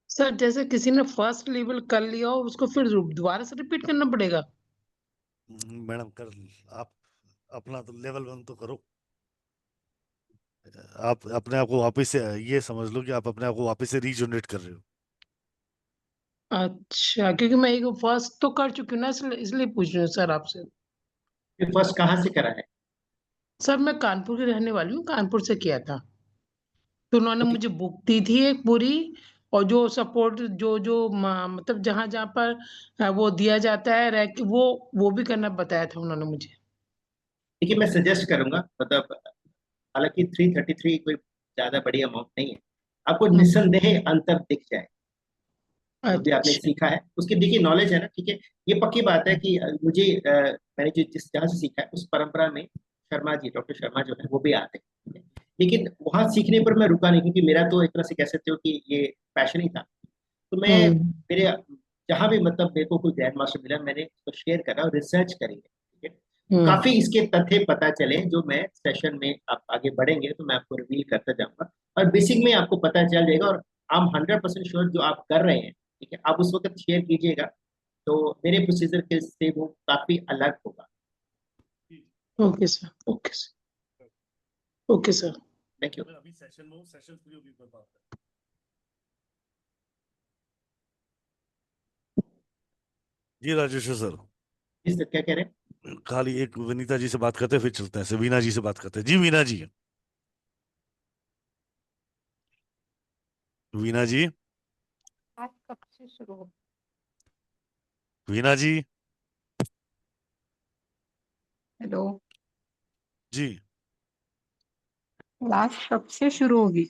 सर जैसे किसी ने फर्स्ट लेवल कर लिया हो उसको फिर दोबारा से रिपीट करना पड़ेगा? मैडम कर, आप अपना तो लेवल 1 तो करो। आप अपने आप को वापस से, ये समझ लो कि आप अपने आप को वापस से रीजनरेट कर रहे हो। अच्छा, क्योंकि मैं एक फर्स्ट तो कर चुकी हूँ ना, इसलिए इसलिए पूछ रही हूँ सर आपसे। फर्स्ट कहाँ से करा है? सर मैं कानपुर की रहने वाली हूँ, कानपुर से किया था। तो उन्होंने तो मुझे बुक दी थी एक पूरी, और जो सपोर्ट जो जो मतलब जहाँ जहाँ पर वो दिया जाता है रैक, वो भी करना बताया था उन्होंने मुझे। देखिए, मैं सजेस्ट करूंगा, मतलब हालांकि 333 कोई ज्यादा बड़ी अमाउंट नहीं है, आपको निस्संदेह अंतर दिख जाए जो भी आपने अच्छा। सीखा है उसकी। देखिए, नॉलेज है ना, ठीक है। ये पक्की बात है कि मुझे मैंने जो जिस जहाँ से सीखा है उस परंपरा में शर्मा जी, डॉक्टर शर्मा जो है वो भी आते हैं, ठीक है? लेकिन वहां सीखने पर मैं रुका नहीं, क्योंकि मेरा तो एक तरह से कह सकते हो कि ये पैशन ही था। तो मैं मेरे जहां भी मतलब मेरे को कोई ग्रैंड मास्टर मिला, मैंने उसको शेयर करा और रिसर्च करी है, ठीक है। काफी इसके तथ्य पता चले जो मैं सेशन में आप आगे बढ़ेंगे तो मैं आपको रिवील करता जाऊंगा, और बेसिक में आपको पता चल जाएगा। और I'm 100% श्योर जो आप कर रहे हैं, ठीक है, आप उस वक्त शेयर कीजिएगा तो मेरे प्रोसीजर के से वो काफी अलग होगा। Okay sir, okay sir, okay sir. Thank you. अभी सेशन में, सेशन फ्री होगी कोई बात है। जी राजेश्वर सर। जी सर, क्या कह रहे हैं? खाली एक विनीता जी से बात करते हैं, फिर चलते हैं, से वीना जी से बात करते हैं। जी वीना जी। वीना जी। आज कब से शुरू हो? वीना जी। हेलो। जी। क्लास कब से शुरू होगी?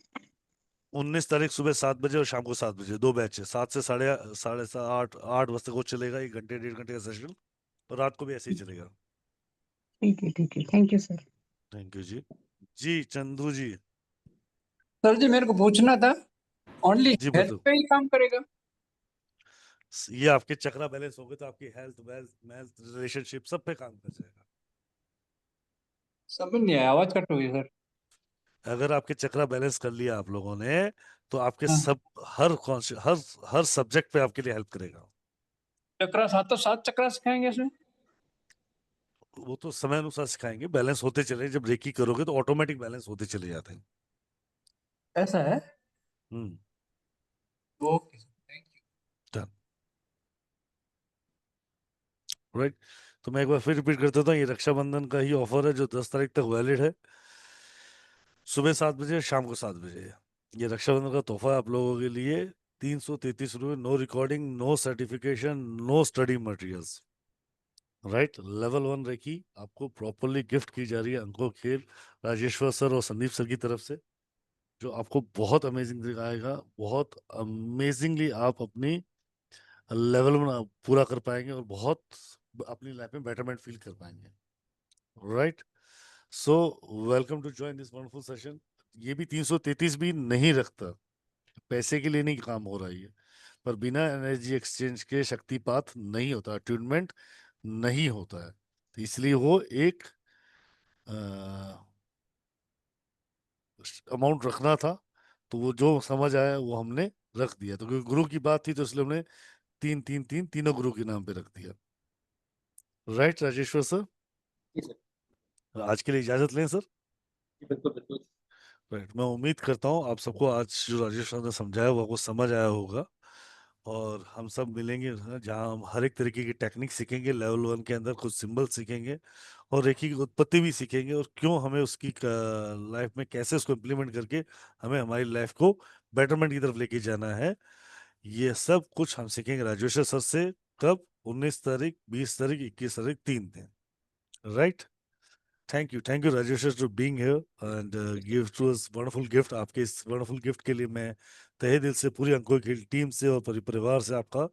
19 तारीख सुबह 7 बजे और शाम को 7 बजे, 2 बैच है। 7 से साढ़े साढ़े सात 8 बजे तक वो चलेगा, 1 घंटे 1.5 घंटे का सेशन। और रात को भी ऐसे ही चलेगा। ठीक है, thank you sir. Thank you जी। जी चंदू जी। सर जी मेरे को पूछना था, ओनली जी हेल्थ बताओ। पे ही काम करेगा? ये आपके चक्रा बैलेंस हो गए तो आपकी हेल्थ, वेल्थ, मेल्थ, रिलेशनशिप सब पे काम कर जाएगा। समझ नहीं आया, आवाज कट हो गई सर। अगर आपके चक्रा बैलेंस कर लिया आप लोगों ने, तो आपके हाँ। सब हर हर सब्जेक्ट पे आपके लिए हेल्प करेगा। चक्रा सात, तो 7 चक्रा सिखाएंगे इसमें? वो तो समय अनुसार सिखाएंगे, बैलेंस होते चले। जब रेकी करोगे तो ऑटोमेटिक बैलेंस होते चले जाते हैं। ऐसा है? Hmm. Okay, thank you. Done. Right. तो मैं एक बार फिर रिपीट कर देता हूँ, ये रक्षाबंधन का ही ऑफर है जो 10 तारीख तक वैलिड है। सुबह 7 बजे, शाम को 7 बजे। ये रक्षाबंधन का तोहफा है आप लोगों के लिए। 333 रुपये, no recording, no certification, no study materials. Right. Level 1 reiki आपको प्रॉपरली गिफ्ट की जा रही है अंको खेल, राजेश्वर सर और संदीप सर की तरफ से, जो आपको बहुत अमेजिंग दिखाएगा। बहुत अमेजिंगली आप अपनी लेवल में पूरा कर पाएंगे और बहुत अपनी लाइफ में बेटरमेंट फील कर पाएंगे। Right. So welcome to join this wonderful session. ये भी 333 भी नहीं रखता, पैसे के लिए नहीं काम हो रहा है ये, पर बिना एनर्जी एक्सचेंज के शक्तिपात नहीं होता, अट्यूनमेंट नहीं होता है। तो इसलिए वो एक अमाउंट रखना था, तो वो जो समझ आया वो हमने रख दिया। तो क्योंकि गुरु की बात थी तो इसलिए हमने तीनों गुरु के नाम पे रख दिया। Right Rajeshwar sir. जी सर। आज के लिए इजाजत लें सर। जी बिल्कुल बिल्कुल। राइट। मैं उम्मीद करता हूँ आप सबको आज जो राजेश सर ने समझाया वो आपको समझ आया होगा। और हम सब मिलेंगे जहाँ हम हर एक तरीके की टेक्निक सीखेंगे। लेवल 1 के अंदर कुछ सिंबल सीखेंगे और रेखी की उत्पत्ति भी सीखेंगे और क्यों हमें उसकी लाइफ में कैसे उसको इम्प्लीमेंट करके हमें हमारी लाइफ को बेटरमेंट की तरफ लेके जाना है। ये सब कुछ हम सीखेंगे राजेश्वर सर से। कब? 19 तारीख, 20 तारीख, 21 तारीख, 3 दिन, right? Thank you Rajeshwar to being here and give to us wonderful gift. आपके इस वंडरफुल गिफ्ट के लिए मैं तहे दिल से पूरी अंकों की टीम से और परिवार से आपका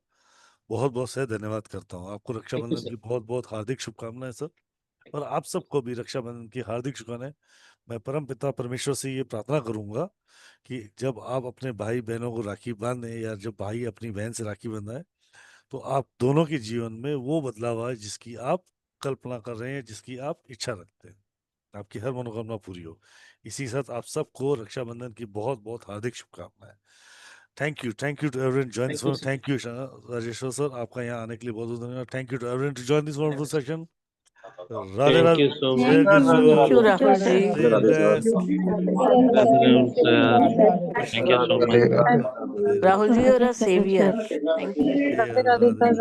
बहुत बहुत से धन्यवाद करता हूँ। आपको रक्षाबंधन की बहुत बहुत हार्दिक शुभकामनाएं सर, और आप सबको भी रक्षाबंधन की हार्दिक शुभकामनाएं। मैं परम पिता परमेश्वर से ये प्रार्थना करूंगा कि जब आप अपने भाई बहनों को राखी बांधे या जब भाई अपनी बहन से राखी बंधाए तो आप दोनों के जीवन में वो बदलाव आए जिसकी आप कल्पना कर रहे हैं, जिसकी आप इच्छा रखते हैं, आपकी हर मनोकामना पूरी हो। इसी साथ आप सबको रक्षाबंधन की बहुत बहुत हार्दिक शुभकामनाएं। Thank you to everyone join this one. Thank you Rajeshwar sir, आपका यहाँ आने के लिए बहुत बहुत धन्यवाद। Thank you to everyone to join this wonderful session. Radhe Thank Radhe, you so जय much. Thank you, Kishore, Rahul ji. stay blessed। Radhe Rahul sir. Thank you so much. Rahul ji, you're a savior. Thank you. Radhe Radhe.